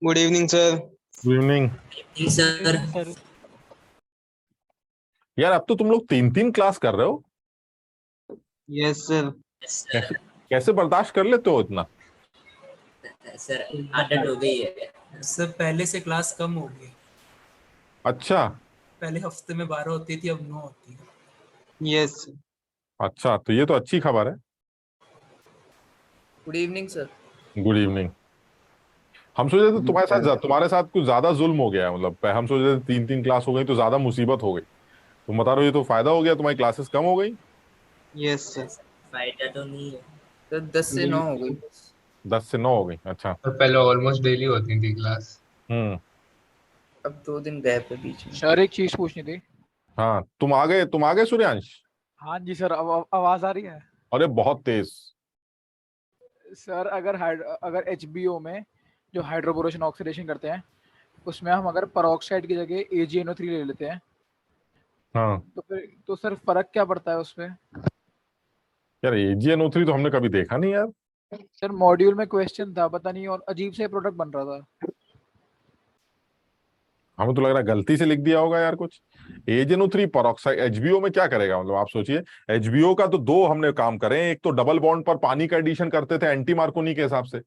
Good evening sir. Good evening. जी sir. यार अब तो तुम लोग 3-3 क्लास कर रहे हो। Yes sir. कैसे कैसे बर्दाश्त कर लेते हो इतना? सर आदत हो गई है। सर पहले से क्लास कम हो गई। अच्छा पहले हफ्ते में 12 होती थी, अब 9 होती है। यस। अच्छा, तो ये तो अच्छी खबर है। Good evening sir. Good evening. हम सोचे थे तुम्हारे साथ कुछ ज्यादा जुल्म हो गया है, मतलब हम सोचे थे 3-3 क्लास हो गई तो ज्यादा मुसीबत हो गई। तुम बता रहे हो ये तो फायदा हो गया, तुम्हारी क्लासेस कम हो गई। Yes sir. फायदा तो नहीं है। सर 10 से 9 हो गई। 10 से 9 हो गई, अच्छा। और पहले ऑलमोस्ट डेली होती थी क्लास। अब 2 दिन गैप है बीच में। सर एक चीज पूछनी थी। हाँ, तुम आ गए सूर्यांश। हाँ जी सर, आवाज आ रही है? अरे बहुत तेज। सर अगर एचबीओ में जो हाइड्रोबोरेशन ऑक्सीडेशन करते हैं उसमें हम अगर पेरोक्साइड की जगह AgNO3 ले लेते हैं हाँ तो सर फर्क क्या पड़ता है उसपे? यार, AgNO3 तो हमने कभी देखा नहीं यार। सर मॉड्यूल में क्वेश्चन था, पता नहीं, और अजीब से प्रोडक्ट बन रहा था। हमें तो लग रहा है गलती से लिख दिया होगा यार कुछ। AgNO3 परऑक्साइड एचबीओ में क्या करेगा? मतलब आप सोचिए, एचबीओ का तो दो हमने काम करे हैं। एक तो डबल बॉन्ड पर पानी का एडिशन करते थे एंटी मार्कोनी के हिसाब से,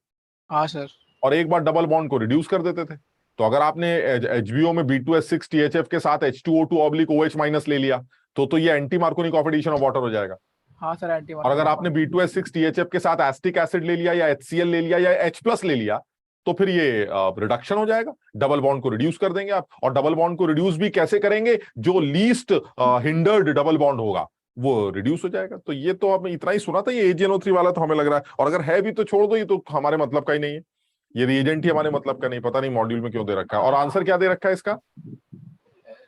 हाँ सर। और एक बार डबल बॉन्ड को रिड्यूस कर देते थे। तो अगर आपने एचबीओ में B2S6 THF के साथ H2O2/OH- ले लिया तो ये anti Markovnikov of addition of water हो जाएगा। हाँ सर, एंटी। और अगर आपने B2S6 THF के साथ एसिटिक एसिड ले लिया या HCl ले लिया या H+ ले लिया तो फिर ये रिडक्शन हो जाएगा। डबल बॉन्ड को रिड्यूस कर देंगे आप, और डबल बॉन्ड को रिड्यूस भी कैसे करेंगे? जो लीस्ट हिंडर्ड डबल बॉन्ड होगा वो रिड्यूस हो जाएगा। तो ये तो अब इतना ही सुना था, ये AgNO3 वाला तो हमें लग रहा है, और अगर है भी तो छोड़ दो, ये तो हमारे मतलब का ही नहीं है। ये रिएजेंट ही हमारे मतलब का नहीं, पता नहीं मॉड्यूल में क्यों दे रखा है। और आंसर क्या दे रखा है इसका?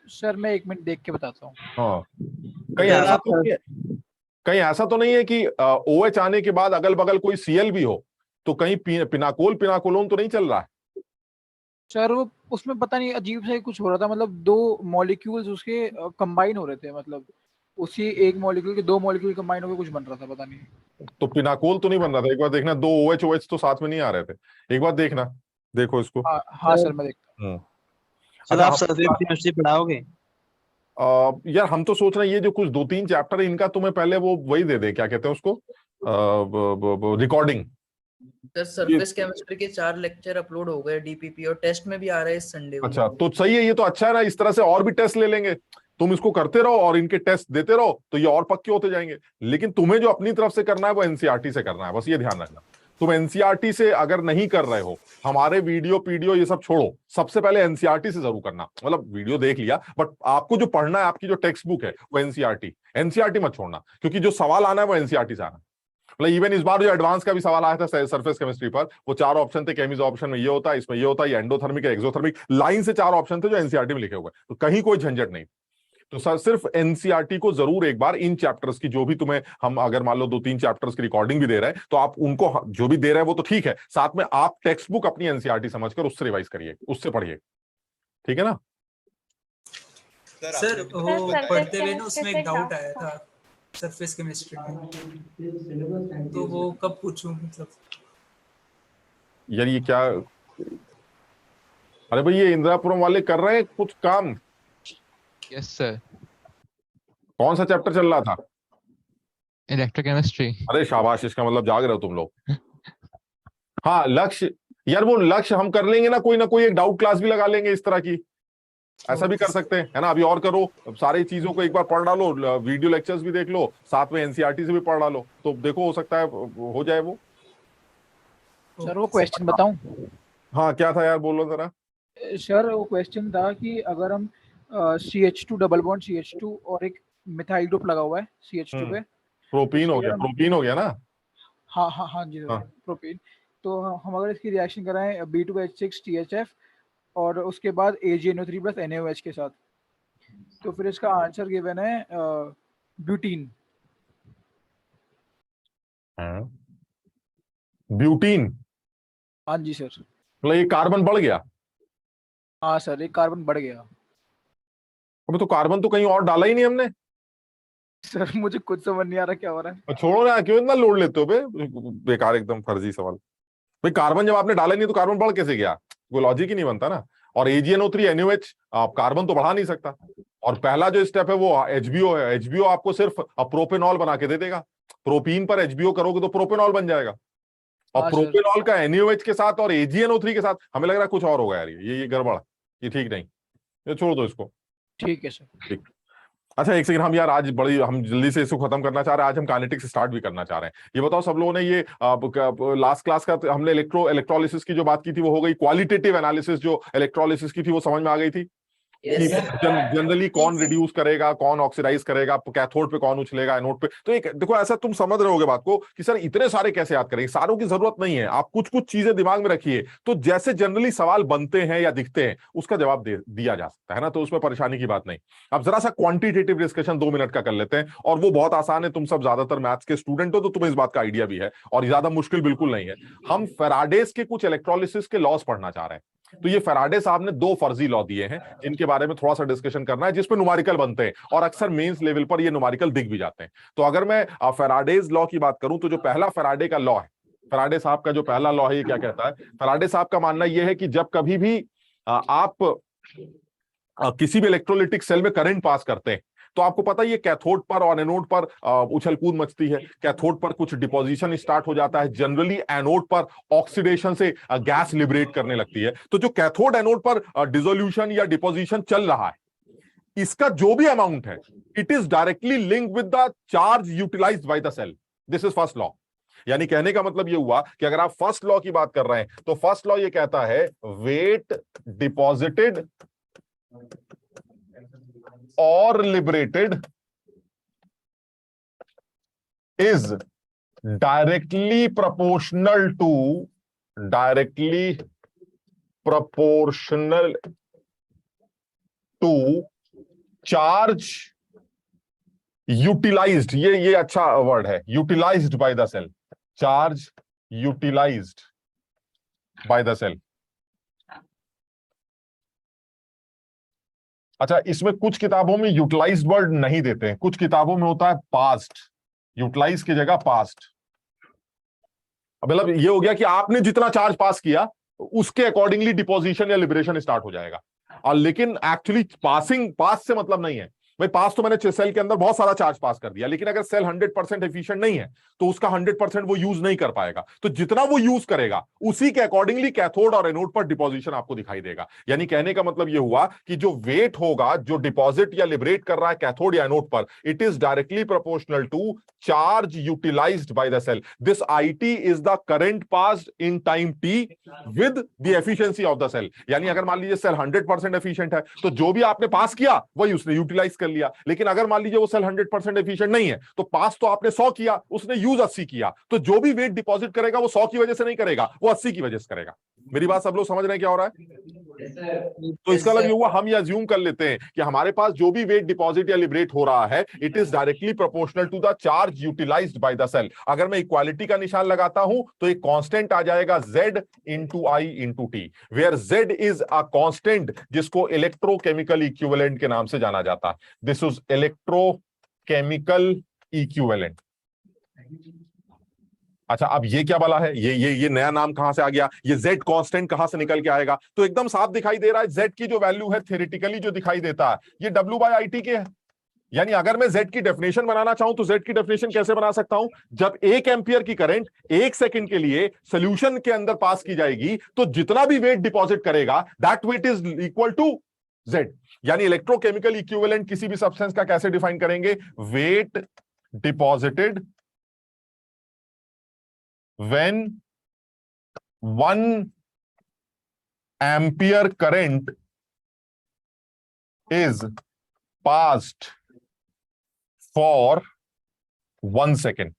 सर मैं 1 मिनट देख के बताता हूँ। हाँ, कहीं ऐसा तो नहीं है कि OH आने के बाद अगल बगल कोई Cl भी हो, तो कहीं पिनाकोलोन तो नहीं चल रहा है? सर वो उसमें पता नहीं अजीब से कुछ हो रहा था, मतलब 2 मॉलिक्यूल्स उसके कंबाइन हो रहे थे, मतलब उसी एक मॉलिक्यूल के 2 मॉलिक्यूल कंबाइन होकर कुछ बन रहा था, पता नहीं। तो पिनाकोल तो नहीं बन रहा था? एक बार देखना, 2 OH तो साथ में नहीं आ रहे थे। एक बार देखना, देखो इसको। हाँ सर, मैं देखता हूँ। सर अच्छा, आप सरफेस केमिस्ट्री पढ़ाओगे? यार हम तो सोच रहे हैं ये जो कुछ 2-3 चैप्टर है इनका तुम्हें पहले वो वही दे दे, क्या कहते हैं उसको, रिकॉर्डिंग। सर सरफेस केमिस्ट्री के 4 लेक्चर अपलोड हो गए DPP, और टेस्ट में भी आ रहा है इस संडे को। अच्छा, तो सही है, ये तो अच्छा है ना। इस तरह से और भी टेस्ट ले लेंगे। तुम इसको करते रहो और इनके टेस्ट देते रहो तो ये और पक्के होते जाएंगे। लेकिन तुम्हें जो अपनी तरफ से करना है वो एनसीईआरटी से करना है, बस ये ध्यान रखना। तुम एनसीईआरटी से अगर नहीं कर रहे हो, हमारे वीडियो पीडियो ये सब छोड़ो, सबसे पहले एनसीईआरटी से जरूर करना। मतलब वीडियो देख लिया, बट आपको जो पढ़ना है, आपकी जो टेक्स्ट बुक है वो एनसीईआरटी मत छोड़ना, क्योंकि जो सवाल आना है वो एनसीईआरटी से आना है। मतलब इवन इस बार जो एडवांस का भी सवाल आया था सरफेस केमिस्ट्री पर, वो 4 ऑप्शन थे। केमिज ऑप्शन में ये होता है, इसमें ये होता है, ये एंडोथर्मिक है, एक्सोथर्मिक, लाइन से 4 ऑप्शन थे जो एनसीईआरटी में लिखे हुए। तो कहीं कोई झंझट नहीं। तो सर सिर्फ एनसीईआरटी को जरूर एक बार इन चैप्टर्स की, जो भी तुम्हें हम अगर मान लो 2-3 चैप्टर्स की रिकॉर्डिंग भी दे रहे हैं तो आप उनको जो भी दे रहे हैं वो तो ठीक है, साथ में आप टेक्स्ट बुक अपनी एनसीईआरटी समझकर उससे रिवाइज करिए, उससे पढ़िए, ठीक है ना? सर वो पढ़ते हुए ना उसमें एक डाउट आया था सरफेस केमिस्ट्री में, तो वो कब पूछूं? मतलब यार ये क्या, अरे भाई ये इंदिरापुरम वाले कर रहे हैं कुछ काम। Yes sir. कौन सा चैप्टर चल रहा था? इलेक्ट्रोकेमिस्ट्री। अरे शाबाश, इसका मतलब जाग रहे हो तुम लोग। हाँ, लक्ष्य, यार वो लक्ष्य हम कर लेंगे ना कोई एक डाउट क्लास भी लगा लेंगे इस तरह की। ऐसा भी कर सकते हैं, है ना? अभी और करो, सारी चीजों को एक बार पढ़ डालो, वीडियो लेक्चर्स भी देख लो, साथ में एनसीईआरटी से भी पढ़ डालो, तो देखो हो सकता है हो जाए वो। सर वो क्वेश्चन बताऊं? हाँ, क्या था यार, बोलो जरा। सर वो क्वेश्चन था कि अगर हम CH2 डबल बॉन्ड CH2 और एक मिथाइल ग्रुप लगा हुआ है CH2 पे, प्रोपीन हो गया ना? हाँ हाँ हाँ जी सर, प्रोपीन। तो हम अगर इसकी रिएक्शन कराएं B2H6 THF और उसके बाद AgNO3 प्लस NaOH के साथ, तो फिर इसका आंसर गिवन है ब्यूटीन। ब्यूटीन? हाँ जी सर। मतलब ये कार्बन बढ़ गया? हाँ सर, एक कार्बन बढ़ गया। अबे तो कार्बन तो कहीं और डाला ही नहीं हमने। सर मुझे कुछ समझ नहीं आ रहा क्या हो रहा है। छोड़ो ना, क्यों इतना लोड लेते हो बे? बेकार, एकदम फर्जी सवाल। भाई कार्बन जब आपने डाला नहीं तो कार्बन बढ़ कैसे गया? कोई लॉजिक ही नहीं बनता ना। और AgNO3 NaOH कार्बन तो बढ़ा नहीं सकता। और पहला जो स्टेप है वो HBO है। HBO आपको सिर्फ प्रोपेनॉल बना के दे देगा। प्रोपीन पर HBO करोगे तो प्रोपेनॉल बन जाएगा। और हाँ सर। प्रोपेनॉल का NaOH के साथ और AgNO3 के साथ हमें लग रहा है कुछ और होगा यार, ये गड़बड़, ये ठीक नहीं, ये छोड़ दो इसको। ठीक है सर। ठीक। अच्छा एक सेकंड, हम यार आज हम जल्दी से इसको खत्म करना चाह रहे हैं। आज हम काइनेटिक्स स्टार्ट भी करना चाह रहे हैं। ये बताओ सब लोगों ने ये लास्ट क्लास का हमने इलेक्ट्रोलिसिस की जो बात की थी वो हो गई। क्वालिटेटिव एनालिसिस जो इलेक्ट्रोलिसिस की थी वो समझ में आ गई थी कि जनरली कौन रिड्यूस करेगा, कौन ऑक्सीडाइज करेगा, कैथोड पे कौन उछलेगा, एनोड पे। तो एक देखो ऐसा तुम समझ रहे होगे बात को कि सर इतने सारे कैसे याद करेंगे, सारों की जरूरत नहीं है। आप कुछ कुछ चीजें दिमाग में रखिए, तो जैसे जनरली सवाल बनते हैं या दिखते हैं उसका जवाब दिया जा सकता है ना, तो उसमें परेशानी की बात नहीं। अब जरा सा क्वांटिटेटिव डिस्कशन 2 मिनट का कर लेते हैं, और वो बहुत आसान है। तुम सब ज्यादातर मैथ्स के स्टूडेंट हो तो तुम्हें इस बात का आइडिया भी है, और ज्यादा मुश्किल बिल्कुल नहीं है। हम फेराडेस के कुछ इलेक्ट्रोलिसिस के लॉस पढ़ना चाह रहे हैं। तो ये फेराडे साहब ने 2 फर्जी लॉ दिए हैं जिनके बारे में थोड़ा सा डिस्कशन करना है, जिसपे न्यूमेरिकल बनते हैं और अक्सर मेंस लेवल पर ये न्यूमेरिकल दिख भी जाते हैं। तो अगर मैं फेराडेज लॉ की बात करूं तो जो पहला फेराडे का लॉ है, फेराडे साहब का जो पहला लॉ है, ये क्या कहता है? फेराडे साहब का मानना यह है कि जब कभी भी आप किसी भी इलेक्ट्रोलिटिक सेल में करंट पास करते हैं तो आपको पता है ये कैथोड पर और एनोड पर उछल कूद मचती है। कैथोड पर कुछ डिपोजिशन स्टार्ट हो जाता है, जनरली एनोड पर ऑक्सीडेशन से गैस लिबरेट करने लगती है। तो जो कैथोड एनोड पर डिसोल्यूशन या डिपोजिशन चल रहा है, इसका जो भी अमाउंट है, it is directly linked with the charge utilized by the cell. This is first law. यानी कहने का मतलब ये हुआ कि अगर आप फर्स्ट लॉ की बात कर रहे हैं तो फर्स्ट लॉ ये कहता है weight deposited or liberated is directly proportional to charge utilized। ये अच्छा वर्ड है, utilized by the cell, charge utilized by the cell। अच्छा, इसमें कुछ किताबों में यूटिलाइज्ड वर्ड नहीं देते हैं, कुछ किताबों में होता है पास्ट, यूटिलाइज की जगह पास्ट। मतलब ये हो गया कि आपने जितना चार्ज पास किया उसके अकॉर्डिंगली डिपोजिशन या लिबरेशन स्टार्ट हो जाएगा। और लेकिन एक्चुअली पास से मतलब नहीं है भाई, पास तो मैंने सेल के अंदर बहुत सारा चार्ज पास कर दिया, लेकिन अगर सेल 100% एफिशिएंट नहीं है तो उसका 100% वो यूज नहीं कर पाएगा। तो जितना वो यूज करेगा उसी के अकॉर्डिंगली कैथोड और एनोड पर डिपोजिशन आपको दिखाई देगा। यानी कहने का मतलब ये हुआ कि जो वेट होगा जो डिपॉजिट या लिबरेट कर रहा है कैथोड या एनोड पर, it is directly proportional to charge utilized by the cell. This IT is the current passed in time t with the efficiency of the cell. यानी अगर मान लीजिए सेल 100% एफिशिएंट है तो जो भी आपने पास किया वही उसने यूटिलाइज कर लिया। लेकिन अगर मान लीजिए वो सेल 100% एफिशिएंट नहीं है तो पास तो आपने 100 किया, उसने यूज 80 किया, तो जो भी वेट डिपॉजिट करेगा वो 100 की वजह से नहीं करेगा, वो 80 की वजह से करेगा। मेरी बात सब लोग समझ रहे हैं क्या हो रहा है? तो इसका मतलब ये हुआ, हम ये अज्यूम कर लेते हैं कि हमारे पास जो भी वेट डिपॉजिट या लिबरेट हो रहा है, it is directly proportional to the charge utilized by the cell. अगर मैं इक्वालिटी का निशान लगाता हूं तो एक कांस्टेंट आ जाएगा Z into I into T, where Z is a constant जिसको इलेक्ट्रोकेमिकल इक्विवेलेंट के नाम से जाना जाता है। This is electrochemical equivalent. अच्छा, अब ये क्या वाला है? ये नया नाम कहां से आ गया? ये Z कांस्टेंट कहां से निकल के आएगा? तो एकदम साफ दिखाई दे रहा है, Z की जो वैल्यू है थ्योरेटिकली जो दिखाई देता है ये W/IT के है। यानी अगर मैं Z की डेफिनेशन बनाना चाहूं तो Z की डेफिनेशन कैसे बना सकता हूं? जब 1 एम्पियर की करंट 1 सेकंड के लिए सॉल्यूशन के अंदर पास की जाएगी तो जितना भी वेट डिपॉजिट करेगा that weight is equal to Z। यानी इलेक्ट्रोकेमिकल इक्विवेलेंट किसी भी सब्सटेंस का कैसे डिफाइन करेंगे? Weight deposited when 1 ampere current is passed for 1 second।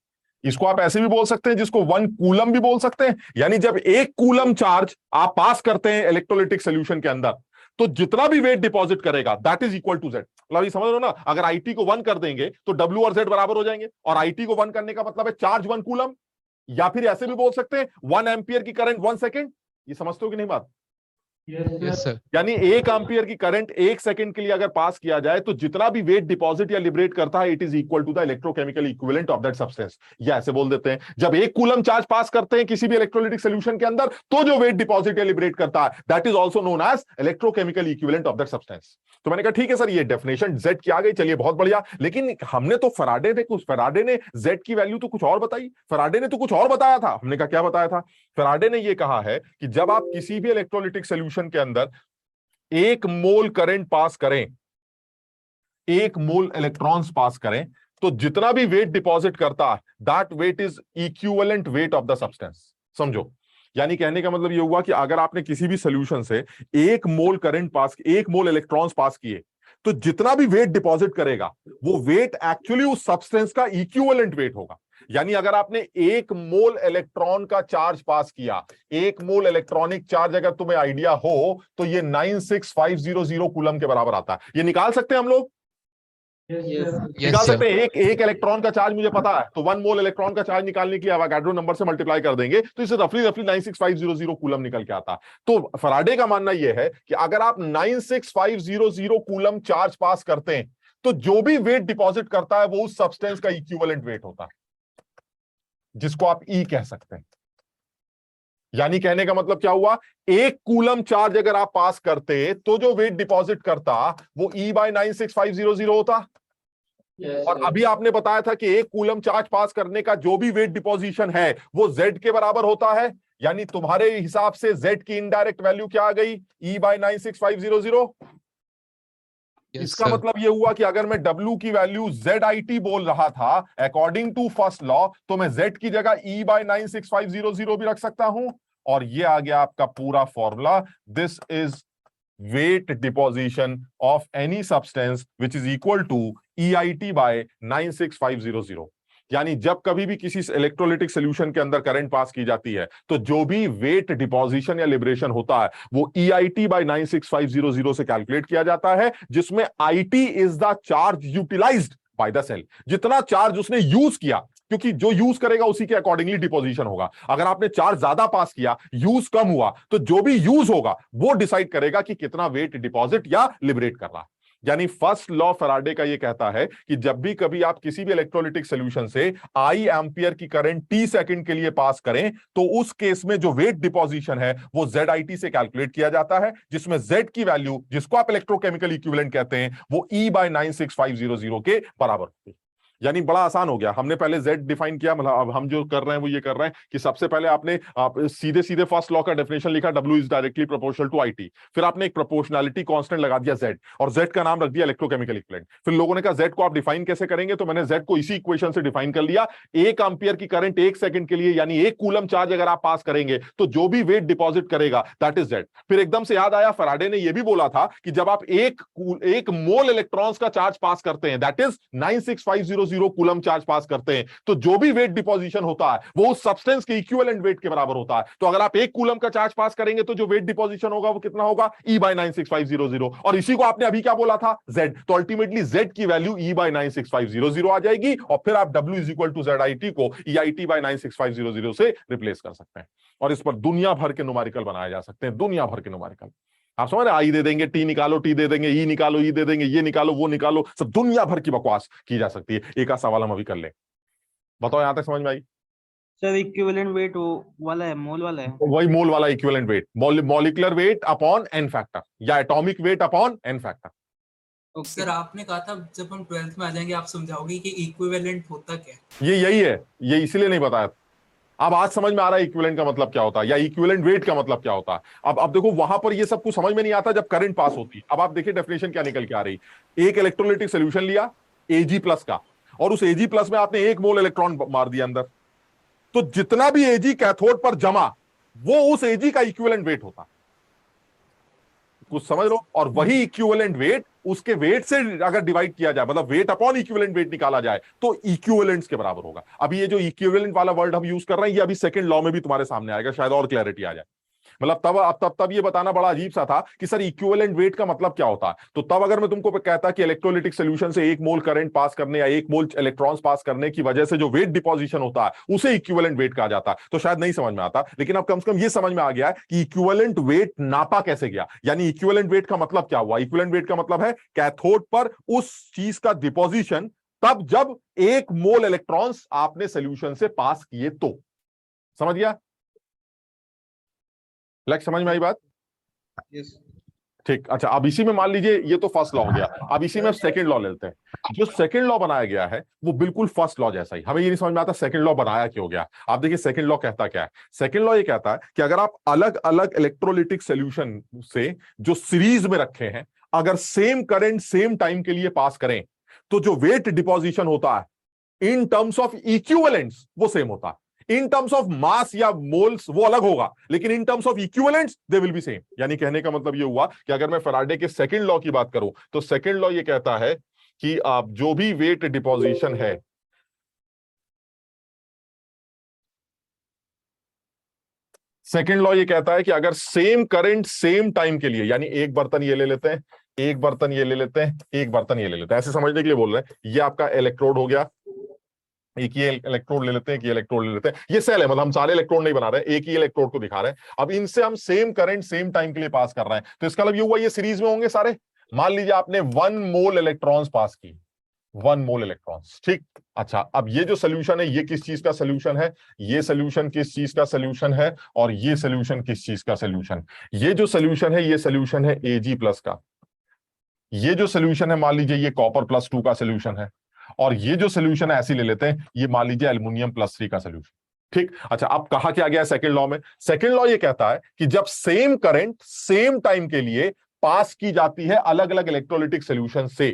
इसको आप ऐसे भी बोल सकते हैं, जिसको 1 कूलम भी बोल सकते हैं। यानी जब 1 कूलम चार्ज आप पास करते हैं इलेक्ट्रोलिटिक सॉल्यूशन के अंदर तो जितना भी वेट डिपॉजिट करेगा that is equal to Z। मतलब ये समझ लो ना, अगर IT को 1 कर देंगे तो W और Z बराबर हो जाएंगे, और IT को 1 करने का मतलब है चार्ज 1 कूलम। या फिर ऐसे भी बोल सकते हैं 1 एम्पियर की करंट 1 सेकंड। ये समझते हो कि नहीं बात? Yes, sir. यानी 1 एम्पियर की करंट 1 सेकंड के लिए अगर पास किया जाए तो जितना भी वेट डिपॉजिट या लिबरेट करता है, it is equal to the electrochemical equivalent of that substance. या ऐसे बोल देते हैं, जब 1 कूलम चार्ज पास करते हैं किसी भी इलेक्ट्रोलाइटिक सॉल्यूशन के अंदर, तो जो वेट डिपॉजिट या लिबरेट करता है, that is also known as electrochemical equivalent of that substance. तो मैंने कहा ठीक है सर, ये डेफिनेशन जेड की आ गई, चलिए बहुत बढ़िया। लेकिन हमने तो फैराडे ने जेड की वैल्यू तो कुछ और बताई, फैराडे ने तो कुछ और बताया था। हमने कहा क्या बताया था? फैराडे ने ये कहा है कि जब आप किसी भी इलेक्ट्रोलाइटिक सॉल्यूशन के अंदर 1 मोल करंट पास करें, 1 मोल इलेक्ट्रॉन्स पास करें, तो जितना भी वेट डिपॉजिट करता है, that weight is equivalent weight of the substance. समझो, यानी कहने का मतलब ये हुआ कि अगर आपने किसी भी सॉल्यूशन से 1 मोल करंट पास, 1 मोल इलेक्ट्रॉन्स पास किए, तो जितना भी वेट डिपॉजिट करेगा वो वेट एक्चुअली उस सब्सटेंस का इक्विवेलेंट वेट होगा। यानी अगर आपने 1 मोल इलेक्ट्रॉन का चार्ज पास किया, 1 मोल इलेक्ट्रॉनिक चार्ज अगर तुम्हें आइडिया हो तो ये 96500 कूलम के बराबर आता है। ये निकाल सकते हैं हम लोग? Yes, निकाल sir. सकते हैं। एक इलेक्ट्रॉन का चार्ज मुझे पता है, तो 1 मोल इलेक्ट्रॉन का चार्ज निकालने के लिए अवोगाड्रो नंबर से मल्टीप्लाई कर देंगे तो इसे रफली 96500 कूलम निकल के आता है। तो फैराडे का मानना यह है कि अगर आप 96500 कूलम चार्ज पास करते हैं, तो जो भी वेट डिपॉजिट करता है वो उस सब्सटेंस का इक्विवेलेंट वेट होता है, जिसको आप ई कह सकते हैं। यानी कहने का मतलब क्या हुआ? 1 कूलम चार्ज अगर आप पास करते तो जो वेट डिपॉजिट करता वो ई बाय 96500 होता। और अभी आपने बताया था कि 1 कूलम चार्ज पास करने का जो भी वेट डिपॉजिशन है वो जेड के बराबर होता है। यानी तुम्हारे हिसाब से जेड की इनडायरेक्ट वैल्यू क्या आ गई? ई बाय 96500। Yes, इसका sir. मतलब ये हुआ कि अगर मैं W की वैल्यू ZIT बोल रहा था अकॉर्डिंग टू फर्स्ट लॉ, तो मैं Z की जगह E बाय 96500 भी रख सकता हूं। और ये आ गया आपका पूरा formula. This is weight deposition of any substance which is equal to EIT by 96500। यानी जब कभी भी किसी इलेक्ट्रोलाइटिक सॉल्यूशन के अंदर करंट पास की जाती है, तो जो भी वेट डिपोजिशन या लिबरेशन होता है वो EIT बाय 96500 से कैलकुलेट किया जाता है, जिसमें IT is the charge utilized by the cell. जितना चार्ज उसने यूज किया, क्योंकि जो यूज करेगा उसी के अकॉर्डिंगली डिपोजिशन होगा। अगर आपने चार्ज ज्यादा पास किया, यूज कम हुआ, तो जो भी यूज होगा वो डिसाइड करेगा कि कितना वेट डिपॉजिट या लिबरेट कर रहा है। यानी फर्स्ट लॉ फैराडे का ये कहता है कि जब भी कभी आप किसी भी इलेक्ट्रोलाइटिक सॉल्यूशन से I एम्पियर की करंट T सेकंड के लिए पास करें, तो उस केस में जो वेट डिपोजिशन है वो ZIT से कैलकुलेट किया जाता है, जिसमें Z की वैल्यू, जिसको आप इलेक्ट्रोकेमिकल इक्विवेलेंट कहते हैं, वो E बाय 96500 के बराबर होती है। यानी बड़ा आसान हो गया। हमने पहले Z डिफाइन किया, मतलब अब हम जो कर रहे हैं वो ये कर रहे हैं कि सबसे पहले आपने सीधे सीधे फर्स्ट लॉ का डेफिनेशन लिखा, W is directly proportional to IT। फिर आपने एक प्रोपोर्शनैलिटी कांस्टेंट लगा दिया Z, और Z का नाम रख दिया इलेक्ट्रोकेमिकल इक्विवेलेंट। फिर लोगों ने कहा Z को आप डिफाइन कैसे करेंगे, तो मैंने Z को इसी इक्वेशन से डिफाइन कर लिया। 1 एम्पियर की करंट 1 सेकंड के लिए, यानी 1 कूलम चार्ज अगर आप पास करेंगे तो जो भी वेट डिपॉजिट करेगा दैट इज Z। फिर एकदम से याद आया, फैराडे ने यह भी बोला था कि जब आप एक मोल इलेक्ट्रॉन्स का चार्ज पास करते हैं, दैट इज 96500 कूलम चार्ज पास करते हैं, तो जो भी वेट डिपोजिशन होता है वो उस सब्सटेंस के इक्विवेलेंट वेट के बराबर होता है। तो अगर आप 1 कूलम का चार्ज पास करेंगे तो जो वेट डिपोजिशन होगा वो कितना होगा? E by 96500। और इसी को आपने अभी क्या बोला था? Z। तो अल्टीमेटली Z की वैल्यू E बाय 96500 आ जाएगी, और फिर आप W is equal to ZIT को EIT बाय 96500 से रिप्लेस कर सकते हैं। और इस पर दुनिया भर के न्यूमेरिकल बनाए जा सकते हैं, दुनिया भर के न्यूमेरिकल। आप समझ रहे? I दे देंगे, T निकालो, T दे देंगे, E निकालो, E दे देंगे, ये निकालो, वो निकालो, सब दुनिया भर की बकवास की जा सकती है। एक आध सवाल हम अभी कर ले। बताओ यहां तक समझ में आई? सर इक्विवेलेंट वेट वो वाला है, मोल वाला है। वही मोल वाला equivalent weight, molecular weight upon n factor, या atomic weight upon n factor. Sir आपने कहा था जब हम 12th में आ जाएंगे आप समझाओगे कि इक्विवेलेंट होता क्या है। यही है, ये इसलिए नहीं बताया। अब आज समझ में आ रहा है इक्विवेलेंट का मतलब क्या होता है, या इक्विवेलेंट वेट का मतलब क्या होता है। अब देखो, वहां पर ये सब कुछ समझ में नहीं आता जब करंट पास होती है। अब आप देखिए डेफिनेशन क्या निकल के आ रही। एक इलेक्ट्रोलाइटिक सॉल्यूशन लिया Ag+ का, और उस Ag+ में आपने 1 मोल इलेक्ट्रॉन मार दिया अंदर, तो जितना भी Ag कैथोड पर जमा वो उस Ag का इक्विवेलेंट वेट होता। कुछ समझ लो। और वही इक्विवेलेंट वेट उसके वेट से अगर डिवाइड किया जाए, मतलब वेट अपॉन इक्विवेलेंट वेट निकाला जाए, तो इक्विवेलेंट्स के बराबर होगा। अभी ये जो इक्विवेलेंट वाला वर्ड हम यूज कर रहे हैं, ये अभी सेकंड लॉ में भी तुम्हारे सामने आएगा, शायद और क्लैरिटी आ जाए। मतलब तब ये बताना बड़ा अजीब सा था कि सर इक्विवेलेंट वेट का मतलब क्या होता है। तो तब अगर मैं तुमको कहता कि इलेक्ट्रोलिटिक सोल्यूशन से 1 मोल करंट पास करने या 1 मोल इलेक्ट्रॉन्स पास करने की वजह से जो वेट डिपोजिशन होता है उसे इक्विवेलेंट वेट कहा जाता है, तो शायद नहीं समझ में आता। लेकिन अब कम से कम ये समझ में आ गया है कि इक्विवेलेंट वेट नापा कैसे गया। यानी इक्विवेलेंट वेट का मतलब क्या हुआ? इक्विवेलेंट वेट का मतलब है कैथोड पर उस चीज का डिपोजिशन तब जब 1 मोल इलेक्ट्रॉन्स आपने सोल्यूशन से पास किए तो। समझ गया? समझ में आई बात? ठीक। अच्छा, अब इसी में मान लीजिए ये तो फर्स्ट लॉ हो गया, अब इसी में सेकंड लॉ लेते हैं। जो सेकंड लॉ बनाया गया है वो बिल्कुल फर्स्ट लॉ जैसा ही। हमें ये नहीं समझ में आता सेकंड लॉ बनाया क्यों गया। आप देखिए सेकंड लॉ कहता क्या है। सेकंड लॉ ये कहता है कि अगर आप अलग अलग इलेक्ट्रोलिटिक सोल्यूशन से जो सीरीज में रखे हैं, अगर सेम करंट सेम टाइम के लिए पास करें तो जो वेट डिपोजिशन होता है इन टर्म्स ऑफ इक्विवेलेंट्स वो सेम होता है। इन टर्म्स ऑफ मास या मोल्स वो अलग होगा, लेकिन इन terms of equivalents they will B same. यानी कहने का मतलब ये हुआ कि अगर मैं फैराडे के सेकंड लॉ की बात करूं तो सेकंड लॉ ये कहता है कि आप जो भी वेट डिपोजिशन है, सेकंड लॉ ये कहता है कि अगर सेम करंट सेम टाइम के लिए, यानी एक बर्तन ये ले लेते हैं, एक बर्तन ये ले लेते हैं, एक बर्तन ये ले लेते हैं, ऐसे समझने के लिए बोल रहे हैं। ये आपका इलेक्ट्रोड हो गया, एक ही इलेक्ट्रोड ले लेते हैं, एक ही इलेक्ट्रोड ले लेते हैं। ये सेल है, मतलब हम सारे इलेक्ट्रोड नहीं बना रहे, एक ही इलेक्ट्रोड को दिखा रहे हैं। अब इनसे हम सेम करंट सेम टाइम के लिए पास कर रहे हैं, तो इसका मतलब ये हुआ ये सीरीज में होंगे सारे। मान लीजिए आपने 1 मोल इलेक्ट्रॉन्स पास की, 1 मोल इलेक्ट्रॉन्स, ठीक। अच्छा, अब ये जो सोल्यूशन है ये किस चीज का सोल्यूशन है? ये सोल्यूशन किस चीज का सोल्यूशन है और ये सोल्यूशन किस चीज का सोल्यूशन? ये जो सोल्यूशन है ये सोल्यूशन है Ag+ का। ये जो सोल्यूशन है मान लीजिए ये कॉपर +2 का सोल्यूशन है, और ये जो सोल्यूशन है ऐसे ले लेते हैं, ये मान लीजिए एल्युमिनियम +3 का सोल्यूशन, ठीक। अच्छा, अब कहा क्या गया सेकंड लॉ में? सेकंड लॉ ये कहता है कि जब सेम करंट सेम टाइम के लिए पास की जाती है अलग अलग इलेक्ट्रोलिटिक सोल्यूशन से,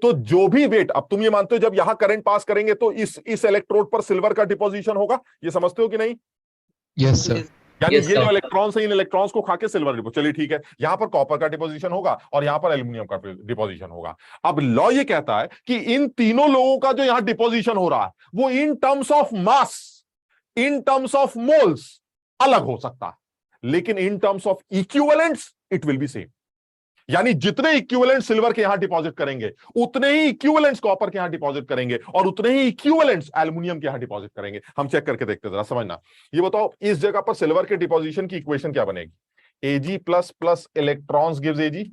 तो जो भी वेट, अब तुम ये मानते हो जब यहां करंट पास करेंगे तो इस इलेक्ट्रोड पर सिल्वर का डिपोजिशन होगा, ये समझते हो कि नहीं? Yes, sir. यानी Yes, ये sir. जो इलेक्ट्रॉन्स है इन इलेक्ट्रॉन्स को खाके सिल्वर डिपोजिट, चलिए ठीक है, यहां पर कॉपर का डिपोजिशन होगा और यहां पर एल्युमिनियम का डिपोजिशन होगा। अब लॉ ये कहता है कि इन तीनों लोगों का जो यहां डिपोजिशन हो रहा है वो इन terms of mass, in terms of moles अलग हो सकता है, लेकिन इन terms of equivalents it will be same. यानी जितने इक्विवेलेंट सिल्वर के यहां डिपॉजिट करेंगे उतने ही इक्विवेलेंट्स कॉपर के यहां डिपॉजिट करेंगे और उतने ही इक्विवेलेंट्स एल्युमिनियम के यहां डिपॉजिट करेंगे। हम चेक करके देखते जरा, समझना। ये बताओ इस जगह पर सिल्वर के डिपॉजिशन की इक्वेशन क्या बनेगी? Ag+ इलेक्ट्रॉन्स गिव्स Ag,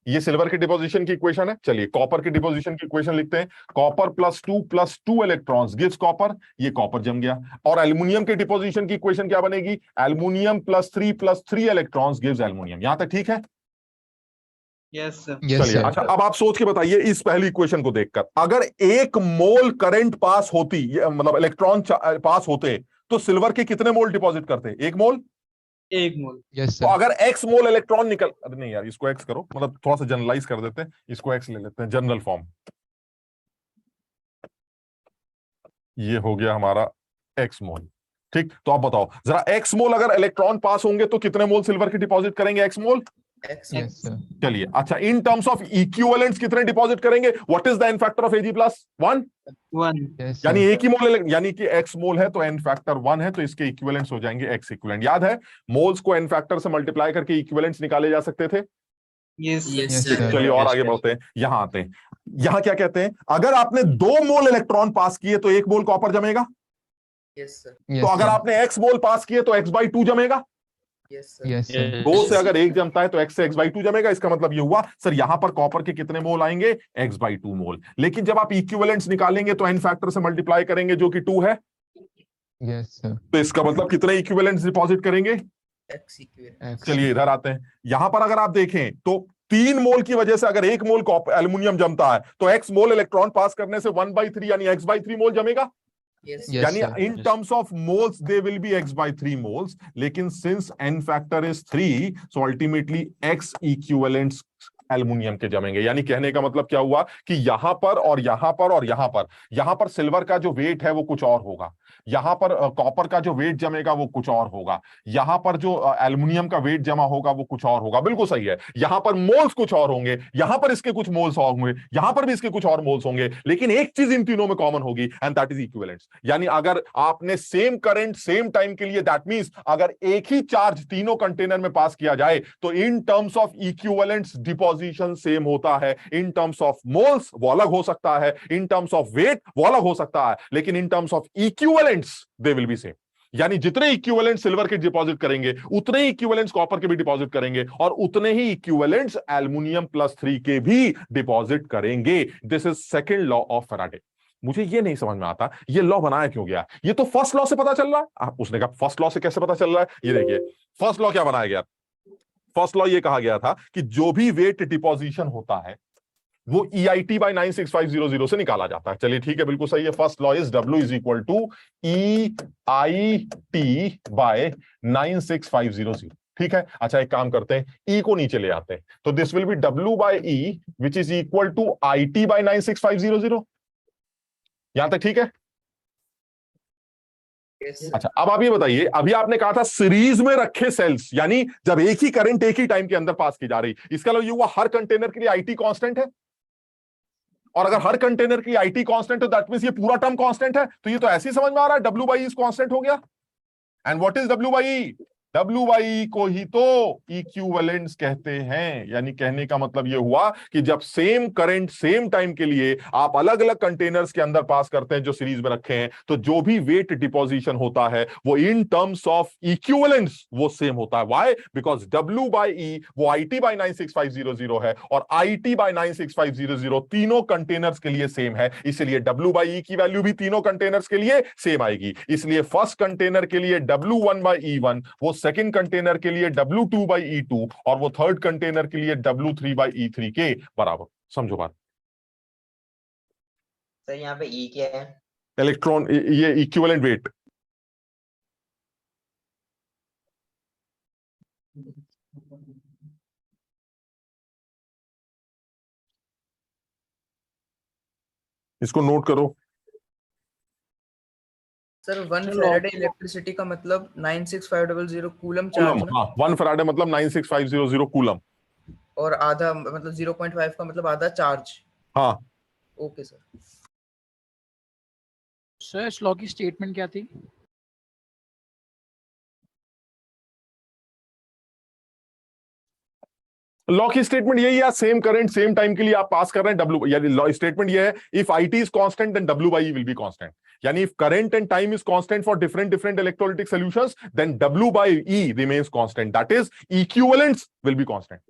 ये सिल्वर के डिपोजिशन की इक्वेशन है। चलिए कॉपर के डिपोजिशन की इक्वेशन लिखते हैं। कॉपर +2 इलेक्ट्रॉन्स गिव्स कॉपर, ये कॉपर जम गया। और एल्युमिनियम के डिपोजिशन की इक्वेशन क्या बनेगी? Aluminium +3 electrons gives aluminium. यहां तक ठीक है? Yes sir. Yes, चलिए, sir. अच्छा अब आप सोच के बताइए इस पहली इक्वेशन को देखकर, अगर 1 मोल करंट पास होती, मतलब इलेक्ट्रॉन पास होते, तो सिल्वर के कितने मोल डिपॉजिट करते? 1 मोल। 1 मोल। Yes, तो sir. अगर x मोल इलेक्ट्रॉन निकल, अरे नहीं यार इसको x करो, मतलब थोड़ा सा जनरलाइज कर देते हैं, इसको x ले लेते हैं जनरल फॉर्म। ये हो गया हमारा x मोल, ठीक। तो आप बताओ जरा, x मोल अगर इलेक्ट्रॉन पास होंगे तो कितने मोल सिल्वर के डिपॉजिट करेंगे? x मोल। Yes, sir. चलिए, अच्छा इन टर्म्स ऑफ इक्विवेलेंट्स कितने डिपॉजिट करेंगे? What is the n factor of Ag+? 1। 1। Yes, यानी sir. एक ही मोल, यानी कि x मोल है तो n फैक्टर 1 है, तो इसके इक्विवेलेंट्स हो जाएंगे x इक्विवेलेंट। याद है मोल्स को n फैक्टर से मल्टीप्लाई करके इक्विवेलेंट्स निकाले जा सकते थे। Yes Yes, Yes, sir. sir. चलिए और आगे बढ़ते हैं, यहां आते हैं। यहां क्या कहते हैं? अगर आपने 2 मोल इलेक्ट्रॉन पास किए तो 1 मोल कॉपर जमेगा। यस सर, Yes, तो अगर sir. आपने x मोल पास किए तो x/2 जमेगा। Yes sir, Yes, sir. 2 से अगर 1 जमता है तो x से x/2 जमेगा। इसका मतलब ये हुआ सर यहां पर कॉपर के कितने मोल आएंगे? x/2 मोल। लेकिन जब आप इक्विवेलेंट्स निकालेंगे तो n फैक्टर से मल्टीप्लाई करेंगे जो कि 2 है, Yes, sir. तो इसका मतलब कितने इक्विवेलेंट्स डिपॉजिट करेंगे? X equivalent, X. चलिए इधर आते हैं। यहां पर अगर आप देखें तो 3 मोल की वजह से अगर 1 मोल एल्युमिनियम जमता है तो x मोल इलेक्ट्रॉन पास करने से 1/3 यानी x/3 मोल जमेगा। यस Yes, यानी sir. In terms of moles they will be x/3 moles, लेकिन since n factor is 3 so ultimately x equivalents aluminium के जमेंगे। यानी कहने का मतलब क्या हुआ कि यहां पर और यहां पर और यहां पर सिल्वर का जो वेट है वो कुछ और होगा, यहां पर कॉपर का जो वेट जमेगा वो कुछ और होगा, यहां पर जो एल्युमिनियम का वेट जमा होगा वो कुछ और होगा। बिल्कुल सही है। यहां पर मोल्स कुछ और होंगे, यहां पर इसके कुछ मोल्स और होंगे, यहां पर भी इसके कुछ और मोल्स होंगे, लेकिन एक चीज इन तीनों में कॉमन होगी एंड दैट इज इक्विवेलेंस। यानी अगर आपने सेम करंट सेम टाइम के लिए, दैट मींस अगर एक ही चार्ज तीनों कंटेनर में पास किया जाए तो इन terms of equivalence deposition same होता है। इन टर्म्स ऑफ मोल्स वो अलग हो सकता है, इन टर्म्स ऑफ वेट वो अलग हो सकता है, लेकिन इन terms of equivalence they will B same. यानी जितने इक्विवेलेंट सिल्वर के डिपॉजिट करेंगे उतने ही इक्विवेलेंट्स कॉपर के भी डिपॉजिट करेंगे और उतने ही इक्विवेलेंट्स एल्युमिनियम +3 के भी डिपॉजिट करेंगे। This is second law of Faraday. मुझे ये नहीं समझ में आता ये लॉ बनाया क्यों गया। ये तो फर्स्ट लॉ से पता चल रहा है। उसने कहा फर्स्ट लॉ से कैसे पता चल रहा है, ये देखिए फर्स्ट लॉ क्या बनाया गया। फर्स्ट लॉ ये कहा गया था कि जो भी वेट डिपोजिशन होता है वो EIT by 96500 से निकाला जाता है। चलिए ठीक है, बिल्कुल सही है। First law is W is equal to EIT by 96500। ठीक है, अच्छा एक काम करते हैं, E को नीचे ले आते हैं, तो this will be W by E which is equal to IT by 96500। यहां तक ठीक है। अच्छा अब आप ये बताइए, अभी आपने कहा था सीरीज में रखे सेल्स, यानी जब एक ही करंट एक ही टाइम के अंदर पास की जा रही, इसका मतलब ये हुआ हर कंटेनर के लिए IT कांस्टेंट है। और अगर हर कंटेनर की IT कांस्टेंट है दैट मींस ये पूरा टर्म कांस्टेंट है। तो ये तो ऐसे ही समझ में आ रहा है W by E कांस्टेंट हो गया। And what is W by E? W by E को ही तो इक्विवेलेंस कहते हैं। यानी कहने का मतलब यह हुआ कि जब सेम करंट सेम टाइम के लिए आप अलग अलग कंटेनर्स के अंदर पास करते हैं जो सीरीज में रखे हैं, तो जो भी वेट डिपोजिशन होता है वो इन टर्म्स ऑफ इक्विवेलेंस वो सेम होता है। Why? Because W by E वो IT by 96500 है और IT by 96500 तीनों कंटेनर्स के लिए सेम है, इसलिए W by E की वैल्यू भी तीनों कंटेनर्स के लिए सेम आएगी। इसलिए फर्स्ट कंटेनर के लिए W1 by E1, वो सेकंड कंटेनर के लिए W2 by E2 और वो थर्ड कंटेनर के लिए W3 by E3 के बराबर। समझो बात। सर यहाँ पे E क्या है? इलेक्ट्रॉन, ये इक्विवेलेंट वेट। इसको नोट करो। सर 1 फैराडे इलेक्ट्रिसिटी का मतलब 96500 कूलम चार्ज ना। हाँ, 1 फैराडे मतलब 96500 कूलम। और आधा मतलब 0.5 का मतलब आधा चार्ज। हाँ ओके सर। सर इस लॉ की स्टेटमेंट क्या थी? लॉ की स्टेटमेंट यही है, सेम करंट सेम टाइम के लिए आप पास कर रहे हैं W, यानी लॉ स्टेटमेंट ये है, if IT is constant then W by E will be constant. यानी if current and time is constant for different electrolytic solutions then W by E remains constant, that is equivalence will be constant.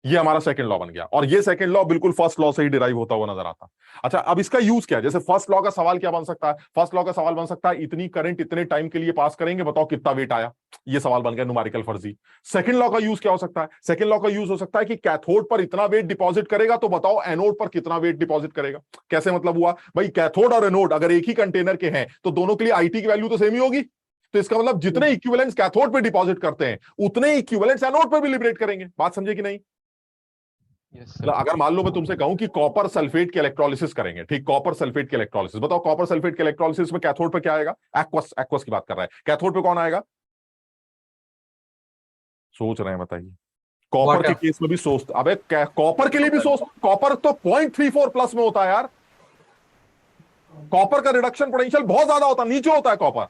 ये हमारा second law बन गया और ये second law बिल्कुल first law से ही डिराइव होता हुआ नजर आता। अच्छा अब इसका यूज क्या है? जैसे फर्स्ट लॉ का सवाल क्या बन सकता है? फर्स्ट लॉ का सवाल बन सकता है इतनी करंट इतने टाइम के लिए पास करेंगे, बताओ कितना वेट आया। ये सवाल बन गया न्यूमेरिकल फर्जी। सेकंड लॉ का यूज क्या हो सकता है? सेकंड लॉ का यूज हो सकता है कि कैथोड पर इतना वेट डिपॉजिट करेगा तो बताओ एनोड पर कितना वेट डिपॉजिट करेगा। कैसे मतलब हुआ भाई? कैथोड और एनोड अगर एक ही कंटेनर के हैं तो दोनों के लिए IT की वैल्यू तो सेम ही होगी। तो इसका मतलब जितने इक्विवेलेंट्स कैथोड पे डिपॉजिट करते हैं उतने इक्विवेलेंट्स एनोड पे भी लिबरेट करेंगे। बात समझे कि नहीं? अगर मान लो मैं तुमसे कहूं कि कॉपर सल्फेट के इलेक्ट्रोलिसिस करेंगे, ठीक, कॉपर सल्फेट के इलेक्ट्रोलिसिस, बताओ कॉपर सल्फेट के इलेक्ट्रोलिसिस में कैथोड पे क्या आएगा? एक्वस की बात कर रहा है। कैथोड पे कौन आएगा? सोच रहे हैं, बताइए। कॉपर के केस में भी सोच, अबे कॉपर के लिए भी सोच, कॉपर तो 0.34 प्लस में होता है यार। कॉपर का रिडक्शन पोटेंशियल बहुत ज्यादा होता है, नीचे होता है कॉपर,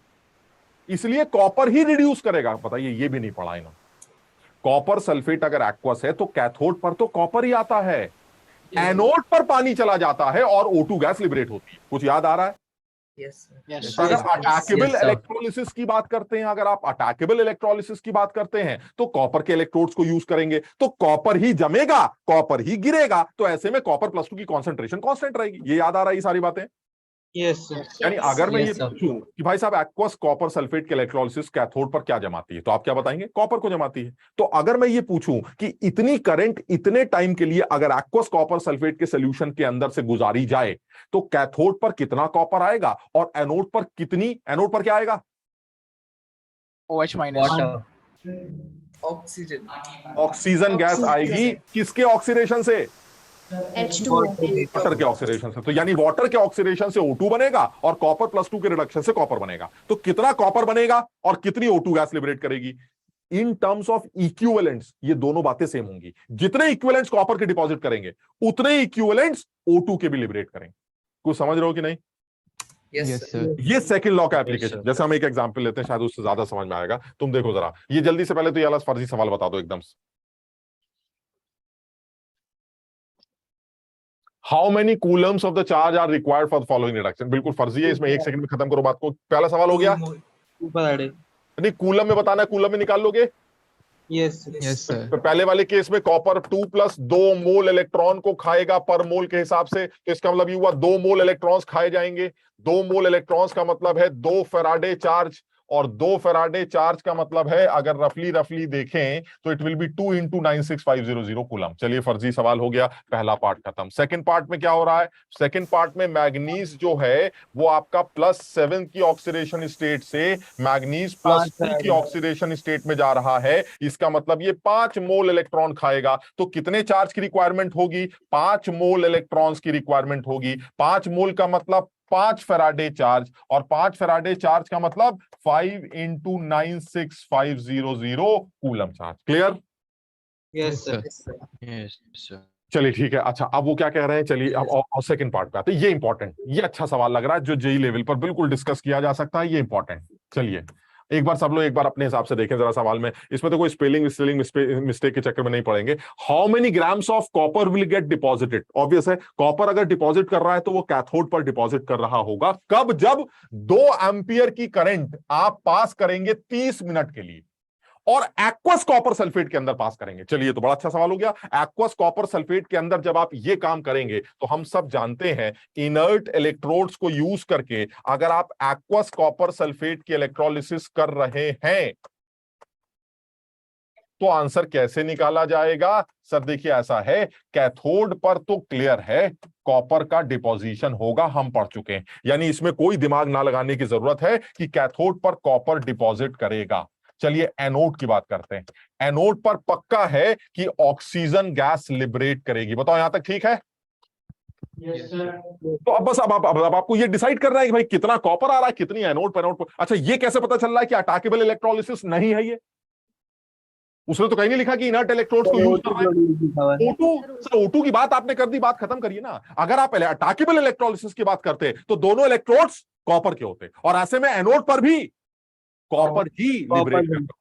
इसलिए कॉपर ही रिड्यूस करेगा। बताइए, ये भी नहीं पढ़ा इन्होंने। कॉपर सल्फेट अगर एक्वस है तो कैथोड पर तो कॉपर ही आता है, एनोड पर पानी चला जाता है और O2 गैस लिबरेट होती है। कुछ याद आ रहा है? अगर अटैकेबल इलेक्ट्रोलिसिस की बात करते हैं, अगर आप अटैकेबल इलेक्ट्रोलिसिस की बात करते हैं तो कॉपर के इलेक्ट्रोड्स को यूज करेंगे तो कॉपर ही जमेगा, कॉपर ही गिरेगा, तो ऐसे में कॉपर +2 की कॉन्सेंट्रेशन कांस्टेंट रहेगी। ये याद आ रहा है ये सारी बातें? Yes sir. यानी अगर मैं ये पूछूं कि भाई साहब एक्वस कॉपर सल्फेट के इलेक्ट्रोलिसिस कैथोड पर क्या जमाती है, तो आप क्या बताएंगे? कॉपर को जमाती है। तो अगर मैं ये पूछूं कि इतनी करंट इतने टाइम के लिए अगर एक्वस कॉपर सल्फेट के सॉल्यूशन के अंदर से गुजारी जाए तो कैथोड पर कितना कॉपर आएगा और एनोड पर क्या आएगा? OH- oxygen oxygen gas oxygen आएगी किसके ऑक्सीडेशन से? H2O वाटर के ऑक्सीडेशन से। तो यानी वाटर के ऑक्सीडेशन से O2 बनेगा और कॉपर +2 के रिडक्शन से कॉपर बनेगा। तो कितना कॉपर बनेगा और कितनी O2 गैस लिबरेट करेगी? इन टर्म्स ऑफ इक्विवेलेंट्स ये दोनों बातें सेम होंगी। जितने इक्विवेलेंट्स कॉपर के डिपॉजिट करेंगे उतने इक्विवेलेंट्स O2 के भी लिबरेट करेंगे। कुछ समझ रहे हो कि नहीं? Yes, sir. ये सेकंड लॉ का एप्लीकेशन। जैसे हम एक एग्जांपल लेते हैं, शायद उससे ज्यादा समझ में आएगा। तुम देखो जरा, ये जल्दी से पहले तो ये वाला फर्जी सवाल बता दो एकदम से। How many coulombs of the charge are required for the following reduction? बिल्कुल फर्जी है, इसमें एक सेकंड में खत्म करो बात को। पहला सवाल हो गया, नहीं कूलम में बताना है, कूलम में निकाल लोगे? Yes Yes, sir. तो पहले वाले केस में कॉपर 2 + 2 मोल इलेक्ट्रॉन को खाएगा पर मोल के हिसाब से, तो इसका मतलब ये हुआ 2 मोल इलेक्ट्रॉन्स खाए जाएंगे। 2 मोल इलेक्ट्रॉन्स का मतलब है 2 फेराडे चार्ज, और 2 फेराडे चार्ज का मतलब है, अगर रफली देखें तो इट विल बी 2 × 96500 कूलम। चलिए फर्जी सवाल हो गया, पहला पार्ट खत्म। सेकंड पार्ट में क्या हो रहा है? सेकंड पार्ट में मैग्नीज जो है वो आपका +7 की ऑक्सीडेशन स्टेट से मैग्नीज +3 की ऑक्सीडेशन स्टेट में जा रहा है। इसका मतलब ये 5 मोल इलेक्ट्रॉन खाएगा। तो कितने चार्ज की रिक्वायरमेंट होगी? 5 मोल इलेक्ट्रॉन्स की रिक्वायरमेंट होगी। 5 मोल का मतलब 5 फेराडे चार्ज, और 5 फेराडे चार्ज का मतलब 5 × 96500 coulomb charge. Clear? Yes sir. Sir Yes, sir. चलिए ठीक है। अच्छा, अब वो क्या कह रहे हैं, चलिए अब और सेकंड पार्ट पे आते हैं। ये इंपॉर्टेंट, ये अच्छा सवाल लग रहा है जो जेई लेवल पर बिल्कुल डिस्कस किया जा सकता है। ये इंपॉर्टेंट। चलिए एक बार सब लोग एक बार अपने हिसाब से देखें जरा सवाल में। इसमें तो कोई स्पेलिंग मिस्टेक के चक्कर में नहीं पड़ेंगे। How many grams of copper will get deposited? Obvious है, कॉपर अगर डिपॉजिट कर रहा है तो वो कैथोड पर डिपॉजिट कर रहा होगा। कब? जब 2 एम्पियर की करंट आप पास करेंगे 30 मिनट के लिए, और एक्वस कॉपर सल्फेट के अंदर पास करेंगे। चलिए तो बड़ा अच्छा सवाल हो गया। एक्वस कॉपर सल्फेट के अंदर जब आप ये काम करेंगे तो हम सब जानते हैं इनर्ट इलेक्ट्रोड्स को यूज करके अगर आप एक्वस कॉपर सल्फेट की इलेक्ट्रोलिसिस कर रहे हैं तो आंसर कैसे निकाला जाएगा? सर देखिए ऐसा है, कैथोड पर तो क्लियर है कॉपर का डिपोजिशन होगा, हम पढ़ चुके हैं। यानी इसमें कोई दिमाग ना लगाने की जरूरत है कि कैथोड पर कॉपर डिपॉजिट करेगा। चलिए एनोड की बात करते हैं। एनोड पर पक्का है कि ऑक्सीजन गैस लिबरेट करेगी। बताओ यहां तक ठीक है? तो अब बस अब आपको ये डिसाइड करना है कि भाई कितना कॉपर आ रहा है, कितनी एनोड पर एनोड पर। अच्छा, ये कैसे पता चल रहा है कि अटैकेबल इलेक्ट्रोलिसिस नहीं है? ये उसने तो कहीं नहीं लिखा कि इनर्ट इलेक्ट्रोड्स को यूज कर रहा है। O2, सर O2 की बात आपने कर दी, बात खत्म करिए ना। अगर आप अटैकेबल इलेक्ट्रोलिसिस की बात करते तो दोनों इलेक्ट्रोड्स कॉपर के होते, और ऐसे में एनोड पर भी कॉपर ही लिबरेट करता।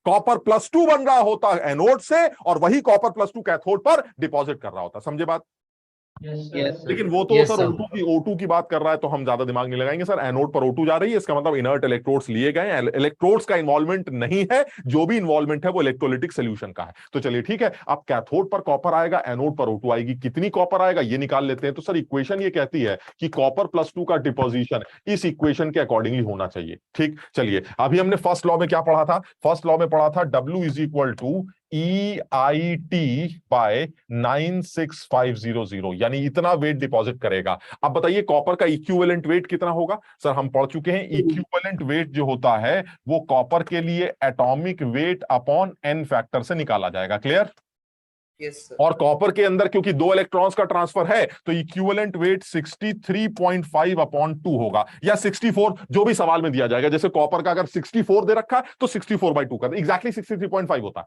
कॉपर +2 बन रहा होता एनोड से, और वही कॉपर +2 कैथोड पर डिपॉजिट कर रहा होता। समझे बात? लेकिन वो तो सर O2 की बात कर रहा है, तो हम ज्यादा दिमाग नहीं लगाएंगे। सर एनोड पर O2 जा रही है, इसका मतलब इनर्ट इलेक्ट्रोड्स लिए गए हैं, इलेक्ट्रोड्स का इन्वॉल्वमेंट नहीं है। जो भी इन्वॉल्वमेंट है वो इलेक्ट्रोलिटिक सोल्यूशन का है। तो चलिए ठीक है, अब कैथोड पर कॉपर आएगा, एनोड पर O2 आएगी। कितनी कॉपर आएगा ये निकाल लेते हैं। तो सर इक्वेशन ये कहती है कि कॉपर +2 का डिपोजिशन इस इक्वेशन के अकॉर्डिंगली होना चाहिए। ठीक, चलिए अभी हमने फर्स्ट लॉ में क्या पढ़ा था? फर्स्ट लॉ में पढ़ा था W = EIT by 96500, यानी इतना वेट डिपॉजिट करेगा। अब बताइए कॉपर का इक्विवेलेंट वेट कितना होगा? सर हम पढ़ चुके हैं, इक्विवेलेंट वेट जो होता है वो कॉपर के लिए atomic weight upon n factor से निकाला जाएगा। क्लियर? Yes sir. और कॉपर के अंदर क्योंकि 2 इलेक्ट्रॉन्स का ट्रांसफर है तो इक्विवेलेंट वेट 63.5/2 होगा, या 64, जो भी सवाल में दिया जाएगा। जैसे कॉपर का अगर 64 दे रखा है तो 64/2 कर, एग्जैक्टली 63.5 होता है।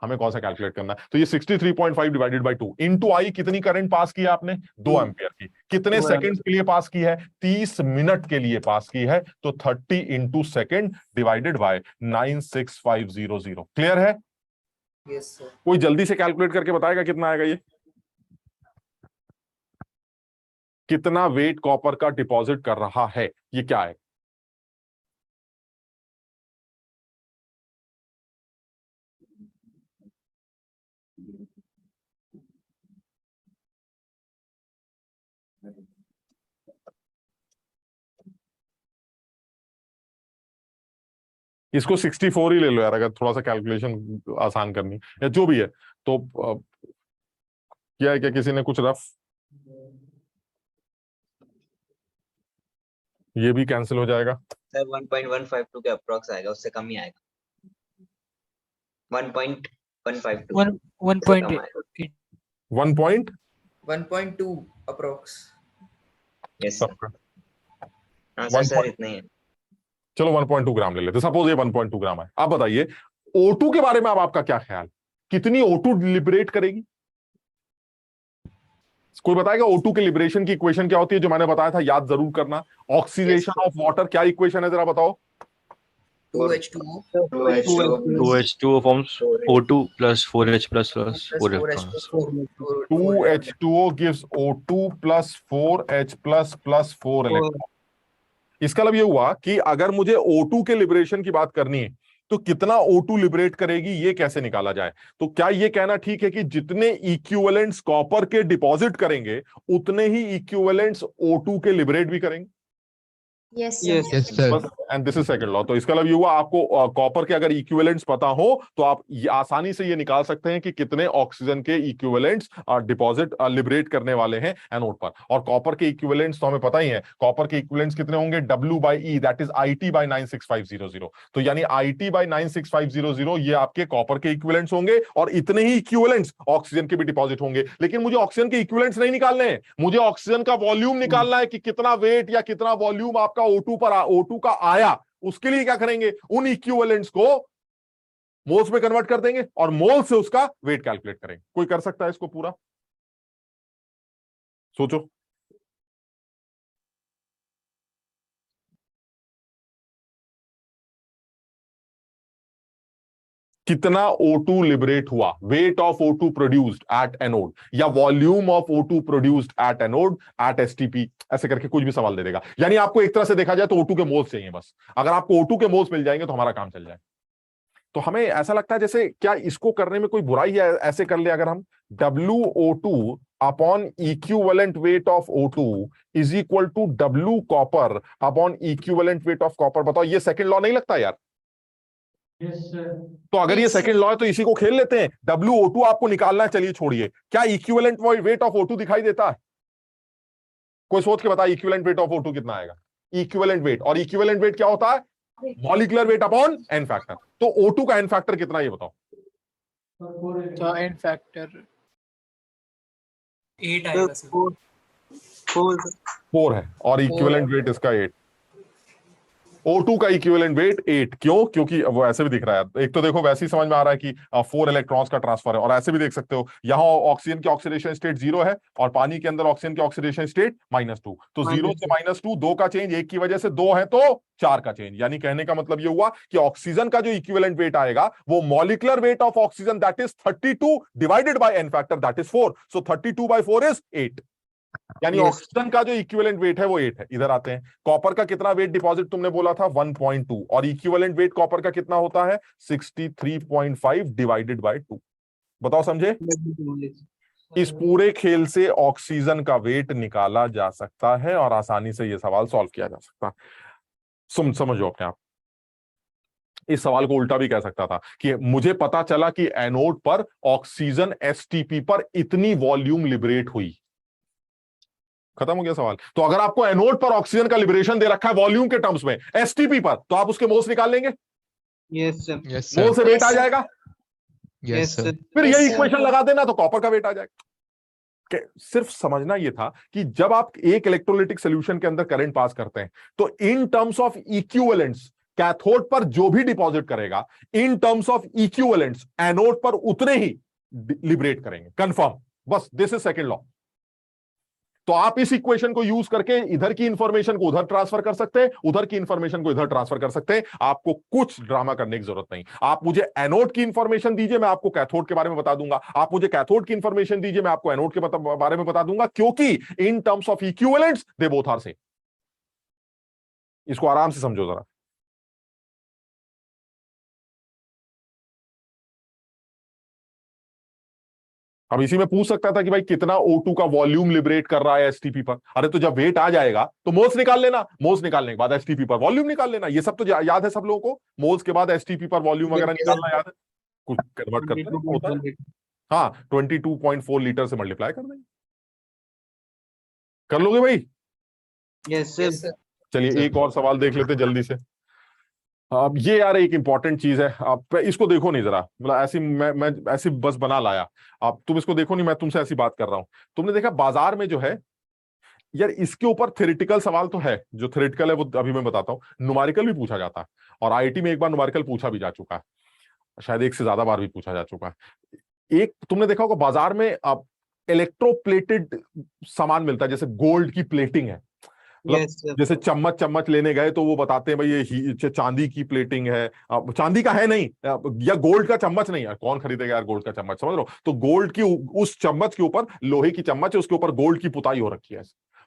हमें कौन सा कैलकुलेट करना है? तो ये 63.5 / 2 इंटू आई। कितनी करंट पास की है आपने? 2 एम्पियर की। कितने सेकंड के लिए पास की है? 30 मिनट के लिए पास की है। तो 30 × सेकंड डिवाइडेड बाय 96500। क्लियर है? Yes sir. कोई जल्दी से कैलकुलेट करके बताएगा कितना आएगा ये? कितना वेट कॉपर का डिपॉजिट कर रहा है, ये क्या है? इसको 64 ही ले लो यार, अगर थोड़ा सा कैलकुलेशन आसान करनी या जो भी है तो। क्या है, क्या किसी ने कुछ रफ? ये भी कैंसिल हो जाएगा। सर 1.152 के अप्रॉक्स आएगा, उससे कम ही आएगा। 1.152 1.8 1 1.2 अप्रोक्स। Yes sir. हाँ सर, सर इतना ही है। चलो 1.2 ग्राम ले लेते, सपोज ये 1.2 ग्राम है। आप बताइए O2 के बारे में अब आपका क्या ख्याल, कितनी O2 लिबरेट करेगी? कोई बताएगा O2 के लिबरेशन की इक्वेशन क्या होती है, जो मैंने बताया था, याद जरूर करना। ऑक्सीडेशन ऑफ वाटर क्या इक्वेशन है, जरा बताओ। 2H2O 2H2O forms O2 plus 4H plus 4 electrons. 2H2O gives O2 plus 4H plus 4 electron. इसका मतलब ये हुआ कि अगर मुझे O2 के लिबरेशन की बात करनी है तो कितना O2 लिबरेट करेगी, ये कैसे निकाला जाए? तो क्या ये कहना ठीक है कि जितने इक्विवेलेंट्स कॉपर के डिपॉजिट करेंगे उतने ही इक्विवेलेंट्स O2 के लिबरेट भी करेंगे? Yes, Yes. Yes, sir. And this is second law. तो इसका मतलब ये हुआ, आपको कॉपर के अगर इक्विवेलेंट्स पता हो तो आप आसानी से ये निकाल सकते हैं कि कितने ऑक्सीजन के इक्विवेलेंट्स डिपॉजिट लिबरेट करने वाले हैं एनोड पर। और कॉपर के इक्विवेलेंट्स तो हमें पता ही है, कॉपर के इक्विवेलेंट्स कितने होंगे, W/E, दैट इज IT/96500। तो यानी IT/96500 ये आपके कॉपर के इक्विवेलेंट्स होंगे, और इतने ही इक्विवेलेंट्स ऑक्सीजन के भी डिपॉजिट होंगे। लेकिन मुझे ऑक्सीजन के इक्विवेलेंट्स नहीं निकालने हैं, मुझे ऑक्सीजन का वॉल्यूम निकालना है कि कितना वेट या कितना वॉल्यूम आपका O2 का आया। उसके लिए क्या करेंगे, उन इक्विवेलेंट्स को मोल्स में कन्वर्ट कर देंगे और मोल से उसका वेट कैलकुलेट करेंगे। कोई कर सकता है इसको पूरा? सोचो। कितना O2 लिबरेट हुआ, weight of O2 produced at anode, या volume of O2 produced at anode at STP, ऐसे करके कुछ भी सवाल दे देगा। यानी आपको एक तरह से देखा जाए तो O2 के मोल्स चाहिए बस। अगर आपको O2 के मोल्स मिल जाएंगे तो हमारा काम चल जाए। तो हमें ऐसा लगता है जैसे क्या इसको करने में कोई बुराई है? ऐसे कर ले अगर हम, WO2 upon equivalent weight of O2 is equal to W copper upon equivalent weight of copper. बताओ, ये सेकंड लॉ नहीं लगता यार? तो अगर ये सेकंड लॉ है तो इसी को खेल लेते हैं। WO2 आपको निकालना है, चलिए छोड़िए, क्या इक्विवेलेंट वेट ऑफ O2 दिखाई देता है? कोई सोच के बताइए इक्विवेलेंट वेट ऑफ O2 कितना आएगा? इक्विवेलेंट वेट, और इक्विवेलेंट वेट क्या होता है? Molecular weight upon n factor. तो O2 का एन फैक्टर कितना, ये बताओ। तो एन फैक्टर 8 आएगा सर। 4 है, और इक्विवेलेंट वेट इसका 8। O2 का इक्विवेलेंट वेट 8। क्यों? क्योंकि वो ऐसे भी दिख रहा है, एक तो देखो वैसे ही समझ में आ रहा है कि 4 इलेक्ट्रॉन्स का ट्रांसफर है, और ऐसे भी देख सकते हो यहाँ ऑक्सीजन की ऑक्सीडेशन स्टेट 0 है और पानी के अंदर ऑक्सीजन की ऑक्सीडेशन स्टेट -2। तो 0 से -2, 2 का चेंज, 1 की वजह से 2 है तो 4 का चेंज। यानी कहने का मतलब ये हुआ कि ऑक्सीजन का जो इक्विवेलेंट वेट आएगा वो molecular weight of oxygen that is 32 divided by n factor that is 4। So 32/4 is 8। यानी ऑक्सीजन का जो इक्विवेलेंट वेट है वो 8 है। इधर आते हैं, कॉपर का कितना वेट डिपॉजिट तुमने बोला था 1.2, और इक्विवेलेंट वेट कॉपर का कितना होता है 63.5 डिवाइडेड बाय 2। बताओ, समझे? इस पूरे खेल से ऑक्सीजन का वेट निकाला जा सकता है और आसानी से यह सवाल सॉल्व किया जा सकता है। समझो अपने आप। इस सवाल को उल्टा भी कह सकता था कि मुझे पता चला कि एनोड पर ऑक्सीजन STP पर इतनी वॉल्यूम लिबरेट हुई। खत्म हो गया सवाल। तो अगर आपको एनोड पर ऑक्सीजन का लिबरेशन दे रखा है वॉल्यूम के टर्म्स में STP पर, तो आप उसके मोल्स निकाल लेंगे। Yes, sir. Yes, मोल sir. से वेट आ जाएगा, Yes, sir. फिर Yes, यही sir. इक्वेशन लगा देना तो कॉपर का वेट आ जाएगा। सिर्फ समझना यह था कि जब आप एक इलेक्ट्रोलाइटिक सॉल्यूशन के अंदर करंट पास करते हैं तो इन टर्म्स ऑफ इक्विवेलेंट्स कैथोड पर जो भी डिपॉजिट करेगा, इन टर्म्स ऑफ इक्विवेलेंट्स एनोड पर उतने ही लिबरेट करेंगे। कंफर्म? बस, दिस इज सेकंड लॉ। तो आप इस इक्वेशन को यूज करके इधर की इंफॉर्मेशन को उधर ट्रांसफर कर सकते हैं, उधर की इंफॉर्मेशन को इधर ट्रांसफर कर सकते हैं। आपको कुछ ड्रामा करने की जरूरत नहीं। आप मुझे एनोड की इंफॉर्मेशन दीजिए, मैं आपको कैथोड के बारे में बता दूंगा। आप मुझे कैथोड की इंफॉर्मेशन दीजिए, मैं आपको एनोड के बारे में बता दूंगा, क्योंकि in terms of equivalents they both are same. इसको आराम से समझो जरा। अब इसी में पूछ सकता था कि भाई कितना O2 का वॉल्यूम लिबरेट कर रहा है STP पर। अरे तो जब वेट आ जाएगा तो मोल्स निकाल लेना, मोल्स निकालने के बाद STP पर वॉल्यूम निकाल लेना। ये सब तो याद है सब लोगों को। मोल्स के बाद STP पर वॉल्यूम वगैरह निकालना याद है, कुछ कन्वर्ट करते होता है। हाँ, 22.4 लीटर से मल्टीप्लाई कर देंगे। कर लोगे भाई? Yes, sir. Yes, sir. चलिए एक और सवाल देख लेते जल्दी से। अब ये यार एक इंपॉर्टेंट चीज है, आप इसको देखो नहीं जरा, मतलब ऐसी मैं ऐसी बस बना लाया, आप तुम इसको देखो नहीं, मैं तुमसे ऐसी बात कर रहा हूं। तुमने देखा बाजार में जो है यार, इसके ऊपर थ्योरेटिकल सवाल तो है, जो थ्योरेटिकल है वो अभी मैं बताता हूँ, न्यूमेरिकल भी पूछा जाता है, और आईआईटी में एक बार न्यूमेरिकल पूछा भी जा चुका है, शायद एक से ज्यादा बार भी पूछा जा चुका है। एक तुमने देखा होगा बाजार में अब इलेक्ट्रोप्लेटेड सामान मिलता है, जैसे गोल्ड की प्लेटिंग है, मतलब जैसे चम्मच चम्मच लेने गए तो वो बताते हैं भाई ये चांदी की प्लेटिंग है, चांदी का है नहीं, या गोल्ड का चम्मच नहीं है, कौन खरीदेगा यार गोल्ड का चम्मच, समझ रहे हो? तो गोल्ड की उस चम्मच के ऊपर लोहे की चम्मच है, उसके ऊपर गोल्ड की पुताई हो रखी है,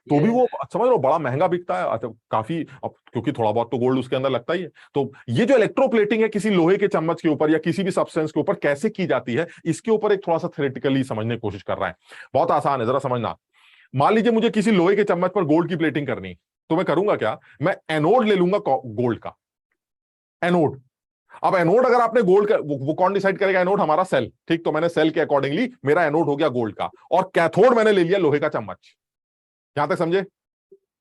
तो भी वो समझ रहे हो बड़ा महंगा बिकता है, काफी, क्योंकि थोड़ा बहुत तो गोल्ड उसके अंदर लगता ही है। तो ये जो इलेक्ट्रोप्लेटिंग है किसी लोहे के चम्मच के ऊपर या किसी भी सब्सटेंस के ऊपर कैसे की जाती है, इसके ऊपर एक थोड़ा सा थ्योरेटिकली समझने की कोशिश कर रहा है। बहुत आसान है, जरा समझना। मान लीजिए मुझे किसी लोहे के चम्मच पर गोल्ड की प्लेटिंग करनी, तो मैं करूंगा क्या, मैं एनोड ले लूंगा गोल्ड का, एनोड। अब एनोड अगर आपने गोल्ड का, वो कौन डिसाइड करेगा, एनोड हमारा सेल, ठीक, तो मैंने सेल के अकॉर्डिंगली मेरा एनोड हो गया गोल्ड का, और कैथोड मैंने ले लिया लोहे का चम्मच। यहां तक समझे?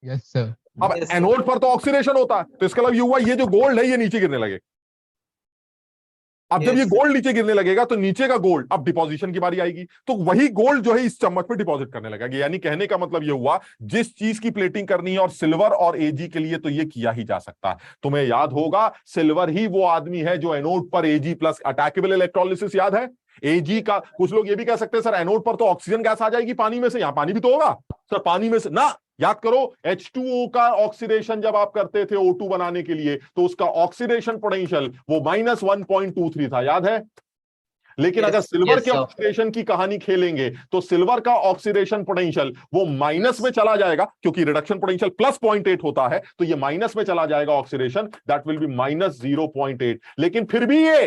Yes sir. अब एनोड पर तो ऑक्सीडेशन होता है, तो इसका मतलब ये हुआ ये जो गोल्ड है ये नीचे गिरने लगे। अब जब ये गोल्ड नीचे गिरने लगेगा तो नीचे का गोल्ड, अब डिपोजिशन की बारी आएगी, तो वही गोल्ड जो है इस चम्मच पे डिपॉजिट करने लगेगा। यानी कहने का मतलब ये हुआ, जिस चीज की प्लेटिंग करनी है, और सिल्वर और एजी के लिए तो ये किया ही जा सकता है। तुम्हें याद होगा सिल्वर ही वो आदमी है जो एनोड पर एजी प्लस अटैकेबल इलेक्ट्रोलिसिस, याद है एजी का। कुछ लोग ये भी कह सकते हैं सर एनोड पर तो ऑक्सीजन गैस आ जाएगी पानी में से, यहां पानी भी तो होगा सर, पानी में से ना, याद करो H2O का ऑक्सीडेशन जब आप करते थे O2 बनाने के लिए, तो उसका ऑक्सीडेशन पोटेंशियल वो -1.23 था, याद है? लेकिन अगर सिल्वर के ऑक्सीडेशन की कहानी खेलेंगे तो सिल्वर का ऑक्सीडेशन पोटेंशियल वो माइनस में चला जाएगा, क्योंकि रिडक्शन पोटेंशियल +0.8 होता है, तो ये माइनस में चला जाएगा ऑक्सीडेशन, दैट विल बी -0.8। लेकिन फिर भी ये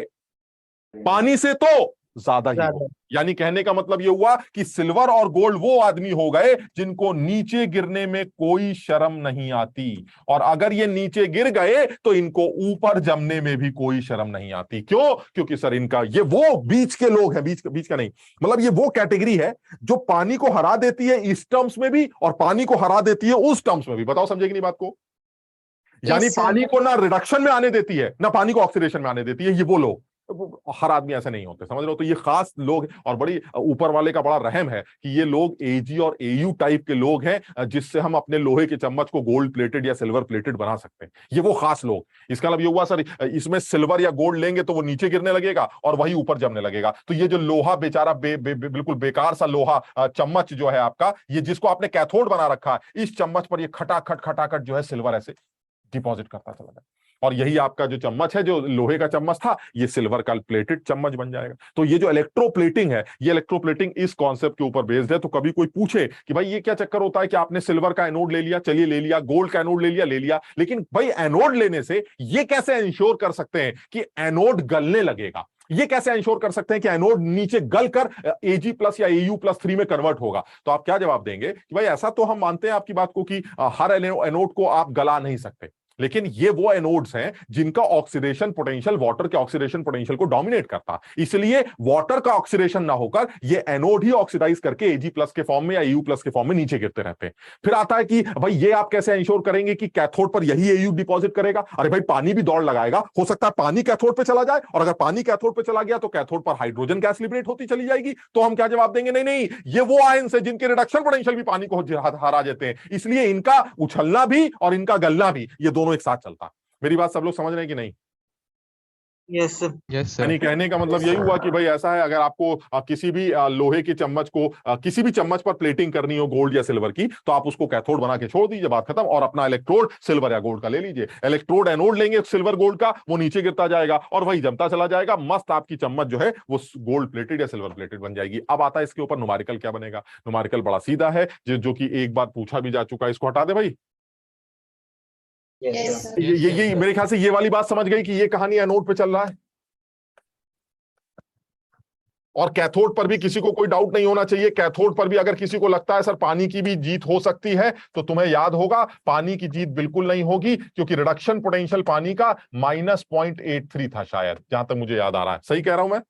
पानी से तो ज्यादा ही हो। यानी कहने का मतलब ये हुआ कि सिल्वर और गोल्ड वो आदमी हो गए जिनको नीचे गिरने में कोई शर्म नहीं आती, और अगर ये नीचे गिर गए तो इनको ऊपर जमने में भी कोई शर्म नहीं आती। क्यों? क्योंकि सर इनका ये वो बीच के लोग हैं, बीच का नहीं, मतलब ये वो कैटेगरी है जो पानी को हरा देती है इस टर्म्स में भी और पानी को हरा देती है उस टर्म्स में भी। बताओ समझे कि नहीं बात को? यानी पानी को ना रिडक्शन में आने देती है ना पानी को ऑक्सीडेशन में आने देती है, ये वो लोग। हर आदमी ऐसे नहीं होते, समझ रहे हो? तो ये खास लोग, और बड़ी ऊपर वाले का बड़ा रहम है कि ये लोग एजी और एयू टाइप के लोग हैं, जिससे हम अपने लोहे के चम्मच को गोल्ड प्लेटेड या सिल्वर प्लेटेड बना सकते हैं। ये वो खास लोग। इसका मतलब ये हुआ सर इसमें सिल्वर या गोल्ड लेंगे तो वो नीचे गिरने लगेगा और वही ऊपर जमने लगेगा। तो ये जो लोहा बेचारा बिल्कुल बेकार सा लोहा चम्मच जो है आपका, ये जिसको आपने कैथोड बना रखा है, इस चम्मच पर ये खटाखट जो है सिल्वर ऐसे डिपॉजिट करता चला जाए, और यही आपका जो चम्मच है, जो लोहे का चम्मच था, ये सिल्वर का प्लेटेड चम्मच बन जाएगा। तो ये जो इलेक्ट्रोप्लेटिंग है, ये इलेक्ट्रोप्लेटिंग इस कॉन्सेप्ट के ऊपर बेस्ड है। तो कभी कोई पूछे कि भाई ये क्या चक्कर होता है कि आपने सिल्वर का एनोड ले लिया, चलिए ले लिया, गोल्ड का एनोड ले लिया, लेकिन भाई एनोड लेने से ये कैसे इंश्योर कर सकते हैं कि एनोड गलने लगेगा? ये कैसे इंश्योर कर सकते हैं कि एनोड नीचे गलकर Ag+ या Au+3 में कन्वर्ट होगा? तो आप क्या जवाब देंगे कि भाई ऐसा तो हम मानते हैं आपकी बात को कि हर एनोड को आप गला नहीं सकते, लेकिन ये वो एनोड्स हैं जिनका ऑक्सीडेशन पोटेंशियल वाटर के ऑक्सीडेशन पोटेंशियल को डोमिनेट करता, इसलिए वाटर का ऑक्सीडेशन ना होकर ये एनोड ही ऑक्सीडाइज करके Ag+ के फॉर्म में या Au+ के फॉर्म में नीचे गिरते रहते हैं। फिर आता है कि भाई ये आप कैसे इंश्योर करेंगे कि कैथोड पर यही Au डिपॉजिट करेगा? अरे भाई पानी भी दौड़ लगाएगा, हो सकता है पानी कैथोड पे चला जाए, और अगर पानी कैथोड पे चला गया तो कैथोड पर हाइड्रोजन गैस लिबरेट होती चली जाएगी। तो हम क्या जवाब देंगे? नहीं, ये वो आयंस है जिनके रिडक्शन पोटेंशियल भी पानी को हरा देते हैं, इसलिए इनका उछलना भी और इनका गलना भी, ये दोनों एक साथ चलता है। मेरी बात सब लोग समझ रहे हैं कि नहीं? Yes sir. यानी कहने का मतलब यही हुआ कि भाई ऐसा है, अगर आपको किसी भी लोहे के चम्मच को किसी भी चम्मच पर प्लेटिंग करनी हो गोल्ड या सिल्वर की, तो आप उसको कैथोड बना के छोड़ दीजिए, बात खत्म, और अपना इलेक्ट्रोड सिल्वर या गोल्ड का ले लीजिए। इलेक्ट्रोड एनोड लेंगे सिल्वर गोल्ड का, वो नीचे गिरता जाएगा और वही जमता चला जाएगा, मस्त आपकी चम्मच जो है वो गोल्ड प्लेटेड या सिल्वर प्लेटेड बन जाएगी। अब आता है इसके ऊपर न्यूमेरिकल क्या बनेगा। न्यूमेरिकल बड़ा सीधा है, जो कि एक बार पूछा भी जा चुका है, इसको हटा दे भाई। ये मेरे ख्याल से ये वाली बात समझ गई कि ये कहानी एनोड पे चल रहा है, और कैथोड पर भी किसी को कोई डाउट नहीं होना चाहिए। कैथोड पर भी अगर किसी को लगता है सर पानी की भी जीत हो सकती है, तो तुम्हें याद होगा पानी की जीत बिल्कुल नहीं होगी, क्योंकि रिडक्शन पोटेंशियल पानी का -0.83 था शायद, जहां तक मुझे याद आ रहा है। सही कह रहा हूं मैं?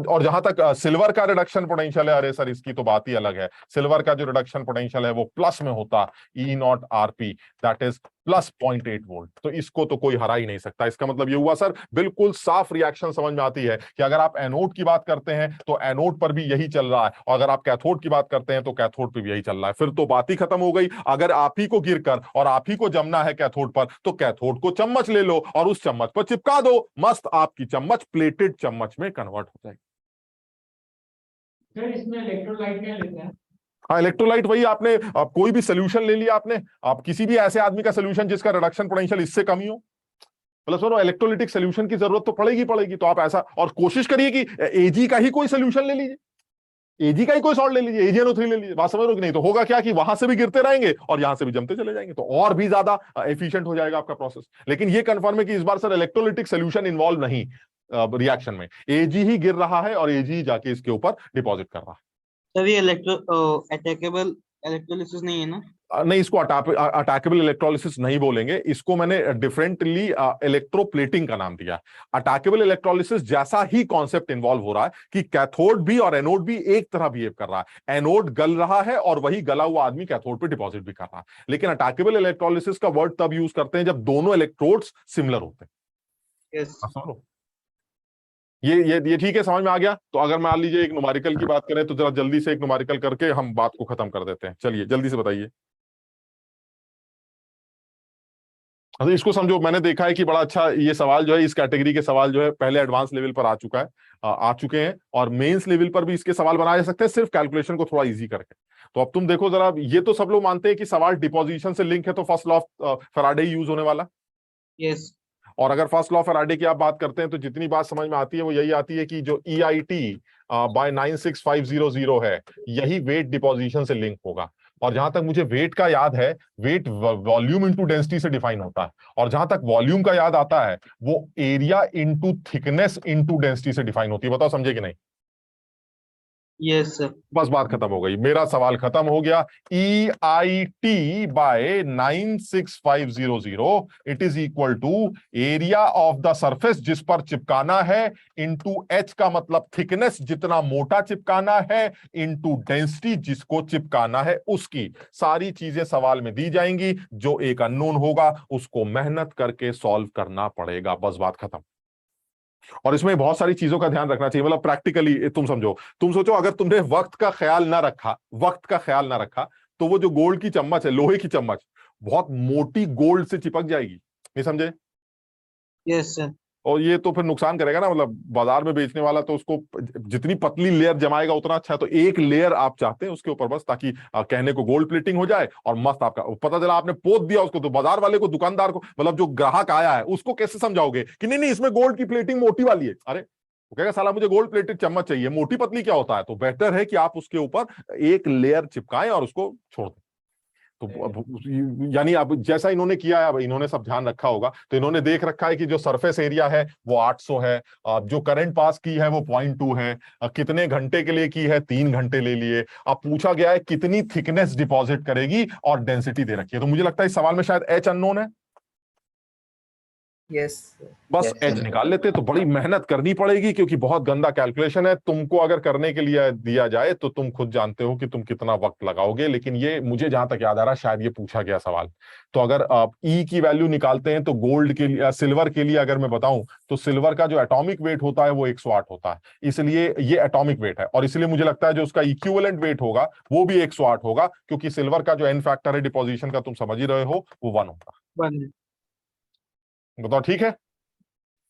और जहां तक सिल्वर का रिडक्शन पोटेंशियल है, अरे सर इसकी तो बात ही अलग है। सिल्वर का जो रिडक्शन पोटेंशियल है वो प्लस में होता E0 Rp, that is plus 0.8 volt. तो इसको तो कोई हरा ही नहीं सकता। इसका मतलब ये हुआ सर, बिल्कुल साफ रिएक्शन समझ में आती है कि अगर आप एनोड की बात करते हैं तो एनोड पर भी यही चल रहा है, और अगर आप कैथोड की बात करते हैं तो कैथोड पर भी यही चल रहा है। फिर तो बात ही खत्म हो गई। अगर आप ही को गिरकर और आप ही को जमना है कैथोड पर, तो कैथोड को चम्मच ले लो और उस चम्मच पर चिपका दो, मस्त आपकी चम्मच प्लेटेड चम्मच में कन्वर्ट हो जाएगी। सर इसमें इलेक्ट्रोलाइट क्या लेते हैं? हाँ, इलेक्ट्रोलाइट वही आपने कोई भी सोल्यूशन ले लिया आपने, आप किसी भी ऐसे आदमी का सोल्यूशन जिसका रिडक्शन पोटेंशियल इससे कम ही हो, मतलब सुनो इलेक्ट्रोलिटिक सोल्यूशन की जरूरत तो पड़ेगी। तो आप ऐसा और कोशिश करिए कि एजी का ही कोई सोल्यूशन ले लीजिए, एजी का ही कोई सॉल्ट ले लीजिए, AgNO3 ले लीजिए। बात समझ लो कि नहीं? तो होगा क्या कि वहां से भी गिरते रहेंगे और यहां से भी जमते चले जाएंगे, तो और भी ज्यादा एफिशिएंट हो जाएगा आपका प्रोसेस। लेकिन ये कंफर्म है कि इस बार सर इलेक्ट्रोलिटिक सोल्यूशन इन्वॉल्व नहीं रिएक्शन में, एजी ही गिर रहा है और एजी जाके इसके ऊपर डिपॉजिट कर रहा है। सर ये अटैकेबल इलेक्ट्रोलिसिस नहीं है ना? नहीं, इसको अटैकेबल इलेक्ट्रोलिसिस नहीं बोलेंगे, इसको मैंने डिफरेंटली इलेक्ट्रोप्लेटिंग का नाम दिया। अटैकेबल इलेक्ट्रोलिसिस जैसा ही कॉन्सेप्ट इन्वॉल्व हो रहा है कि कैथोड भी और एनोड भी एक तरह बिहेव कर रहा है, एनोड गल रहा है और वही गला हुआ आदमी कैथोड पे डिपॉजिट भी कर रहा है। लेकिन अटैकेबल इलेक्ट्रोलिसिस का वर्ड तब यूज करते हैं जब दोनों इलेक्ट्रोड्स सिमिलर होते हैं। यस। ये ठीक है, समझ में आ गया। तो अगर मान लीजिए एक न्यूमेरिकल की बात करें तो जरा जल्दी से एक न्यूमेरिकल करके हम बात को खत्म कर देते हैं। चलिए जल्दी से बताइए। इसको समझो, मैंने देखा है कि बड़ा अच्छा ये सवाल जो है, इस कैटेगरी के सवाल जो है पहले एडवांस लेवल पर आ चुके हैं और मेंस लेवल पर भी इसके सवाल बनाए जा सकते हैं, सिर्फ कैलकुलेशन को थोड़ा इजी करके। तो अब तुम देखो जरा, ये तो सब लोग मानते हैं कि सवाल डिपोजिशन से लिंक है, तो first law of Faraday use होने वाला। यस। और अगर फर्स्ट लॉ ऑफ फैराडे की आप बात करते हैं तो जितनी बात समझ में आती है वो यही आती है कि जो EIT बाय 96500 है, यही वेट डिपोजिशन से लिंक होगा। और जहां तक मुझे वेट का याद है, वेट वॉल्यूम इंटू डेंसिटी से डिफाइन होता है, और जहां तक वॉल्यूम का याद आता है वो area into thickness into density से डिफाइन होती है। बताओ समझे कि नहीं? Yes sir. बस बात खत्म हो गई, मेरा सवाल खत्म हो गया। EIT by 96500 it is equal to area of the surface जिस पर चिपकाना है इंटू H का मतलब थिकनेस जितना मोटा चिपकाना है इंटू डेंसिटी जिसको चिपकाना है उसकी। सारी चीजें सवाल में दी जाएंगी, जो एक अननोन होगा उसको मेहनत करके सॉल्व करना पड़ेगा। बस बात खत्म। और इसमें बहुत सारी चीजों का ध्यान रखना चाहिए, मतलब प्रैक्टिकली तुम समझो, तुम सोचो अगर तुमने वक्त का ख्याल ना रखा तो वो जो गोल्ड की चम्मच है, लोहे की चम्मच, बहुत मोटी गोल्ड से चिपक जाएगी, नहीं समझे? Yes sir. और ये तो फिर नुकसान करेगा ना, मतलब बाजार में बेचने वाला तो उसको जितनी पतली लेयर जमाएगा उतना अच्छा है। तो एक लेयर आप चाहते हैं उसके ऊपर बस, ताकि कहने को गोल्ड प्लेटिंग हो जाए और मस्त आपका पता चला आपने पोत दिया उसको, तो बाजार वाले को, दुकानदार को, मतलब जो ग्राहक आया है उसको कैसे समझाओगे कि नहीं इसमें गोल्ड की प्लेटिंग मोटी वाली है? अरे वो कहेगा साला मुझे गोल्ड प्लेटेड चम्मच चाहिए, मोटी पतली क्या होता है? तो बेहतर है कि आप उसके ऊपर एक लेयर चिपकाएं और उसको छोड़ दें। तो यानी अब जैसा इन्होंने किया है, अब इन्होंने सब ध्यान रखा होगा, तो इन्होंने देख रखा है कि जो सरफेस एरिया है वो 800 है, जो करंट पास की है वो 0.2 है, कितने घंटे के लिए की है, 3 घंटे ले लिए। अब पूछा गया है कितनी थिकनेस डिपॉजिट करेगी और डेंसिटी दे रखी है। तो मुझे लगता है इस सवाल में शायद H अननोन है। यस बस H निकाल लेते, तो बड़ी मेहनत करनी पड़ेगी क्योंकि बहुत गंदा कैलकुलेशन है। तुमको अगर करने के लिए दिया जाए तो तुम खुद जानते हो कि तुम कितना वक्त लगाओगे, लेकिन ये मुझे जहां तक याद आ रहा है शायद ये पूछा गया सवाल। तो अगर आप E की वैल्यू निकालते हैं तो गोल्ड के लिए, सिल्वर के लिए अगर मैं बताऊं तो सिल्वर का जो एटॉमिक वेट होता है वो 108 होता है, इसलिए ये एटॉमिक वेट है, और इसलिए मुझे लगता है जो उसका इक्विवेलेंट वेट होगा वो भी 108 होगा, क्योंकि सिल्वर का जो n फैक्टर है डिपोजिशन का, तुम समझ ही रहे हो, वो 1 होगा। बताओ ठीक है?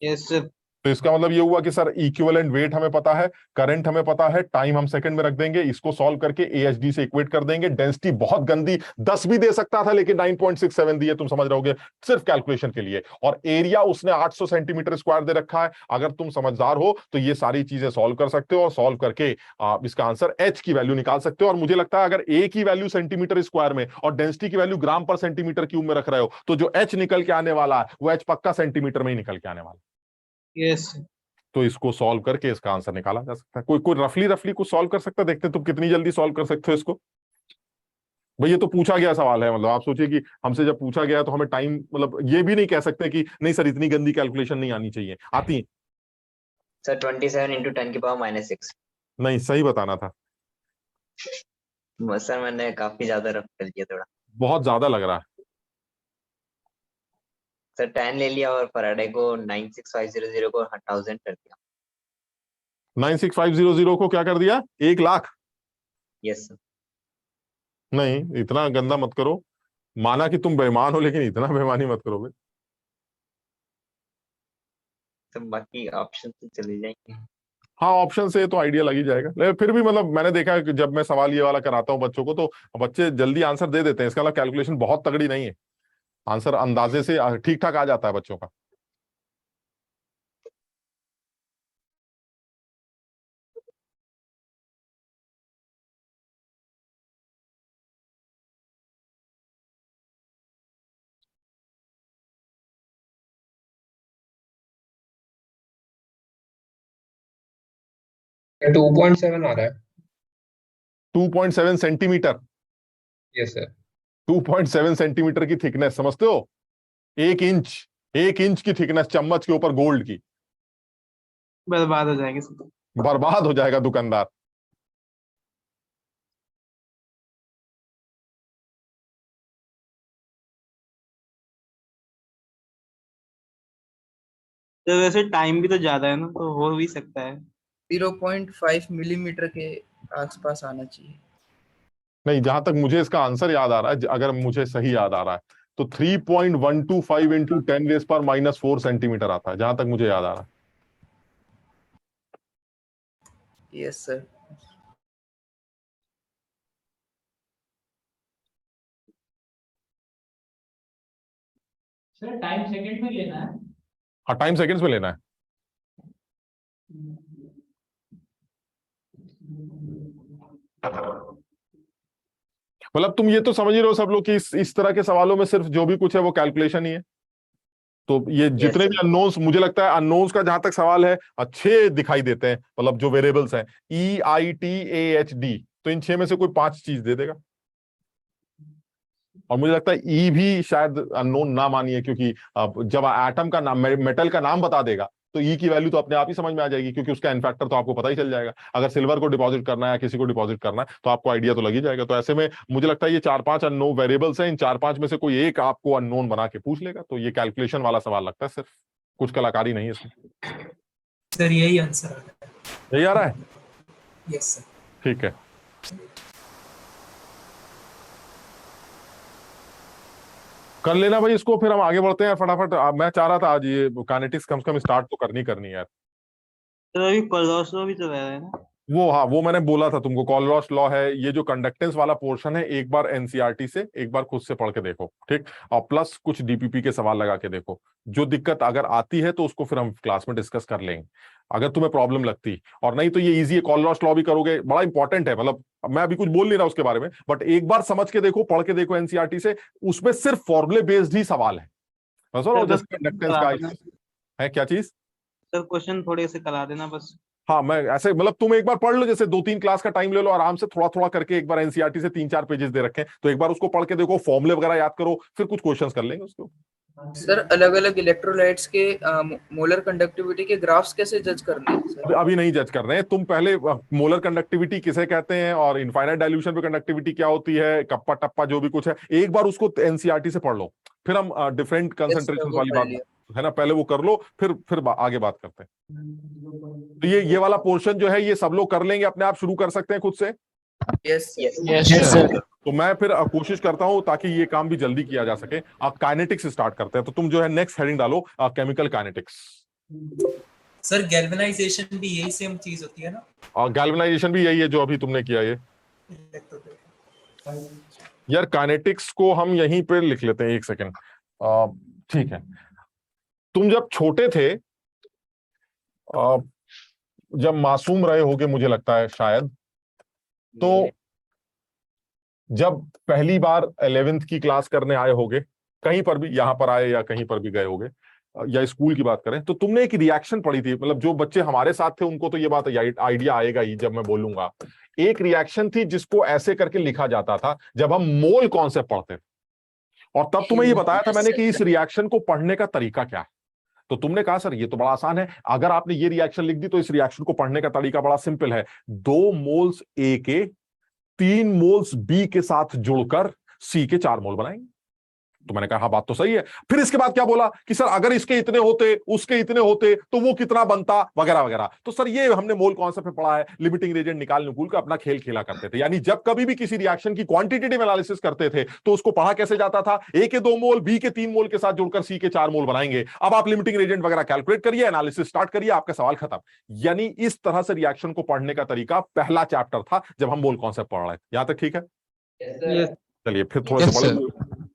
Yes sir. तो इसका मतलब ये हुआ कि सर इक्विवेलेंट वेट हमें पता है, करंट हमें पता है, टाइम हम सेकंड में रख देंगे, इसको सॉल्व करके AHD से इक्वेट कर देंगे। डेंसिटी बहुत गंदी 10 भी दे सकता था, लेकिन 9.67 दी है, तुम समझ रहोगे, सिर्फ कैलकुलेशन के लिए। और एरिया उसने 800 सेंटीमीटर स्क्वायर दे रखा है। अगर तुम समझदार हो तो ये सारी चीजें सॉल्व कर सकते हो, और सॉल्व करके इसका आंसर H की वैल्यू निकाल सकते हो। और मुझे लगता है अगर A की वैल्यू सेंटीमीटर स्क्वायर में और डेंसिटी की वैल्यू ग्राम पर सेंटीमीटर क्यूब में रख रहे हो, तो जो H निकल के आने वाला है वो H पक्का सेंटीमीटर में ही निकल के आने वाला है। यस। तो इसको सॉल्व करके इसका आंसर निकाला जा सकता है। कोई रफली कुछ सॉल्व कर सकता है? देखते हैं तुम कितनी जल्दी सॉल्व कर सकते हो इसको। भाई ये तो पूछा गया सवाल है, मतलब आप सोचिए कि हमसे जब पूछा गया तो हमें टाइम, मतलब ये भी नहीं कह सकते कि नहीं सर इतनी गंदी कैलकुलेशन नहीं आनी चाहिए, आती है सर 27 × 10⁻⁻6। नहीं, सही बताना था सर मैंने काफी ज्यादा रफ कर दिया थोड़ा। बहुत ज्यादा लग रहा है। सर 10 ले लिया और फैराडे को 96500 को 1000 कर दिया। 96500 को क्या कर दिया? 1,00,000? Yes sir. नहीं, इतना गंदा मत करो। माना कि तुम बेईमान हो, लेकिन इतना बेईमानी मत करो भाई। तो बाकी ऑप्शन से चले जाएंगे। हाँ, ऑप्शन से तो आइडिया लग ही जाएगा, लेकिन फिर भी मतलब मैंने देखा है कि जब मैं सवाल ये वाला कराता हूँ बच्चों को, तो बच्चे जल्दी आंसर दे देते हैं। इसका मतलब कैलकुलेशन बहुत तगड़ी नहीं है, आंसर अंदाजे से ठीक ठाक आ जाता है बच्चों का। टू 2.7 आ रहा है। 2.7 सेंटीमीटर? Yes sir. 2.7 सेंटीमीटर की थिकनेस समझते हो? 1 इंच की थिकनेस चम्मच के ऊपर गोल्ड की। बर्बाद हो जाएगी सब। बर्बाद हो जाएगा दुकानदार। तो वैसे टाइम भी तो ज्यादा है ना, तो हो भी सकता है। 0.5 मिलीमीटर के आसपास आना चाहिए। नहीं, जहां तक मुझे इसका आंसर याद आ रहा है, अगर मुझे सही याद आ रहा है, तो 3.125 इंटू 10⁻⁻⁴ सेंटीमीटर आता है, जहां तक मुझे याद आ रहा है। Yes sir. Sir time second में लेना है। हाँ, टाइम सेकंड्स में लेना है। मतलब तुम ये तो समझ ही रहे हो सब लोग कि इस तरह के सवालों में सिर्फ जो भी कुछ है वो कैलकुलेशन ही है। तो ये जितने भी अननोन्स, मुझे लगता है अननोन्स का जहां तक सवाल है, अच्छे दिखाई देते हैं। मतलब जो वेरिएबल्स हैं EITAHD, तो इन 6 में से कोई 5 चीज दे देगा। और मुझे लगता है ई भी शायद अननोन ना मानिए, क्योंकि जब एटम का नाम, मेटल का नाम बता देगा, तो ई की वैल्यू तो अपने आप ही समझ में आ जाएगी, क्योंकि उसका इनफैक्टर तो आपको पता ही चल जाएगा। अगर सिल्वर को डिपॉजिट करना है या किसी को डिपॉजिट करना है, तो आपको आइडिया तो लग ही जाएगा। तो ऐसे में मुझे लगता है ये 4-5 अननोन वेरिएबल्स हैं, इन 4-5 में से कोई एक आपको अननोन बना के पूछ लेगा। तो ये कैलकुलेशन वाला सवाल लगता है, सिर्फ कुछ कलाकारी नहीं है इसमें। सर यही आंसर आ रहा है। यही आ रहा है? Yes sir. ठीक है, कर लेना भाई इसको, फिर हम आगे बढ़ते हैं फटाफट। मैं चाह रहा था आज ये काइनेटिक्स कम से कम स्टार्ट तो करनी यार। तो अभी कोलोसो भी तो रह रहा है ना। वो, हाँ, वो मैंने बोला था तुमको, कॉलरॉस लॉ है। ये जो कंडक्टेंस वाला पोर्शन है, एक बार एनसीईआरटी से एक बार खुद से पढ़ के देखो, ठीक? और प्लस कुछ डीपीपी के सवाल लगा के देखो। जो दिक्कत अगर आती है तो उसको फिर हम क्लास में डिस्कस कर लेंगे, अगर तुम्हें प्रॉब्लम लगती। और नहीं तो ये इजी है, कॉलरॉस लॉ भी करोगे, बड़ा इंपॉर्टेंट है। मतलब मैं अभी कुछ बोल नहीं रहा उसके बारे में, बट एक बार समझ के देखो, पढ़ के देखो एनसीईआरटी से, उसमें सिर्फ फॉर्मूले बेस्ड ही सवाल है। कंडक्टेंस का है क्या चीज? सर क्वेश्चन थोड़े से करा देना बस। हाँ, मैं ऐसे, मतलब तुम एक बार पढ़ लो, जैसे 2-3 क्लास का टाइम ले लो आराम से, थोड़ा थोड़ा करके। एक बार एनसीईआरटी से 3-4 पेजेस दे रखे हैं, तो एक बार उसको पढ़ के देखो, फॉर्मूले वगैरह याद करो, फिर कुछ क्वेश्चंस कर लेंगे उसको। सर अलग अलग इलेक्ट्रोलाइट्स के मोलर कंडक्टिविटी के ग्राफ्स कैसे जज करने हैं सर? अभी नहीं जज कर रहे हैं, तुम पहले मोलर कंडक्टिविटी किसे कहते हैं और इनफाइनाइट डाइल्यूशन पे कंडक्टिविटी क्या होती है, कप्पा टप्पा जो भी कुछ है, एक बार उसको एनसीईआरटी से पढ़ लो, फिर हम डिफरेंट कंसंट्रेशन वाली बात है ना, पहले वो कर लो, फिर आगे बात करते हैं। तो ये वाला पोर्शन जो है, ये सब लोग कर लेंगे अपने आप, शुरू कर सकते हैं खुद से। Yes sir. तो मैं फिर कोशिश करता हूं ताकि ये काम भी जल्दी किया जा सके। आप काइनेटिक्स स्टार्ट करते हैं, तो तुम जो है नेक्स्ट हेडिंग डालो केमिकल काइनेटिक्स। सर गैल्वेनाइजेशन भी यही सेम चीज होती है ना? और गैल्वेनाइजेशन भी यही है जो अभी तुमने किया। ये यार काइनेटिक्स को हम यहीं पे लिख लेते हैं, 1 सेकेंड, ठीक है। तुम जब छोटे थे, जब मासूम रहे होगे मुझे लगता है शायद, तो जब पहली बार 11th की क्लास करने आए होगे, कहीं पर भी, यहां पर आए या कहीं पर भी गए होगे, या स्कूल की बात करें, तो तुमने एक रिएक्शन पढ़ी थी। मतलब जो बच्चे हमारे साथ थे उनको तो ये बात आइडिया आएगा ही जब मैं बोलूंगा। एक रिएक्शन थी जिसको ऐसे करके लिखा जाता था जब हम मोल कॉन्सेप्ट पढ़ते थे, और तब तुम्हें ये बताया था मैंने कि इस रिएक्शन को पढ़ने का तरीका क्या है। तो तुमने कहा सर ये तो बड़ा आसान है, अगर आपने ये रिएक्शन लिख दी तो इस रिएक्शन को पढ़ने का तरीका बड़ा सिंपल है। 2 मोल्स ए के 3 मोल्स बी के साथ जुड़कर सी के 4 मोल बनाएंगे। तो मैंने कहा हाँ बात तो सही है। फिर इसके बाद क्या बोला कि सर अगर इसके इतने होते उसके इतने होते तो वो कितना बनता वगैरह वगैरह। तो सर ये हमने मोल कॉन्सेप्ट में पढ़ा है, लिमिटिंग रेजेंट निकाल निकूल के अपना खेल खेला करते थे। यानी जब कभी भी किसी रिएक्शन की क्वांटिटेटिव एनालिसिस करते थे तो उसको पढ़ा कैसे जाता था, ए के 2 मोल बी के 3 मोल के साथ जुड़कर सी के 4 मोल बनाएंगे। अब आप लिमिटिंग रेजेंट वगैरह कैलकुलेट करिए, एनालिसिस स्टार्ट करिए, आपका सवाल खत्म। यानी इस तरह से रिएक्शन को पढ़ने का तरीका पहला चैप्टर था जब हम मोल कॉन्सेप्ट पढ़ रहे थे। यहां तक ठीक है? चलिए फिर थोड़े से बड़े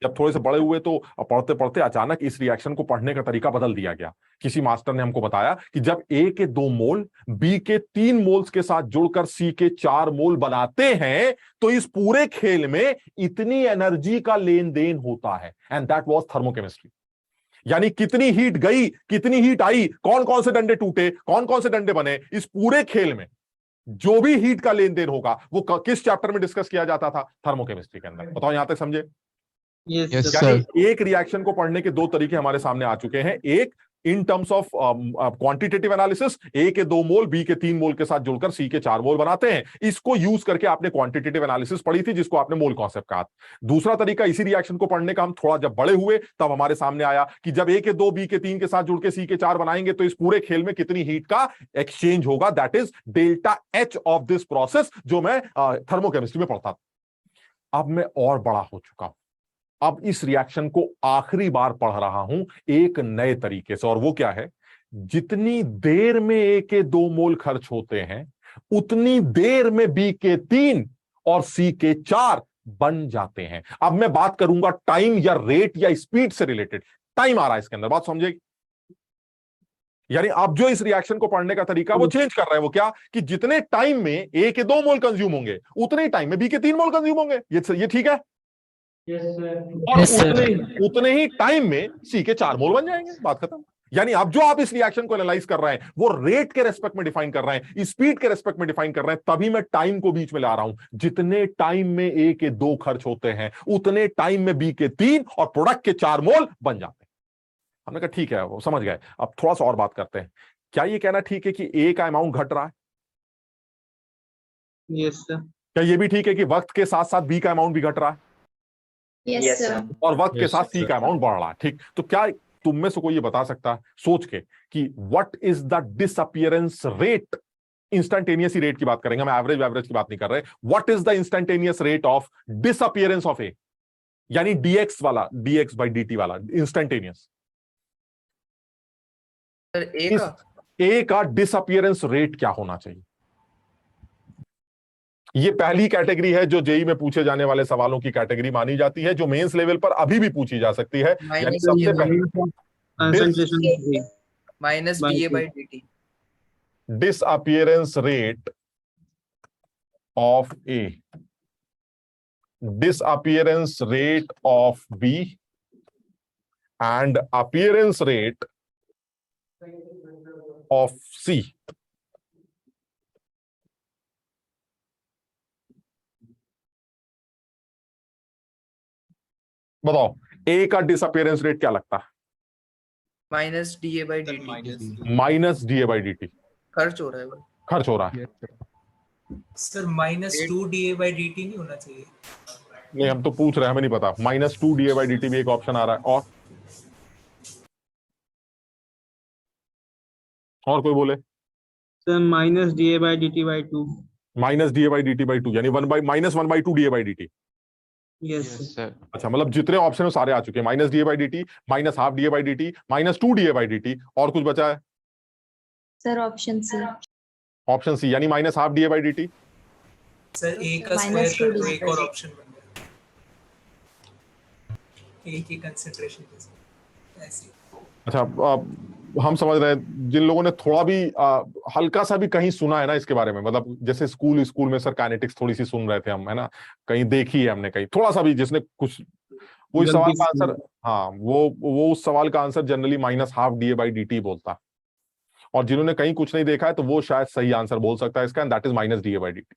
जब थोड़े से बड़े हुए तो पढ़ते पढ़ते अचानक इस रिएक्शन को पढ़ने का तरीका बदल दिया गया। किसी मास्टर ने हमको बताया कि जब ए के 2 मोल बी के 3 मोल्स के साथ जुड़कर सी के 4 मोल बनाते हैं तो इस पूरे खेल में इतनी एनर्जी का लेन देन होता है, एंड दैट वाज थर्मोकेमिस्ट्री। यानी कितनी हीट गई, कितनी हीट आई, कौन कौन से डंडे टूटे, कौन कौन से डंडे बने, इस पूरे खेल में जो भी हीट का लेन देन होगा वो किस चैप्टर में डिस्कस किया जाता था? थर्मोकेमिस्ट्री के अंदर। बताओ यहां तक समझे? यानी एक रिएक्शन को पढ़ने के 2 तरीके हमारे सामने आ चुके हैं। एक in terms of quantitative analysis, A के 2 मोल बी के 3 मोल के साथ जुड़कर सी के 4 मोल बनाते हैं। इसको यूज करके आपने क्वांटिटेटिव एनालिसिस पढ़ी थी जिसको आपने मोल कॉन्सेप्ट कहा। दूसरा तरीका इसी रिएक्शन को पढ़ने का हम थोड़ा जब बड़े हुए तब हमारे सामने आया कि जब ए के 2 बी के 3 के साथ जुड़ के सी के 4 बनाएंगे तो इस पूरे खेल में कितनी हीट का एक्सचेंज होगा, that is delta H of this process, जो मैं थर्मोकेमिस्ट्री में पढ़ता था। अब मैं और बड़ा हो चुका हूं, अब इस रिएक्शन को आखिरी बार पढ़ रहा हूं एक नए तरीके से, और वो क्या है? जितनी देर में ए के 2 मोल खर्च होते हैं उतनी देर में बी के 3 और सी के 4 बन जाते हैं। अब मैं बात करूंगा टाइम या रेट या स्पीड से रिलेटेड। टाइम आ रहा है इसके अंदर, बात समझेगी? यानी अब जो इस रिएक्शन को पढ़ने का तरीका वो चेंज कर रहा है। वो क्या कि जितने टाइम में ए के 2 मोल कंज्यूम होंगे उतने ही टाइम में बी के 3 मोल कंज्यूम होंगे। ये ठीक है? और उतने ही टाइम में सी के 4 मोल बन जाएंगे, बात खत्म। यानी अब जो आप इस रिएक्शन को एनालाइज कर रहे हैं वो रेट के रेस्पेक्ट में डिफाइन कर रहे हैं, स्पीड के रेस्पेक्ट में डिफाइन कर रहे हैं, तभी मैं टाइम को बीच में ला रहा हूं। जितने टाइम में ए के 2 खर्च होते हैं उतने टाइम में बी के 3 और प्रोडक्ट के 4 मोल बन जाते हैं। हमने कहा ठीक है, वो समझ गए। अब थोड़ा सा और बात करते हैं। क्या ये कहना ठीक है कि ए का अमाउंट घट रहा है? Yes sir. क्या ये भी ठीक है कि वक्त के साथ साथ बी का अमाउंट भी घट रहा है? Yes, sir. और वक्त के साथ सी का अमाउंट बढ़ रहा है? ठीक, तो क्या तुम में से कोई ये बता सकता है सोच के कि what is the disappearance rate? Instantaneous he rate की बात करेंगे, हम एवरेज की बात नहीं कर रहे। What is the instantaneous rate of disappearance of A, यानी डीएक्स वाला, डीएक्स बाई डी टी वाला इंस्टेंटेनियस? ए का डिसअपियरेंस रेट क्या होना चाहिए? ये पहली कैटेगरी है जो जेई में पूछे जाने वाले सवालों की कैटेगरी मानी जाती है, जो मेंस लेवल पर अभी भी पूछी जा सकती है। यानी सबसे पहले minus B A by D T, disappearance rate of A, disappearance rate of B and appearance rate of C. बताओ ए का डिसअपियरेंस रेट क्या लगता है? Minus D A by D T. Minus D A by D T खर्च हो रहा है वो। खर्च हो रहा है। सर -2 DA by DT नहीं होना चाहिए? नहीं, हम तो पूछ रहे हैं, हमें नहीं पता। -2 DA by DT भी एक ऑप्शन आ रहा है। और कोई बोले? Sir -DA by DT by 2। -DA by DT by 2 यानी -1/2 DA by DT। Yes sir. अच्छा, मतलब जितने ऑप्शन है सारे आ चुके हैं। -DA by DT, -12 DA by DT, -2 DA by DT, और कुछ बचा है? Sir option C. Option C यानी -12 DA by DT। Sir A का स्क्वायर कर दो, एक और ऑप्शन बन गया। ए की कंसंट्रेशन ऐसे। अच्छा, हम समझ रहे हैं जिन लोगों ने थोड़ा भी हल्का सा भी कहीं सुना है ना इसके बारे में, मतलब जैसे स्कूल में सर काइनेटिक्स थोड़ी सी सुन रहे थे हम, है ना, कहीं देखी है हमने, कहीं थोड़ा सा भी जिसने कुछ, वो इस सवाल का आंसर, हाँ, वो उस सवाल का answer generally -12 DA by DT बोलता है। और जिन्होंने कहीं कुछ नहीं देखा है तो वो शायद सही आंसर बोल सकता है इसका, and that is -DA by DT।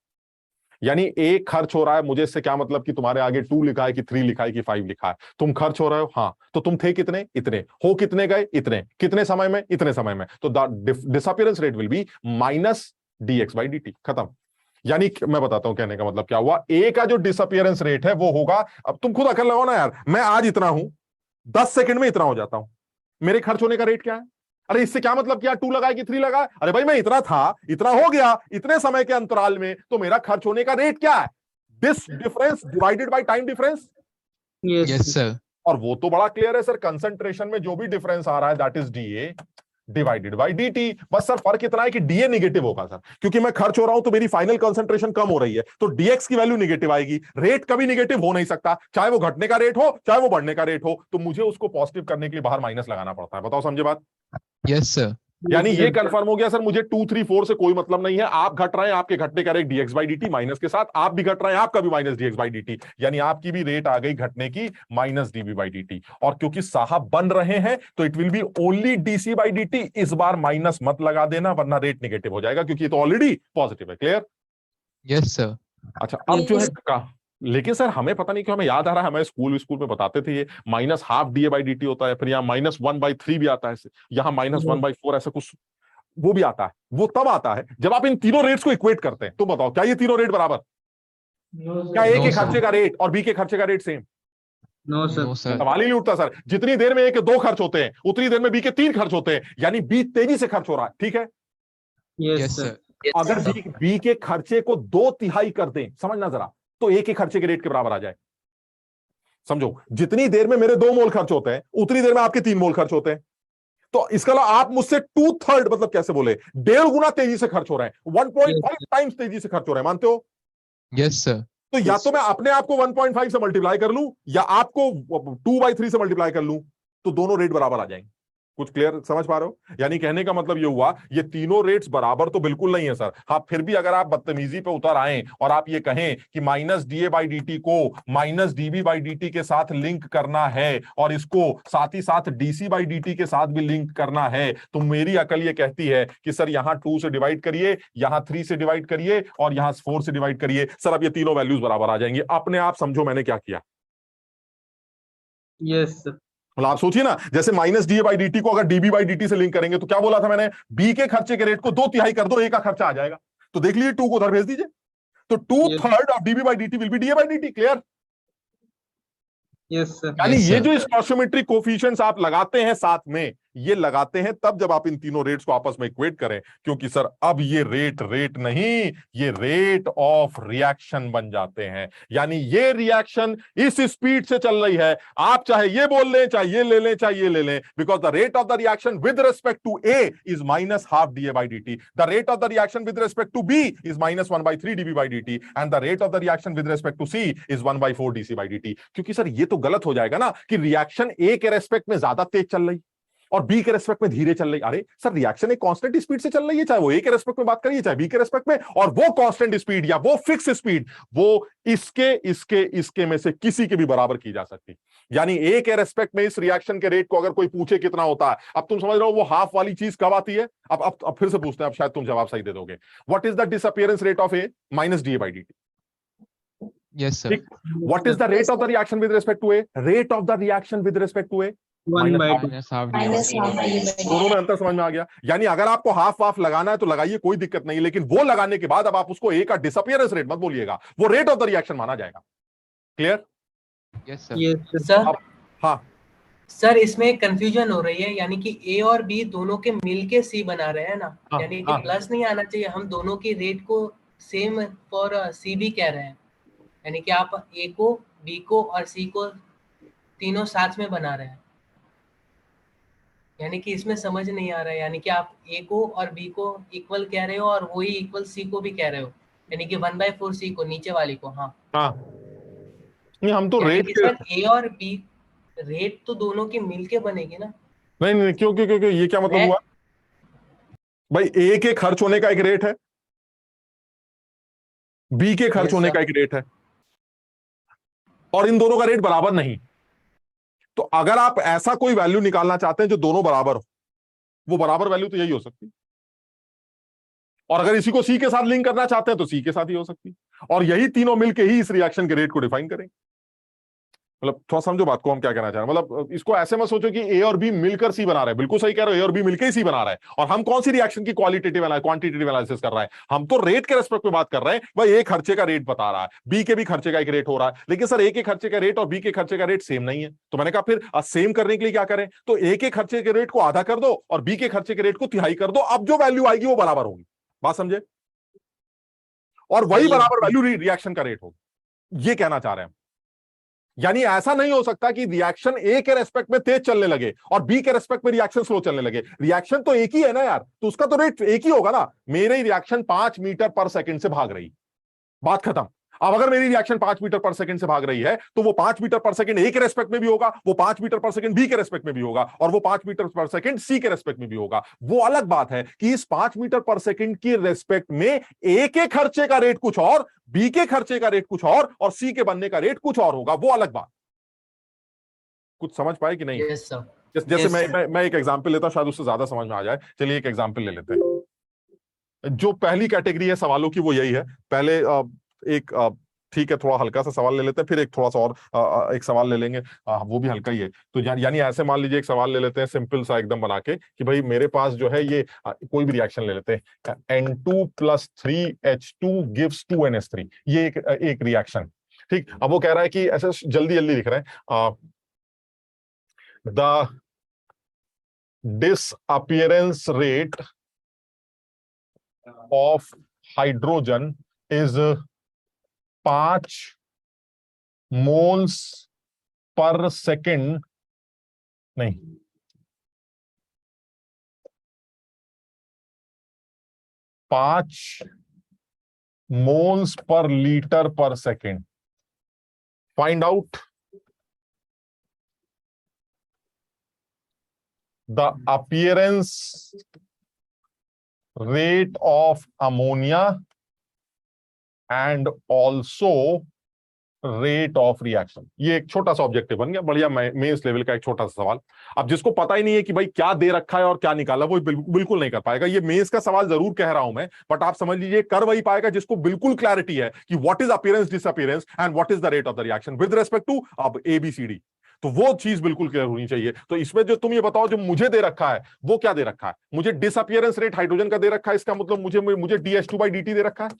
यानी एक खर्च हो रहा है, मुझे इससे क्या मतलब कि तुम्हारे आगे 2 लिखा है कि 3 लिखा है कि 5 लिखा है, तुम खर्च हो रहे हो, हाँ, तो तुम थे कितने? इतने। हो कितने गए? इतने। कितने समय में? इतने समय में। तो the disappearance rate will be -dx by dt। खत्म। यानी मैं बताता हूं कहने का मतलब क्या हुआ। ए का जो डिसअपियरेंस रेट है वो होगा, अब तुम खुद अकल लगाओ ना यार, मैं आज इतना हूं, 10 सेकंड में इतना हो जाता हूं। मेरे खर्च होने का रेट क्या है? अरे इससे क्या मतलब क्या 2 लगाए कि 3 लगाए? अरे भाई मैं इतना था, इतना हो गया इतने समय के अंतराल में, तो मेरा खर्च होने का रेट क्या है? This difference divided by time difference. Yes sir. और वो तो बड़ा क्लियर है सर, कंसंट्रेशन में जो भी डिफरेंस आ रहा है that is DA divided by DT. बस सर फर्क इतना है कि डीए निगेटिव होगा सर, क्योंकि मैं खर्च हो रहा हूं तो मेरी फाइनल कंसंट्रेशन कम हो रही है, तो डीएक्स की वैल्यू निगेटिव आएगी। रेट कभी निगेटिव हो नहीं सकता, चाहे वो घटने का रेट हो चाहे वो बढ़ने का रेट हो, तो मुझे उसको पॉजिटिव करने के लिए बाहर माइनस लगाना पड़ता है। बताओ समझे बात? Yes sir. यानी ये कंफर्म हो गया सर, मुझे 2, 3, 4 से कोई मतलब नहीं है। आप घट रहे हैं, आपके घटने का rate dx by d minus के साथ, आप भी घट रहे हैं, आपका भी माइनस डीएक्स बाई डी, यानी आपकी भी रेट आ गई घटने की माइनस डीबी बाई डी। और क्योंकि साहब बन रहे हैं तो it will be only DC by D. इस बार माइनस मत लगा देना वरना रेट निगेटिव हो जाएगा, क्योंकि ये तो ऑलरेडी पॉजिटिव है। क्लियर? Yes sir. अच्छा अब जो है लेकिन सर हमें पता नहीं क्यों हमें याद आ रहा है, हमें स्कूल में बताते थे ये minus half DA by D होता है, फिर यहाँ -1/3 भी आता है, यहाँ -1/4 ऐसा कुछ वो भी आता है। वो तब आता है जब आप इन तीनों रेट्स को इक्वेट करते हैं। तो बताओ क्या ये तीनों रेट बराबर? क्या ए के खर्चे का रेट और बी के खर्चे का रेट सेम? नो सर, सवाल ही नहीं उठता सर। जितनी देर में ए के 2 खर्च होते हैं उतनी देर में बी के 3 खर्च होते हैं, यानी बी तेजी से खर्च हो रहा है। ठीक है? Yes sir. अगर बी के खर्चे को 2/3 कर दें, समझना जरा, तो ए के खर्चे के रेट के बराबर आ जाए। समझो, जितनी देर में मेरे 2 मोल खर्च होते हैं उतनी देर में आपके 3 मोल खर्च होते हैं। तो इसका मतलब आप मुझसे 2/3 मतलब कैसे बोले, 1.5 गुना तेजी से खर्च हो रहे हैं, 1.5 टाइम्स तेजी से खर्च हो रहे हैं। मानते हो? Yes sir. तो या तो मैं अपने आप को 1.5 से मल्टीप्लाई कर लूं या आपको 2/3 से मल्टीप्लाई कर लूं, तो दोनों रेट बराबर आ जाएंगे। कुछ क्लियर समझ पा रहे हो? यानी कहने का मतलब ये हुआ, ये तीनों रेट्स बराबर तो बिल्कुल नहीं है सर। हाँ, फिर भी अगर आप बदतमीजी पे उतर आए और आप ये कहें कि माइनस डीए बाई डी को माइनस डीबी बाई डी के साथ लिंक करना है और इसको साथ ही साथ डीसी बाई डी के साथ भी लिंक करना है, तो मेरी अकल ये कहती है कि सर यहां 2 से डिवाइड करिए, यहां 3 से डिवाइड करिए और यहां 4 से डिवाइड करिए। सर अब ये तीनों वैल्यूज बराबर आ जाएंगे। अपने आप समझो मैंने क्या किया। Yes sir. मतलब आप सोचिए ना, जैसे माइनस डीए बाई डी को अगर डीबी बाई डी से लिंक करेंगे तो क्या बोला था मैंने, बी के खर्चे के रेट को 2/3 कर दो, ए का खर्चा आ जाएगा। तो देख लीजिए 2 को उधर भेज दीजिए, तो 2/3 of dB by D will be DA by D. Clear? Yes sir. यानी ये जो स्टोइचियोमेट्रिक कोफिशिएंट्स आप लगाते हैं साथ में, ये लगाते हैं तब जब आप इन तीनों रेट्स को आपस में इक्वेट करें, क्योंकि सर अब ये रेट नहीं, ये रेट ऑफ रिएक्शन बन जाते हैं। यानी ये रिएक्शन इस स्पीड से चल रही है, आप चाहे ये बोल लें, चाहे ये ले लें, चाहे ये ले लें, because the rate of the reaction with respect to A is -1/2 D A by D. The rate of the reaction with respect to B is -1/3 D B by D, and the rate of the reaction with respect to C is 1/4 D C by D. क्योंकि sir ये तो गलत हो जाएगा ना कि reaction ए के respect में ज्यादा तेज चल रही और बी के रेस्पेक्ट में धीरे चल रही। अरे सर रिएक्शन एक कांस्टेंट स्पीड से चल रही है, चाहे वो ए के रेस्पेक्ट में बात करिए चाहे बी के रेस्पेक्ट में, और वो कांस्टेंट स्पीड या वो फिक्स स्पीड वो इसके में से किसी के भी बराबर की जा सकती। यानी ए के रेस्पेक्ट में इस रिएक्शन के रेट को अगर कोई पूछे कितना होता है, अब तुम समझ रहे हो वो हाफ वाली चीज कब आती है। अब फिर से पूछते हैं, अब शायद तुम जवाब सही दे दोगे। What is the disappearance rate of A minus DA by D? Yes sir. What is the rate of the reaction with respect to A? Rate of the reaction with respect to A 1/2। दोनों में अंतर समझ में आ गया। यानी अगर आपको half वाफ लगाना है तो लगाइए, कोई दिक्कत नहीं, लेकिन वो लगाने के बाद अब आप उसको ए का डिसअपियरेंस रेट मत बोलिएगा, वो रेट ऑफ द रिएक्शन माना जाएगा। Clear? Yes sir. Yes sir. हाँ सर इसमें कंफ्यूजन हो रही है, यानी कि ए और बी दोनों के मिलके सी बना रहे हैं ना, यानी कि प्लस नहीं आना चाहिए। हम दोनों की रेट को सेम फॉर सी भी कह रहे हैं, यानी कि आप ए को, बी को और सी को तीनों साथ में बना रहे हैं, यानी कि इसमें समझ नहीं आ रहा है। यानी कि आप ए को और बी को इक्वल कह रहे हो और वही इक्वल सी को भी कह रहे हो, यानी कि 1/4 सी को, नीचे वाली को। हाँ नहीं, हम तो रेट सर ए और बी रेट तो दोनों की मिलके बनेगी ना। नहीं क्यों क्यों क्यों ये क्या मतलब हुआ भाई? ए के खर्च होने का एक रेट है, बी के खर्च होने का एक रेट है, और इन दोनों का रेट बराबर नहीं। तो अगर आप ऐसा कोई वैल्यू निकालना चाहते हैं जो दोनों बराबर हो, वो बराबर वैल्यू तो यही हो सकती, और अगर इसी को सी के साथ लिंक करना चाहते हैं तो सी के साथ ही हो सकती, और यही तीनों मिलके ही इस रिएक्शन के रेट को डिफाइन करेंगे। मतलब थोड़ा समझो बात को, हम क्या कहना चाह रहे हैं। मतलब इसको ऐसे मत सोचो कि ए और बी मिलकर सी बना रहे हैं, बिल्कुल सही कह रहे हो, ए और बी मिलकर ही सी बना रहा है। और हम कौन सी रिएक्शन की क्वालिटेटिव क्वांटिटेटिव एनालिसिस कर रहे हैं, हम तो रेट के रेस्पेक्ट में बात कर रहे हैं। भाई ए खर्चे का रेट बता रहा है, बी के भी खर्चे का एक रेट हो रहा है, लेकिन सर ए के खर्चे का रेट और बी के खर्चे का रेट सेम नहीं है। तो मैंने कहा फिर सेम करने के लिए क्या करें, तो ए के खर्चे के रेट को आधा कर दो और बी के खर्चे के रेट को तिहाई कर दो, अब जो वैल्यू आएगी वो बराबर होगी। बात समझे? और वही बराबर वैल्यू रिएक्शन का रेट होगी, ये कहना चाह रहे हैं। यानी ऐसा नहीं हो सकता कि रिएक्शन ए के रेस्पेक्ट में तेज चलने लगे और बी के रेस्पेक्ट में रिएक्शन स्लो चलने लगे। रिएक्शन तो एक ही है ना यार, तो उसका तो रेट एक ही होगा ना। मेरी रिएक्शन 5 मीटर पर सेकंड से भाग रही, बात खत्म। अब अगर मेरी रिएक्शन 5 मीटर पर सेकंड से भाग रही है तो वो 5 मीटर पर सेकंड ए के रेस्पेक्ट में भी होगा, वो 5 मीटर पर सेकंड बी के रेस्पेक्ट में भी होगा, और वो 5 मीटर पर सेकंड सी के रेस्पेक्ट में भी होगा। वो अलग बात है कि इस 5 मीटर पर सेकंड की रेस्पेक्ट में ए के खर्चे का रेट कुछ और, बी के खर्चे का रेट कुछ और सी के बनने का रेट कुछ और होगा, वो अलग बात। कुछ समझ पाए कि नहीं? Yes sir. जैसे मैं एक एग्जांपल लेता हूं, शायद उससे ज्यादा समझ में आ जाए। चलिए एक एग्जांपल ले लेते हैं। जो पहली कैटेगरी है सवालों की वो यही है। पहले एक ठीक है, थोड़ा हल्का सा सवाल ले लेते हैं, फिर एक थोड़ा सा और एक सवाल ले लेंगे, वो भी हल्का ही है। तो यानी ऐसे मान लीजिए एक सवाल ले लेते हैं सिंपल सा एकदम बना के कि भाई मेरे पास जो है ये कोई भी रिएक्शन ले लेते हैं, N2 + 3H2 gives 2NH3, ये एक रिएक्शन। ठीक, अब वो कह रहा है कि ऐसे जल्दी जल्दी लिख रहे हैं, the disappearance rate of hydrogen is 5 moles per second, नहीं, 5 moles per liter per second. Find out the appearance rate of ammonia and also rate of reaction। ये एक छोटा सा ऑब्जेक्टिव बन गया, बढ़िया मेंस लेवल का एक छोटा सा सवाल। अब जिसको पता ही नहीं है कि भाई क्या दे रखा है और क्या निकाला, वो बिल्कुल नहीं कर पाएगा। ये मेंस का सवाल जरूर कह रहा हूं मैं, बट आप समझ लीजिए कर वही पाएगा जिसको बिल्कुल क्लैरिटी है कि what is appearance, disappearance and what is the rate of the reaction with respect to अब ABCD। तो वो चीज बिल्कुल क्लियर होनी चाहिए। तो इसमें जो तुम ये बताओ जो मुझे दे रखा है वो क्या दे रखा है? मुझे डिसअपीयरेंस रेट हाइड्रोजन का दे रखा है, इसका मतलब मुझे DH2/dt दे रखा है।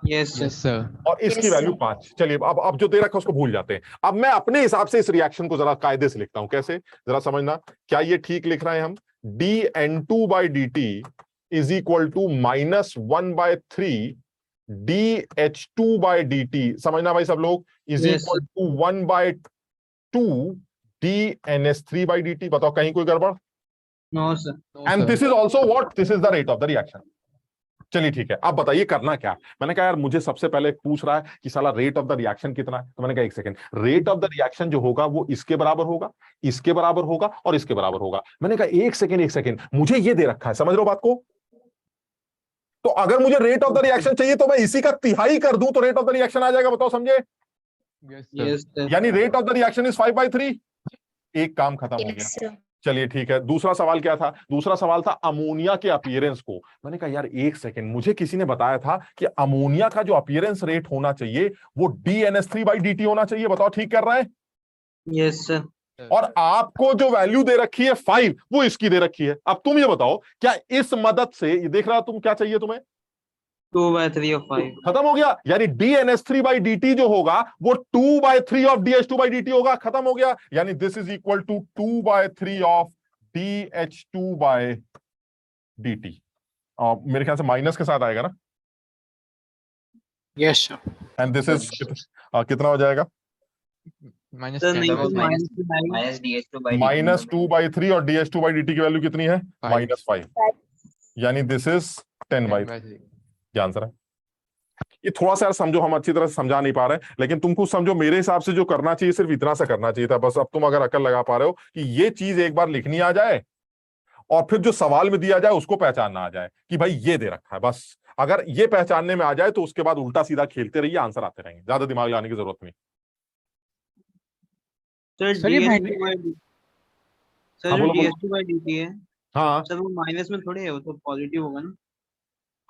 Yes sir. और इसकी वैल्यू 5। चलिए अब जो दे रखा है उसको भूल जाते हैं। अब मैं अपने हिसाब से इस रिएक्शन को जरा कायदे से लिखता हूं। कैसे, जरा समझना। क्या ये ठीक लिख रहे हैं हम? dN2/dt is equal to -1/3 dH2/dt, समझना भाई सब लोग, इज इक्वल टू 1/2 dNH3/dt। बताओ कहीं कोई गड़बड़? No sir. And this is also what, this is the rate of the reaction. चलिए ठीक है, अब बताइए करना क्या। मैंने कहा यार मुझे सबसे पहले पूछ रहा है कि साला रेट ऑफ द रिएक्शन कितना है, तो मैंने कहा एक second, rate of the reaction जो होगा वो इसके बराबर होगा, इसके बराबर होगा और इसके बराबर होगा। मैंने कहा एक सेकंड, मुझे ये दे रखा है, समझ लो बात को। तो अगर मुझे रेट ऑफ द रिएक्शन चाहिए तो मैं इसी का तिहाई कर दूं तो रेट ऑफ द रिएक्शन आ जाएगा। बताओ समझे? यानी rate of the reaction is 5/3। एक काम खत्म हो गया। चलिए ठीक है, दूसरा सवाल क्या था? दूसरा सवाल था अमोनिया के अपीयरेंस को। मैंने कहा यार एक सेकंड, मुझे किसी ने बताया था कि अमोनिया का जो अपीयरेंस रेट होना चाहिए वो dNH3/dt होना चाहिए। बताओ ठीक कर रहे हैं? Yes sir. और आपको जो वैल्यू दे रखी है 5, वो इसकी दे रखी है। अब तुम ये बताओ क्या इस मदद से, ये देख रहा तुम क्या चाहिए तुम्हें? 2/3 of 5 खत्म हो गया। यानी dNH3/dt जो होगा वो 2/3 ऑफ DH2/dt होगा। खत्म हो गया। यानी this is equal to 2/3 of DH2/dt। मेरे ख्याल से माइनस के साथ आएगा ना? Yes sir. And this is कितना हो जाएगा? -2/3 और DH2/dt की वैल्यू कितनी है? -5। यानी दिस इज 10/3। क्या आंसर है? ये थोड़ा सा यार समझो, हम अच्छी तरह से समझा नहीं पा रहे हैं, लेकिन तुम कुछ समझो। मेरे हिसाब से जो करना चाहिए सिर्फ इतना सा करना चाहिए था बस। अब तुम अगर अकल लगा पा रहे हो कि ये चीज एक बार लिखनी आ जाए और फिर जो सवाल में दिया जाए उसको पहचानना आ जाए कि भाई ये दे रखा है। बस अगर ये पहचानने में आ जाए तो उसके बाद उल्टा सीधा खेलते रहिए, आंसर आते रहेंगे। ज्यादा दिमाग लगाने की जरूरत नहीं। सर DH2/dt है। हाँ सर वो माइनस में थोड़े है, वो तो पॉजिटिव होगा ना?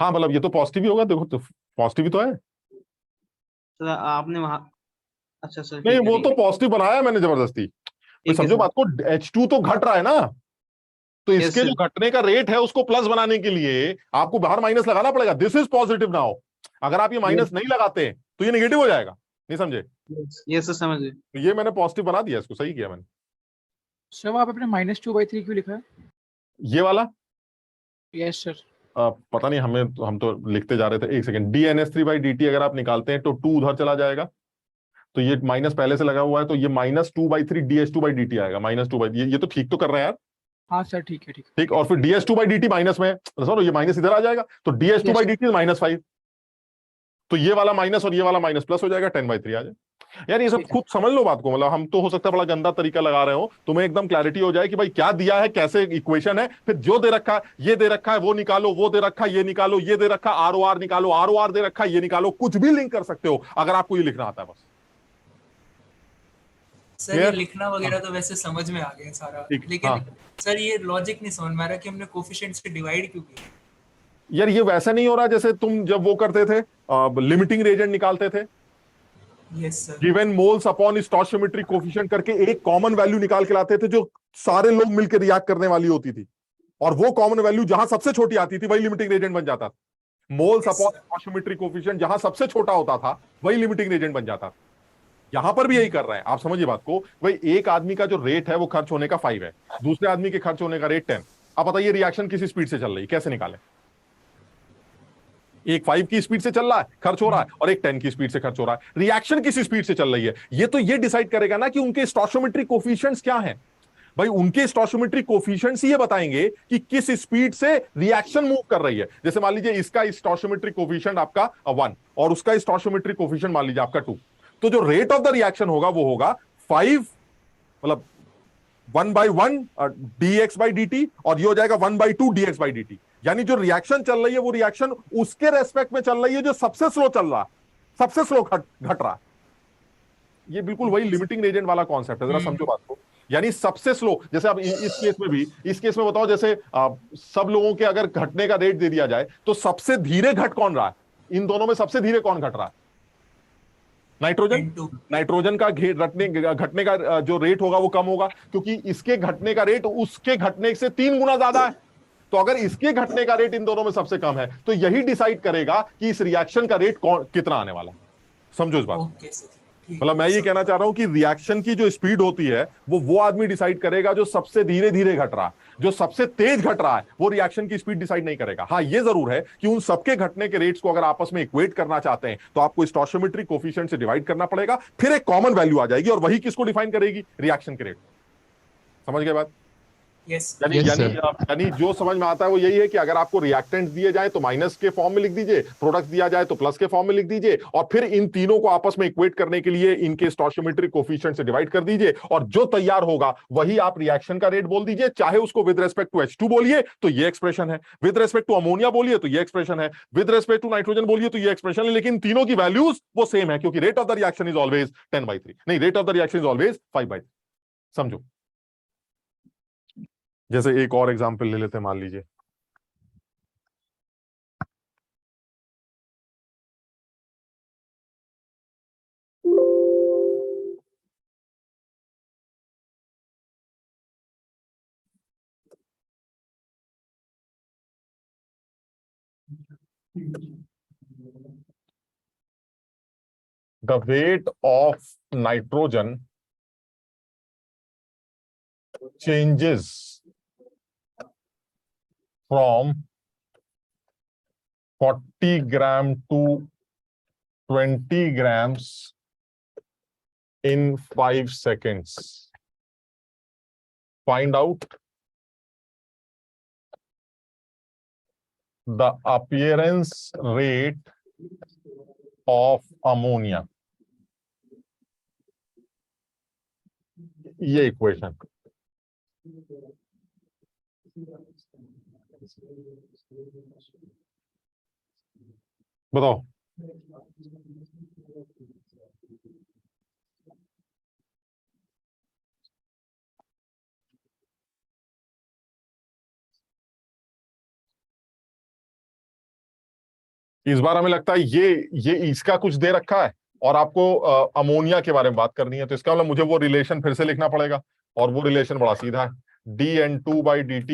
हाँ, मतलब ये तो पॉजिटिव ही होगा। देखो तो पॉजिटिव ही तो है। सर आपने वहां अच्छा सर नहीं ठीक है वो ठीक तो है पॉजिटिव बनाया मैंने जबरदस्ती। तो ठीक है समझो सर। बात को, H2 तो घट रहा है ना, तो यस इसके जो सर। घटने का रेट है उसको प्लस बनाने के लिए आपको बाहर माइनस लगाना पड़ेगा। This is positive now. अगर आप ये यस माइनस नहीं लगाते तो ये नेगेटिव हो जाएगा। नहीं समझे? यस सर समझ गए। तो ये मैंने पॉजिटिव बना दिया, इसको सही किया मैंने। सर आप अपने -2/3 क्यों लिखा है? ये वाला यस सर। पता नहीं, हम तो लिखते जा रहे थे। एक सेकंड, dNS3/dt अगर आप निकालते हैं तो 2 उधर चला जाएगा, तो ये माइनस पहले से लगा हुआ है, तो ये -2/3 dH2/dt आएगा। -2 ये तो ठीक तो कर रहे हैं यार। हाँ सर ठीक है ठीक है। ठीक, और फिर dH2/dt माइनस में, सर ये माइनस इधर आ जाएगा, तो dH2/dt -5, तो ये वाला माइनस और ये वाला माइनस प्लस हो जाएगा, 10/3 आ जाए। यार ये सब खुद समझ लो बात को, मतलब हम तो हो सकता है बड़ा गंदा तरीका लगा रहे हो, तुम्हें एकदम क्लैरिटी हो जाए कि भाई क्या दिया है, कैसे इक्वेशन है, फिर जो दे रखा है ये दे रखा है वो निकालो, वो दे रखा है ये निकालो, ये दे रखा है ROR निकालो, ROR दे रखा है ये निकालो, कुछ भी लिंक कर सकते हो अगर आपको ये लिखना आता है बस। सर ये लिखना वगैरह तो वैसे समझ में आ गया सारा, लेकिन सर ये लॉजिक नहीं समझ में आ रहा कि हमने कोफिशिएंट्स को डिवाइड क्यों किया। यार ये वैसा नहीं हो रहा जैसे तुम जब वो करते थे, लिमिटिंग रेजेंट निकालते थे, yes sir, given moles upon stoichiometric coefficient करके एक कॉमन वैल्यू निकाल के लाते थे जो सारे लोग मिलकर रिएक्ट करने वाली होती थी, और वो कॉमन वैल्यू जहां सबसे छोटी आती थी वही लिमिटिंग रेजेंट बन जाता था। मोल्स अपॉन स्टोइचियोमेट्रिक कोफिशिएंट जहां सबसे छोटा होता था वही लिमिटिंग रेजेंट बन जाता था। यहां पर भी यही कर रहे हैं, आप समझिए बात को। भाई एक आदमी का जो रेट है वो खर्च होने का 5 है, दूसरे आदमी के खर्च होने का रेट 10। अब बताइए रिएक्शन किस स्पीड से चल रही, कैसे निकालें? एक 5 की स्पीड से चल रहा है खर्च हो रहा है, और एक 10 की स्पीड से खर्च हो रहा है। रिएक्शन किस स्पीड से चल रही है, ये तो ये डिसाइड करेगा ना कि उनके स्टोइचियोमेट्रिक कोफिशिएंट्स क्या हैं। भाई उनके स्टोइचियोमेट्रिक कोफिशिएंट्स ये बताएंगे कि किस स्पीड से रिएक्शन मूव कर रही है। जैसे मान लीजिए इसका स्टोइचियोमेट्रिक कोफिशिएंट आपका 1 और उसका स्टोइचियोमेट्रिक कोफिशिएंट मान लीजिए आपका 2, तो जो रेट ऑफ द रिएक्शन होगा वो होगा 5, मतलब 1/1 dx/dt, और ये हो जाएगा 1/2 dx/dt। यानी जो रिएक्शन चल रही है वो रिएक्शन उसके रेस्पेक्ट में चल रही है जो सबसे स्लो चल रहा है, सबसे स्लो घट रहा है। ये बिल्कुल वही लिमिटिंग रेजेंट वाला कॉन्सेप्ट है, जरा समझो बात को। यानी सबसे स्लो, जैसे अब इस केस में भी, इस केस में बताओ, जैसे सब लोगों के अगर घटने का रेट दे दिया जाए तो सबसे धीरे घट कौन रहा है? इन दोनों में सबसे धीरे कौन घट रहा है? नाइट्रोजन का घटने का जो रेट होगा वो कम होगा, क्योंकि इसके घटने का रेट उसके घटने से 3 गुना ज्यादा है। तो अगर इसके घटने का रेट इन दोनों में सबसे कम है तो यही डिसाइड करेगा कि इस रिएक्शन का रेट कितना आने वाला है। समझो इस बात। मतलब मैं ये कहना चाह रहा हूं कि रिएक्शन की जो स्पीड होती है वो आदमी डिसाइड करेगा जो सबसे धीरे धीरे घट रहा है। जो सबसे तेज घट रहा है वो रिएक्शन की स्पीड डिसाइड नहीं करेगा। हाँ ये जरूर है कि उन सबके घटने के रेट्स को अगर आपस में इक्वेट करना चाहते हैं तो आपको स्टोइचियोमेट्रिक कोफिशिएंट से डिवाइड करना पड़ेगा, फिर एक कॉमन वैल्यू आ जाएगी, और वही किसको डिफाइन करेगी? रिएक्शन के रेट। समझ गए बात? यानी जो समझ में आता है वो यही है कि अगर आपको रिएक्टेंट दिए जाए तो माइनस के फॉर्म में लिख दीजिए, प्रोडक्ट दिया जाए तो प्लस के फॉर्म में लिख दीजिए, और फिर इन तीनों को आपस में इक्वेट करने के लिए इनके स्टोइचियोमेट्रिक कोफिशिएंट से डिवाइड कर दीजिए, और जो तैयार होगा वही आप रिएक्शन का रेट बोल दीजिए। चाहे उसको विद रेस्पेक्ट टू H2 बोलिए तो ये एक्सप्रेशन है, विद रेस्पेक्ट टू अमोनिया बोलिए तो ये एक्सप्रेशन है, विद रेस्पेक्ट टू नाइट्रोजन बोलिए तो ये एक्सप्रेशन है, लेकिन तीनों की वैल्यूज वो सेम है, क्योंकि rate of the reaction is always 10/3, नहीं, rate of the reaction is always 5/3। समझो। जैसे एक और एग्जांपल ले लेते हैं, मान लीजिए the weight of nitrogen changes from 40 gram to 20 grams in 5 seconds. Find out the appearance rate of ammonia. ये इक्वेशन बताओ। इस बार हमें लगता है ये इसका कुछ दे रखा है, और आपको अमोनिया के बारे में बात करनी है, तो इसका मतलब मुझे वो रिलेशन फिर से लिखना पड़ेगा, और वो रिलेशन बड़ा सीधा है, dN2/dt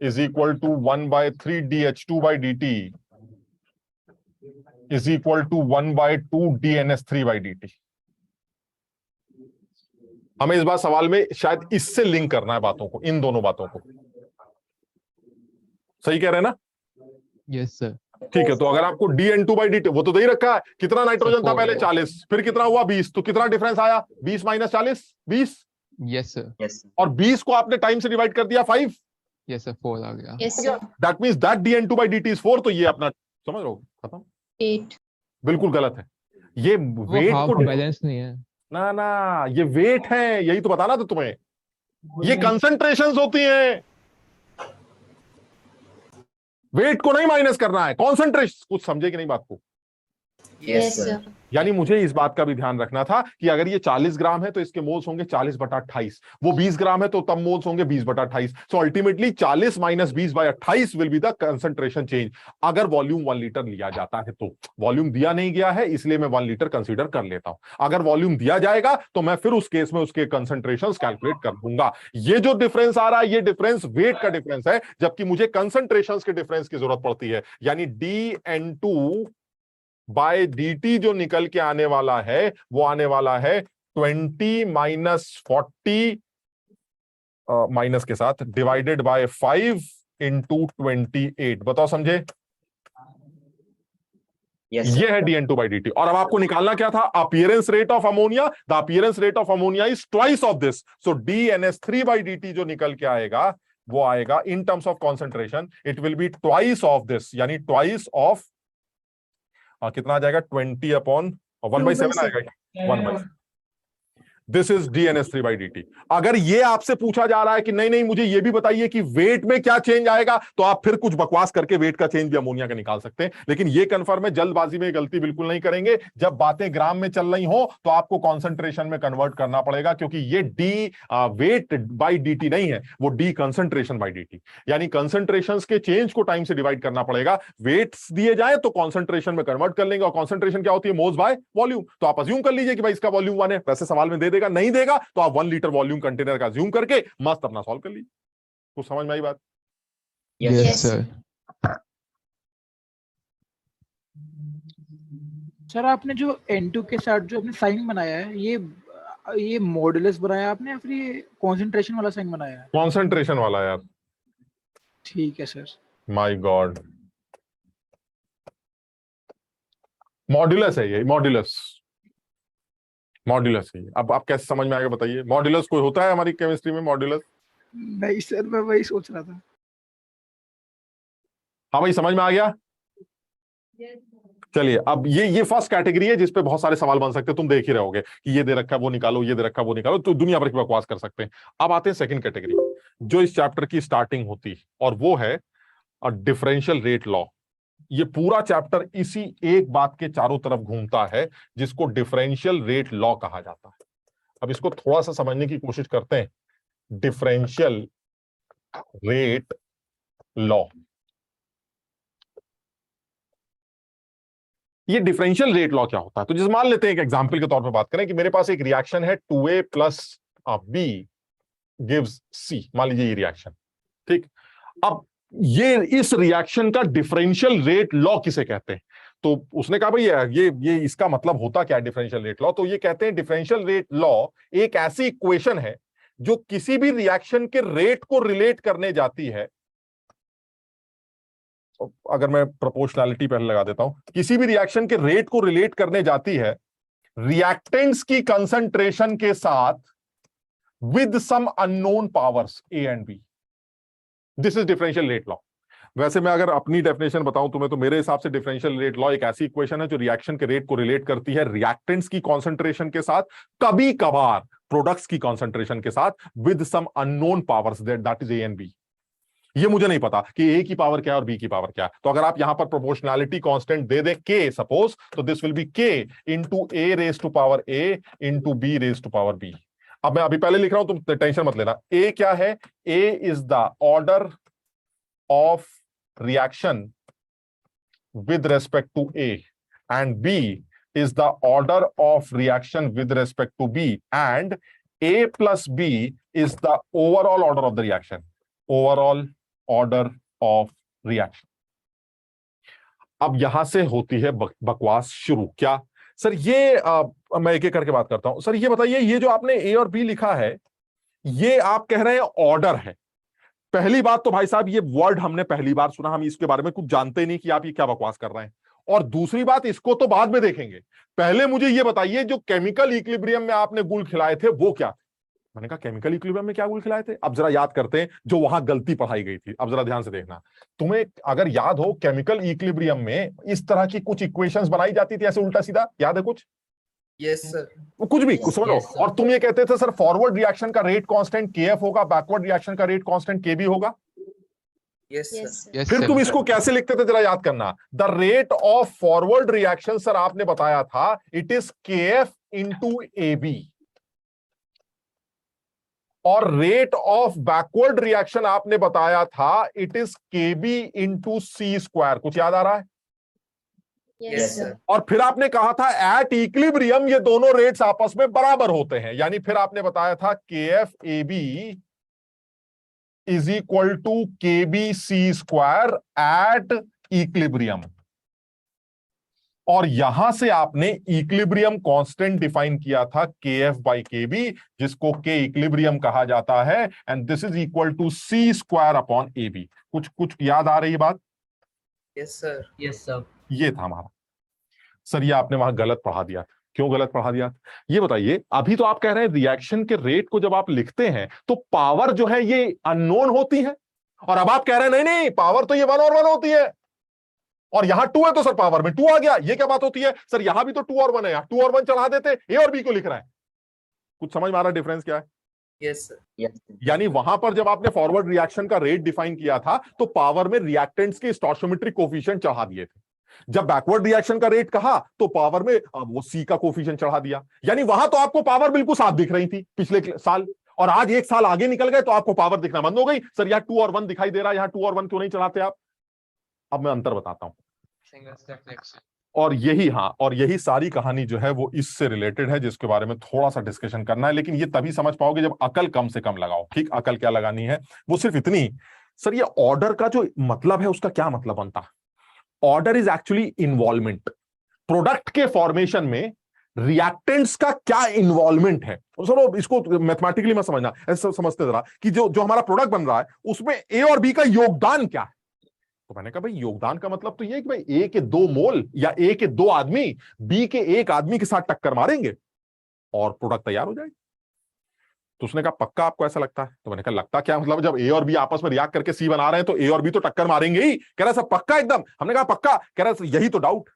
is equal to 1/3 dH2/dt is equal to 1/2 dNS3/dt। हमें इस बार सवाल में शायद इससे लिंक करना है बातों को, इन दोनों बातों को। सही कह रहे हैं ना? Yes sir. ठीक है, तो अगर आपको dN2/dt, वो तो दे ही रखा है, कितना नाइट्रोजन था पहले 40, फिर कितना हुआ 20, तो कितना डिफरेंस आया 20 - 40 20। Yes sir. और 20 को आपने टाइम से डिवाइड कर दिया 5। यस सर 4 आ गया। Yes, sir. That means that dN2/dt is 4। तो ये अपना समझ रहे हो, खत्म। 8. बिल्कुल गलत है, ये वो वेट हाफ को बैलेंस नहीं है। ना ये वेट है, यही तो बताना था तुम्हें, ये कंसंट्रेशंस होती हैं, वेट को नहीं माइनस करना है, कॉन्सेंट्रेशन। कुछ समझे कि नहीं बात को? Yes, sir. यानी मुझे इस बात का भी ध्यान रखना था कि अगर ये 40 ग्राम है तो इसके मोल्स होंगे 40/28, वो 20 ग्राम है तो तब मोल्स होंगे 20/28। So ultimately 40 - 20/28 will be the concentration change, अगर वॉल्यूम 1 लीटर लिया जाता है तो। वॉल्यूम दिया नहीं गया है इसलिए मैं 1 लीटर कंसीडर कर लेता हूं, अगर वॉल्यूम दिया जाएगा तो मैं फिर उस केस में उसके कंसंट्रेशन कैलकुलेट कर दूंगा। ये जो डिफरेंस आ रहा है ये डिफरेंस वेट का डिफरेंस है, जबकि मुझे कंसंट्रेशन के डिफरेंस की जरूरत पड़ती है, यानी dN2/dt जो निकल के आने वाला है वो आने वाला है 20 - 40 माइनस के साथ डिवाइडेड बाय 5 × 28। बताओ समझे? ये है dN2/dt। और अब आपको निकालना क्या था? Appearance rate of ammonia. The appearance rate of ammonia is twice of this, so dNS3/dt जो निकल के आएगा वो आएगा इन terms of concentration it will be twice of this, यानी ट्वाइस ऑफ कितना आ जाएगा 20/1/7 आएगा क्या? 1/7। This is dNS3/dt। अगर ये आपसे पूछा जा रहा है कि नहीं मुझे ये भी बताइए कि वेट में क्या चेंज आएगा, तो आप फिर कुछ बकवास करके वेट का चेंज भी अमोनिया का निकाल सकते हैं, लेकिन ये कंफर्म है जल्दबाजी में गलती बिल्कुल नहीं करेंगे। जब बातें ग्राम में चल रही हो तो आपको कॉन्सेंट्रेशन में कन्वर्ट करना पड़ेगा, क्योंकि ये weight/dt नहीं है, वो d concentration/dt, यानी कंसंट्रेशन के चेंज को टाइम से डिवाइड करना पड़ेगा। वेट्स दिए जाए तो कॉन्सेंट्रेशन में कन्वर्ट कर लेंगे, और कॉन्सेंट्रेशन क्या होती है? Moles by volume. तो आप अज्यूम कर लीजिए कि भाई इसका वॉल्यूम 1 है, वैसे सवाल में दे देगा, नहीं देगा तो आप 1 लीटर वॉल्यूम कंटेनर का अज्यूम करके मस्त अपना सॉल्व कर लीजिए। कुछ समझ में आई बात? Yes sir. सर आपने जो N2 के साथ जो आपने साइन बनाया है ये मॉडुलस बनाया आपने या फिर ये कंसंट्रेशन वाला साइन बनाया है? कंसंट्रेशन वाला यार। ठीक है सर। माय गॉड, मॉड्यूलस है ये, मॉड्यूलस है। अब आप कैसे समझ में आएगा बताइए? मॉड्यूलस कोई होता है हमारी केमिस्ट्री में मॉड्यूलस? नहीं सर, मैं वही सोच रहा था। हाँ भाई, समझ में आ गया? चलिए, अब ये फर्स्ट कैटेगरी है जिसपे बहुत सारे सवाल बन सकते हैं। तुम देख ही रहोगे कि ये दे रखा है वो निकालो, ये दे रखा है वो निकालो, तो दुनिया भर की बकवास कर सकते हैं। अब आते हैं सेकंड कैटेगरी, जो इस चैप्टर की स्टार्टिंग होती है, और वो है डिफरेंशियल रेट लॉ। ये पूरा चैप्टर इसी एक बात के चारों तरफ घूमता है, जिसको डिफरेंशियल रेट लॉ कहा जाता है। अब इसको थोड़ा सा समझने की कोशिश करते हैं। डिफरेंशियल रेट लॉ, ये डिफरेंशियल रेट लॉ क्या होता है? तो जिस मान लेते हैं एक एग्जांपल के तौर पे बात करें कि मेरे पास एक रिएक्शन है 2A + B गिव्स C, मान लीजिए ये रिएक्शन, ठीक। अब ये इस रिएक्शन का डिफरेंशियल रेट लॉ किसे कहते हैं? तो उसने कहा भाई ये इसका मतलब होता क्या है डिफरेंशियल रेट लॉ? तो ये कहते हैं डिफरेंशियल रेट लॉ एक ऐसी इक्वेशन है जो किसी भी रिएक्शन के रेट को रिलेट करने जाती है। अगर मैं प्रोपोर्शनैलिटी पहले लगा देता हूं, किसी भी रिएक्शन के रेट को रिलेट करने जाती है रिएक्टेंट्स की कंसंट्रेशन के साथ with some unknown powers A and B। This is differential rate law. वैसे मैं अगर अपनी डेफिनेशन बताऊं तुम्हें, तो मेरे हिसाब से डिफरेंशियल रेट लॉ एक ऐसी इक्वेशन है जो रिएक्शन के रेट को रिलेट करती है रिएक्टेंट्स की कंसंट्रेशन के साथ, कभी कभार प्रोडक्ट्स की कंसंट्रेशन के साथ, with some unknown powers, that is A and B। ये मुझे नहीं पता कि A की पावर क्या है और B की पावर क्या है। तो अगर आप यहां पर प्रोपोर्शनैलिटी कांस्टेंट दे दें K सपोज, तो this will be K into A raise to power A into B raise to power B। अब मैं अभी पहले लिख रहा हूं, तुम टेंशन मत लेना। A क्या है? A is the order of reaction with respect to A, and B is the order of reaction with respect to B, and A plus B is the overall order of the reaction. Overall order of reaction. अब यहां से होती है बकवास शुरू। क्या sir ये मैं एक एक करके बात करता हूं। सर ये बताइए, ये जो आपने A और B लिखा है, ये आप कह रहे हैं ऑर्डर है। पहली बात तो भाई साहब, ये वर्ड हमने पहली बार सुना, हम इसके बारे में कुछ जानते नहीं कि आप ये क्या बकवास कर रहे हैं। और दूसरी बात, इसको तो बाद में देखेंगे, पहले मुझे ये बताइए जो केमिकल इक्विलिब्रियम में आपने गुल खिलाए थे वो क्या थे? मैंने कहा केमिकल इक्विलिब्रियम में क्या गुल खिलाए थे? अब जरा याद करते हैं जो वहां गलती पढ़ाई गई थी। अब जरा ध्यान से देखना, तुम्हें अगर याद हो केमिकल इक्विलिब्रियम में इस तरह की कुछ इक्वेशंस बनाई जाती थी ऐसे उल्टा सीधा, याद है कुछ? Yes sir. कुछ भी कुछ समझो। और तुम ये कहते थे सर फॉरवर्ड रिएक्शन का रेट कांस्टेंट केएफ होगा, बैकवर्ड रिएक्शन का रेट कांस्टेंट केबी होगा। Yes sir. फिर तुम इसको कैसे लिखते थे जरा याद करना। The rate of forward reaction sir आपने बताया था it is K F into A B, और रेट ऑफ बैकवर्ड रिएक्शन आपने बताया था it is K B into C square. कुछ याद आ रहा है? Yes, sir. और फिर आपने कहा था एट इक्विलिब्रियम ये दोनों रेट्स आपस में बराबर होते हैं, यानी फिर आपने बताया था K F A B is equal to K B C square at equilibrium. और यहां से आपने इक्विलिब्रियम कांस्टेंट डिफाइन किया था केएफ बाई केबी, जिसको के इक्विलिब्रियम कहा जाता है, and this is equal to C square upon A B. कुछ याद आ रही है बात? Yes sir. Yes sir. ये था हमारा। सर ये आपने वहां गलत पढ़ा दिया। क्यों गलत पढ़ा दिया? ये बताइए। अभी तो आप कह रहे हैं रिएक्शन के रेट को जब आप लिखते हैं तो पावर जो है ये अननोन होती है, और अब आप कह रहे हैं नहीं पावर तो ये 1 और 1 होती है, और यहां 2 है तो सर पावर में 2 आ गया। ये क्या बात होती है सर? यहां भी तो 2 और 1 है, 2 और 1 चढ़ा देते, ए और बी को लिख रहा है। कुछ समझ में आ रहा है डिफरेंस क्या है? Yes sir. यानी वहां पर जब आपने फॉरवर्ड रिएक्शन का रेट डिफाइन किया था तो पावर में रिएक्टेंट्स के स्टोइचियोमेट्रिक कोफिशिएंट चढ़ा दिए थे। जब बैकवर्ड रिएक्शन का रेट कहा तो पावर में वो सी का कोफिशिएंट चढ़ा दिया। यानी वहां तो आपको पावर बिल्कुल साफ दिख रही थी पिछले साल, और आज 1 साल आगे निकल गए तो आपको पावर दिखना बंद हो गई। सर यहाँ 2 और 1 दिखाई दे रहा है, यहाँ 2 और 1 क्यों नहीं चढ़ाते आप? अब मैं अंतर बताता हूं। और यही सारी कहानी जो है वो इससे रिलेटेड है, जिसके बारे में थोड़ा सा डिस्कशन करना है, लेकिन ये तभी समझ पाओगे जब अकल कम से कम लगाओ। ठीक, अकल क्या लगानी है वो सिर्फ इतनी, सर ये ऑर्डर का जो मतलब है उसका क्या मतलब बनता है? Order is actually involvement. Product के फॉर्मेशन में रिएक्टेंट्स का क्या इन्वॉल्वमेंट है, सर इसको मैथमेटिकली मत समझना, ऐसा समझते जरा कि जो हमारा प्रोडक्ट बन रहा है उसमें ए और बी का योगदान क्या है। तो मैंने कहा भाई योगदान का मतलब तो ये कि भाई ए के 2 मोल या ए के 2 आदमी बी के 1 आदमी के साथ टक्कर मारेंगे और प्रोडक्ट तैयार हो जाएगा। तो उसने कहा पक्का आपको ऐसा लगता है? तो मैंने कहा लगता क्या मतलब, जब ए और बी आपस में रिएक्ट करके सी बना रहे हैं तो ए और बी तो टक्कर मारेंगे ही। कह रहा सर पक्का एकदम? हमने कहा पक्का। कह रहा यही तो डाउट।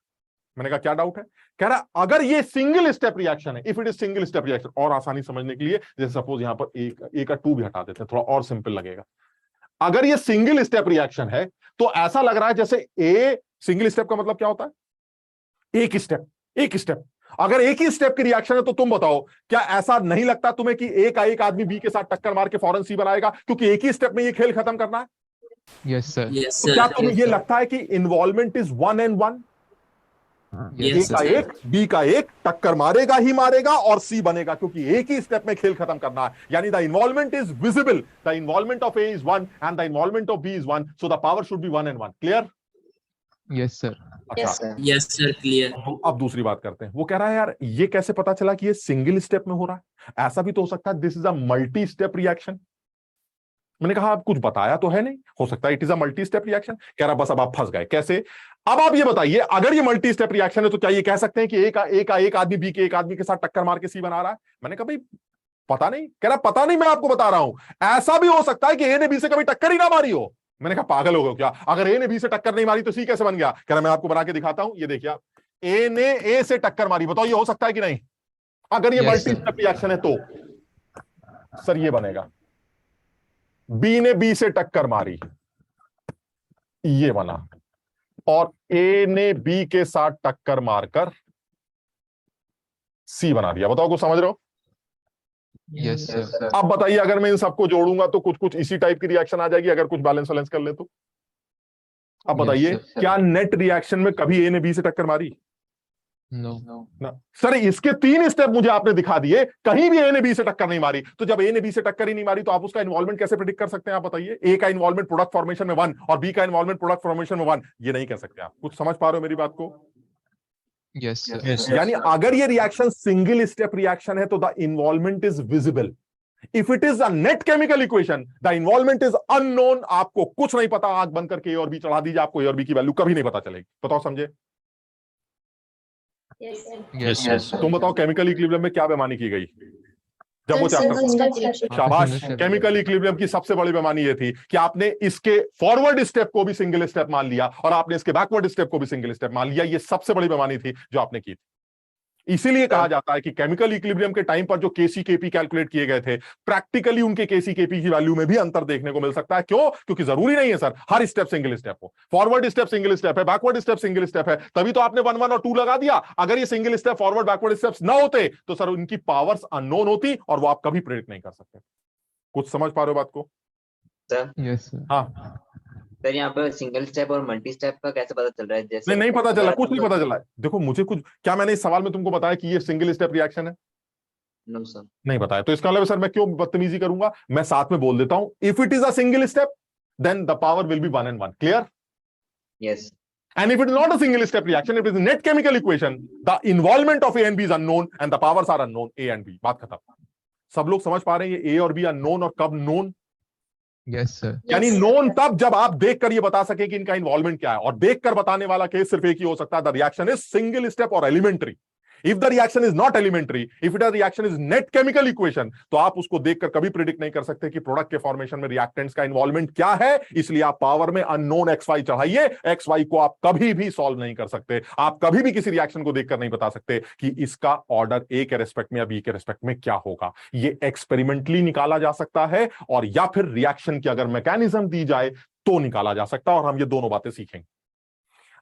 मैंने कहा क्या डाउट है? कह रहा अगर ये सिंगल स्टेप रिएक्शन है, if it is single step reaction, और आसानी समझने के लिए जैसे सपोज यहां पर ए का 2 भी हटा देते हैं, थोड़ा और सिंपल लगेगा। अगर ये सिंगल स्टेप रिएक्शन है तो ऐसा लग रहा है जैसे ए, सिंगल स्टेप का मतलब क्या होता है? एक स्टेप। अगर एक ही स्टेप की रिएक्शन है तो तुम बताओ क्या ऐसा नहीं लगता तुम्हें कि ए का 1 आदमी बी के साथ टक्कर मार के फौरन सी बनाएगा, क्योंकि एक ही स्टेप में ये खेल खत्म करना है? Yes sir. तो क्या तुम्हें ये लगता है कि इन्वॉल्वमेंट इज 1 and 1? ए का 1 बी का 1 टक्कर मारेगा ही मारेगा और सी बनेगा, क्योंकि एक ही स्टेप में खेल खत्म करना है। यानी the involvement is visible, the involvement of A is 1 and the involvement of B is 1, so the power should be 1 and 1। Clear? Yes sir. Yes sir clear. अब दूसरी बात करते हैं। वो कह रहा है यार ये कैसे पता चला कि ये सिंगल स्टेप में हो रहा है? ऐसा भी तो हो सकता है this is a multi step reaction. मैंने कहा आप कुछ बताया तो है नहीं, हो सकता है it is a multi step reaction. कह रहा बस अब आप फंस गए। कैसे? अब आप ये बताइए अगर ये मल्टी स्टेप रिएक्शन है तो क्या ये कह सकते हैं कि ए का 1 आदमी बी के 1 आदमी के साथ टक्कर मार के सी बना रहा है? मैंने कहा भाई पता नहीं। कह रहा पता नहीं, मैं आपको बता रहा हूं ऐसा भी हो सकता है कि ए ने बी से कभी टक्कर ही ना मारी हो। मैंने कहा पागल हो गए क्या? अगर ए ने बी से टक्कर नहीं मारी तो सी कैसे बन गया? कह रहा मैं आपको बना के दिखाता हूं, ये देखिए आप, ए ने ए से टक्कर मारी, बताओ ये हो सकता है कि नहीं? अगर ये मल्टी स्टेप रिएक्शन है तो सर ये बनेगा, बी ने बी से टक्कर मारी, ये बना, और ए ने बी के साथ टक्कर मारकर सी बना दिया। बताओ कुछ समझ रहे हो? Yes sir. अब बताइए अगर मैं इन सबको जोड़ूंगा तो कुछ इसी टाइप की रिएक्शन आ जाएगी, अगर कुछ बैलेंस कर ले तो। अब बताइए क्या नेट रिएक्शन में कभी ए ने बी से टक्कर मारी? No. ना सर, इसके 3 स्टेप मुझे आपने दिखा दिए, कहीं भी ए ने बी से टक्कर नहीं मारी। तो जब ए ने बी से टक्कर ही नहीं मारी तो आप उसका इन्वॉल्वमेंट कैसे प्रेडिक्ट कर सकते हैं? आप बताइए। ए का इन्वॉल्वमेंट प्रोडक्ट फॉर्मेशन में 1 और बी का इन्वॉल्वमेंट प्रोडक्ट फॉर्मेशन में 1, ये नहीं कह सकते आप। कुछ समझ पा रहे हो मेरी बात को? Yes, sir. यानी अगर ये रिएक्शन सिंगल स्टेप रिएक्शन है तो the involvement is visible. If it is a net chemical equation, the involvement is unknown. आपको कुछ नहीं पता, आंख बंद करके ए और बी चढ़ा दीजिए, आपको ए और बी की वैल्यू कभी नहीं पता चलेगी। बताओ, समझे? Yes, sir. तुम बताओ, केमिकल इक्विलिब्रियम में क्या बेईमानी की गई जब वो चैप्टर? शाबाश। केमिकल इक्विलिब्रियम की सबसे बड़ी बेईमानी ये थी कि आपने इसके फॉरवर्ड स्टेप को भी सिंगल स्टेप मान लिया और आपने इसके बैकवर्ड स्टेप को भी सिंगल स्टेप मान लिया। ये सबसे बड़ी बेईमानी थी जो आपने की थी। इसीलिए कहा जाता है कि केमिकल इक्विलिब्रियम के टाइम पर जो केसी केपी कैलकुलेट किए गए थे, प्रैक्टिकली उनके केसी केपी की वैल्यू में भी अंतर देखने को मिल सकता है। क्यों? क्योंकि जरूरी नहीं है सर हर स्टेप सिंगल स्टेप हो। फॉरवर्ड स्टेप सिंगल स्टेप है, बैकवर्ड स्टेप सिंगल स्टेप है, तभी तो आपने 1 1 और 2 लगा दिया। अगर ये single step forward backward steps ना होते तो सर उनकी पावर्स अननोन होती और वो आप कभी प्रेडिक्ट नहीं कर सकते। कुछ समझ पा रहे हो बात को? Yes, sir. हाँ सर, यहाँ पर सिंगल स्टेप और मल्टी स्टेप का कैसे पता चल रहा है? जैसे नहीं पता चला, कुछ नहीं पता चला। देखो मुझे कुछ, क्या मैंने इस सवाल में तुमको बताया कि ये सिंगल स्टेप रिएक्शन है? नो सर, नहीं बताया। तो इसका मतलब सर मैं क्यों बदतमीजी करूंगा? मैं साथ में बोल देता हूं, if it is a single step then the power will be 1 and 1. Clear? Yes. And if it is not a single step reaction, if it is a net chemical equation, the involvement of A and B is unknown and the powers are unknown, A and B. बात खत्म। सब लोग समझ पा रहे हैं ये A और B unknown और कब known? Yes, sir. यानी नोन तब जब आप देखकर ये बता सके कि इनका इन्वॉल्वमेंट क्या है, और देखकर बताने वाला केस सिर्फ एक ही हो सकता है, the reaction is single step और elementary. If the reaction is not elementary, if it reaction is net chemical equation, तो आप उसको देखकर कभी प्रिडिक्ट नहीं कर सकते कि प्रोडक्ट के फॉर्मेशन में रिएक्टेंट्स का इन्वॉल्वमेंट क्या है। इसलिए आप पावर में अननोन एक्स वाई चढ़ाइए, एक्स वाई को आप कभी भी सॉल्व नहीं कर सकते। आप कभी भी किसी रिएक्शन को देखकर नहीं बता सकते कि इसका ऑर्डर ए के रेस्पेक्ट में या बी के रेस्पेक्ट में क्या होगा। ये एक्सपेरिमेंटली निकाला जा सकता है और या फिर रिएक्शन की अगर मैकेनिज्म दी जाए तो निकाला जा सकता है, और हम ये दोनों बातें सीखेंगे।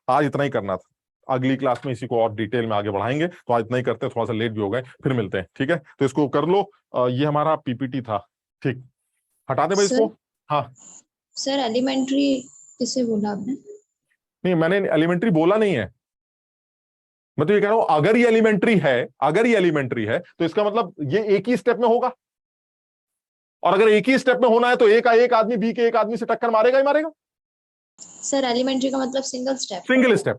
आज इतना ही करना था, अगली क्लास में इसी को और डिटेल में आगे बढ़ाएंगे। तो आज इतना ही करते हैं, थोड़ा सा लेट भी हो गए, फिर मिलते हैं, ठीक है? तो इसको कर लो, ये हमारा पीपीटी था, ठीक, हटा दे भाई इसको। हाँ सर, एलिमेंट्री किसे बोला आपने? नहीं, मैंने एलिमेंट्री बोला नहीं है, मैं तो ये कह रहा हूं अगर ये एलिमेंट्री है, अगर ये एलिमेंट्री है तो इसका मतलब ये एक ही स्टेप में होगा, और अगर एक ही स्टेप में होना है तो ए का एक आदमी बी के एक आदमी से टक्कर मारेगा ही मारेगा। सर, एलिमेंट्री का मतलब single step? Single step.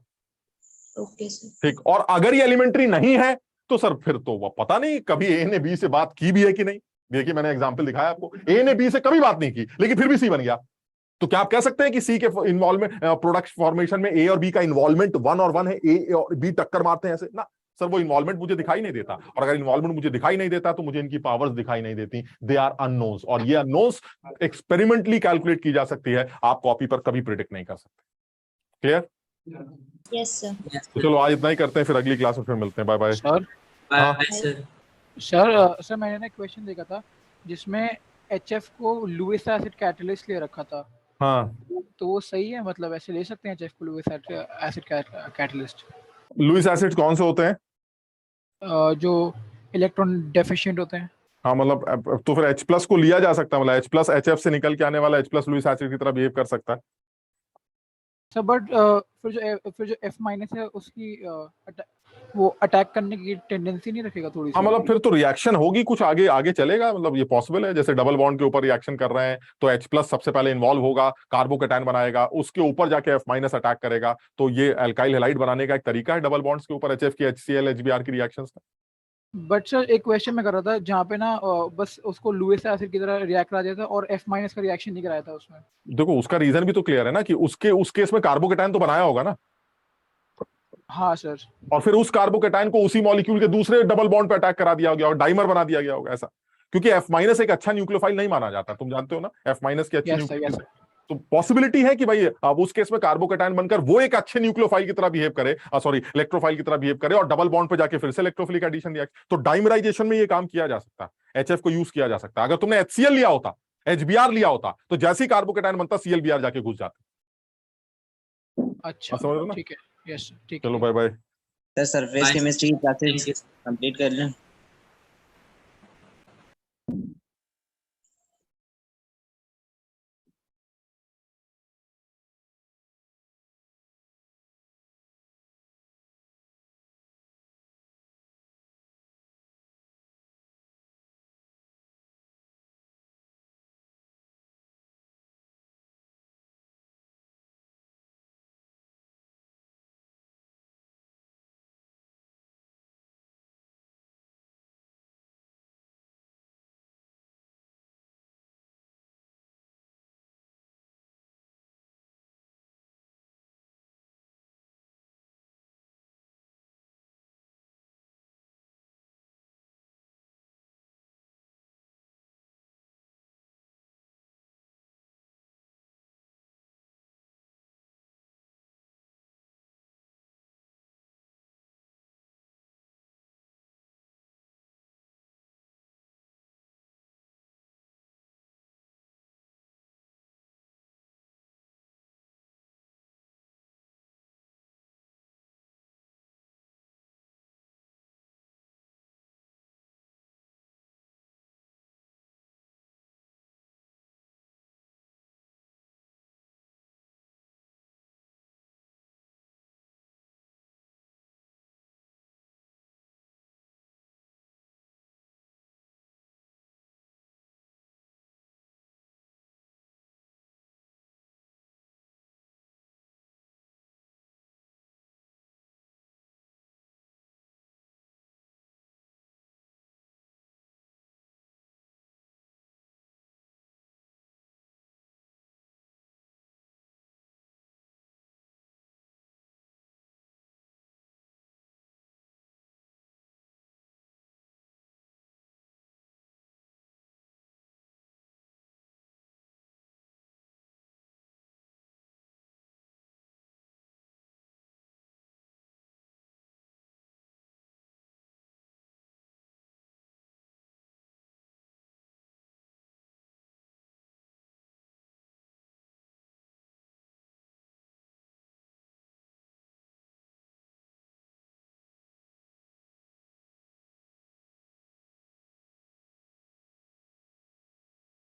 Okay sir, ठीक। और अगर ये एलिमेंट्री नहीं है तो सर फिर तो वो पता नहीं कभी ए ने बी से बात की भी है कि नहीं। देखिए मैंने एग्जांपल दिखाया आपको, ए ने बी से कभी बात नहीं की लेकिन फिर भी सी बन गया। तो क्या आप कह सकते हैं कि सी के इन्वॉल्वमेंट प्रोडक्ट फॉर्मेशन में ए और बी का इन्वॉल्वमेंट 1 और 1 है, ए और बी टक्कर मारते हैं ऐसे ना? सर वो इन्वॉल्वमेंट मुझे दिखाई नहीं देता, और अगर इन्वॉल्वमेंट मुझे दिखाई नहीं देता तो मुझे इनकी पावर्स दिखाई नहीं देती। दे आर अननोन्स, और ये अननोन्स एक्सपेरिमेंटली कैलकुलेट की जा सकती है, आप कॉपी पर कभी प्रेडिक्ट नहीं कर सकते। क्लियर? Yes sir. तो चलो आज इतना ही करते हैं, फिर अगली क्लास में फिर मिलते हैं। Bye bye sir. सर मैंने ना क्वेश्चन देखा था जिसमें एचएफ को लुईस एसिड कैटलिस्ट ले रखा था। हाँ, तो वो सही है? मतलब ऐसे ले सकते हैं एचएफ को Lewis acid catalyst? Lewis acid कौन से होते हैं? जो इलेक्ट्रॉन डेफिशिएंट होते हैं। हाँ मतलब तो फिर H+ को लिया जा सकता है, मतलब H+ HF से निकल के आने वाला H+ लुईस एसिड की तरह बिहेव कर सकता है। सर बट फिर जो F- है उसकी वो अटैक करने की टेंडेंसी नहीं रखेगा थोड़ी सी? हाँ मतलब फिर तो रिएक्शन होगी, कुछ आगे आगे चलेगा, मतलब ये पॉसिबल है। जैसे डबल बॉन्ड के ऊपर रिएक्शन कर रहे हैं तो H+ सबसे पहले इन्वॉल्व होगा, कार्बोकेटायन बनाएगा, उसके ऊपर जाके F- अटैक करेगा। तो ये अल्काइल हैलाइड बनाने का एक तरीका है डबल बॉन्ड्स के ऊपर HF की HCl HBr की रिएक्शंस का। बट सर एक क्वेश्चन मैं कर रहा था जहाँ पे ना बस उसको लुईस एसिड की तरह रिएक्ट करा दिया था और F- का रिएक्शन नहीं कराया था उसमें। देखो उसका रीजन भी तो क्लियर है ना कि उस केस में कार्बोकेटायन तो बनाया होगा ना। हाँ सर। और फिर उस कार्बोकेटायन को उसी मॉलिक्यूल के दूसरे डबल बॉन्ड पे अटैक करा दिया गया और डाइमर बना दिया गया होगा, ऐसा। क्योंकि F- एक अच्छा न्यूक्लियोफाइल नहीं माना जाता, तुम जानते हो ना, F- की अच्छी न्यूक्लियोफाइल। तो पॉसिबिलिटी है कि भाई अब उस केस में कार्बोकेटायन बनकर वो एक अच्छे न्यूक्लियोफाइल की तरह बिहेव करे, सॉरी इलेक्ट्रोफाइल की तरह बिहेव करे, और डबल बॉन्ड पे जाके फिर से इलेक्ट्रोफिलिक एडिशन रिएक्शन। तो डाइमराइजेशन में ये काम किया जा सकता है, HF को यूज किया जा सकता है। अगर तुमने HCl लिया होता, HBr लिया होता, तो जैसे ही कार्बोकेटायन बनता ClBr जाके घुस जाता। अच्छा समझ रहे हो ना? ठीक है। यस ठीक है। चलो bye bye. Sir surface chemistry classes complete कर लें।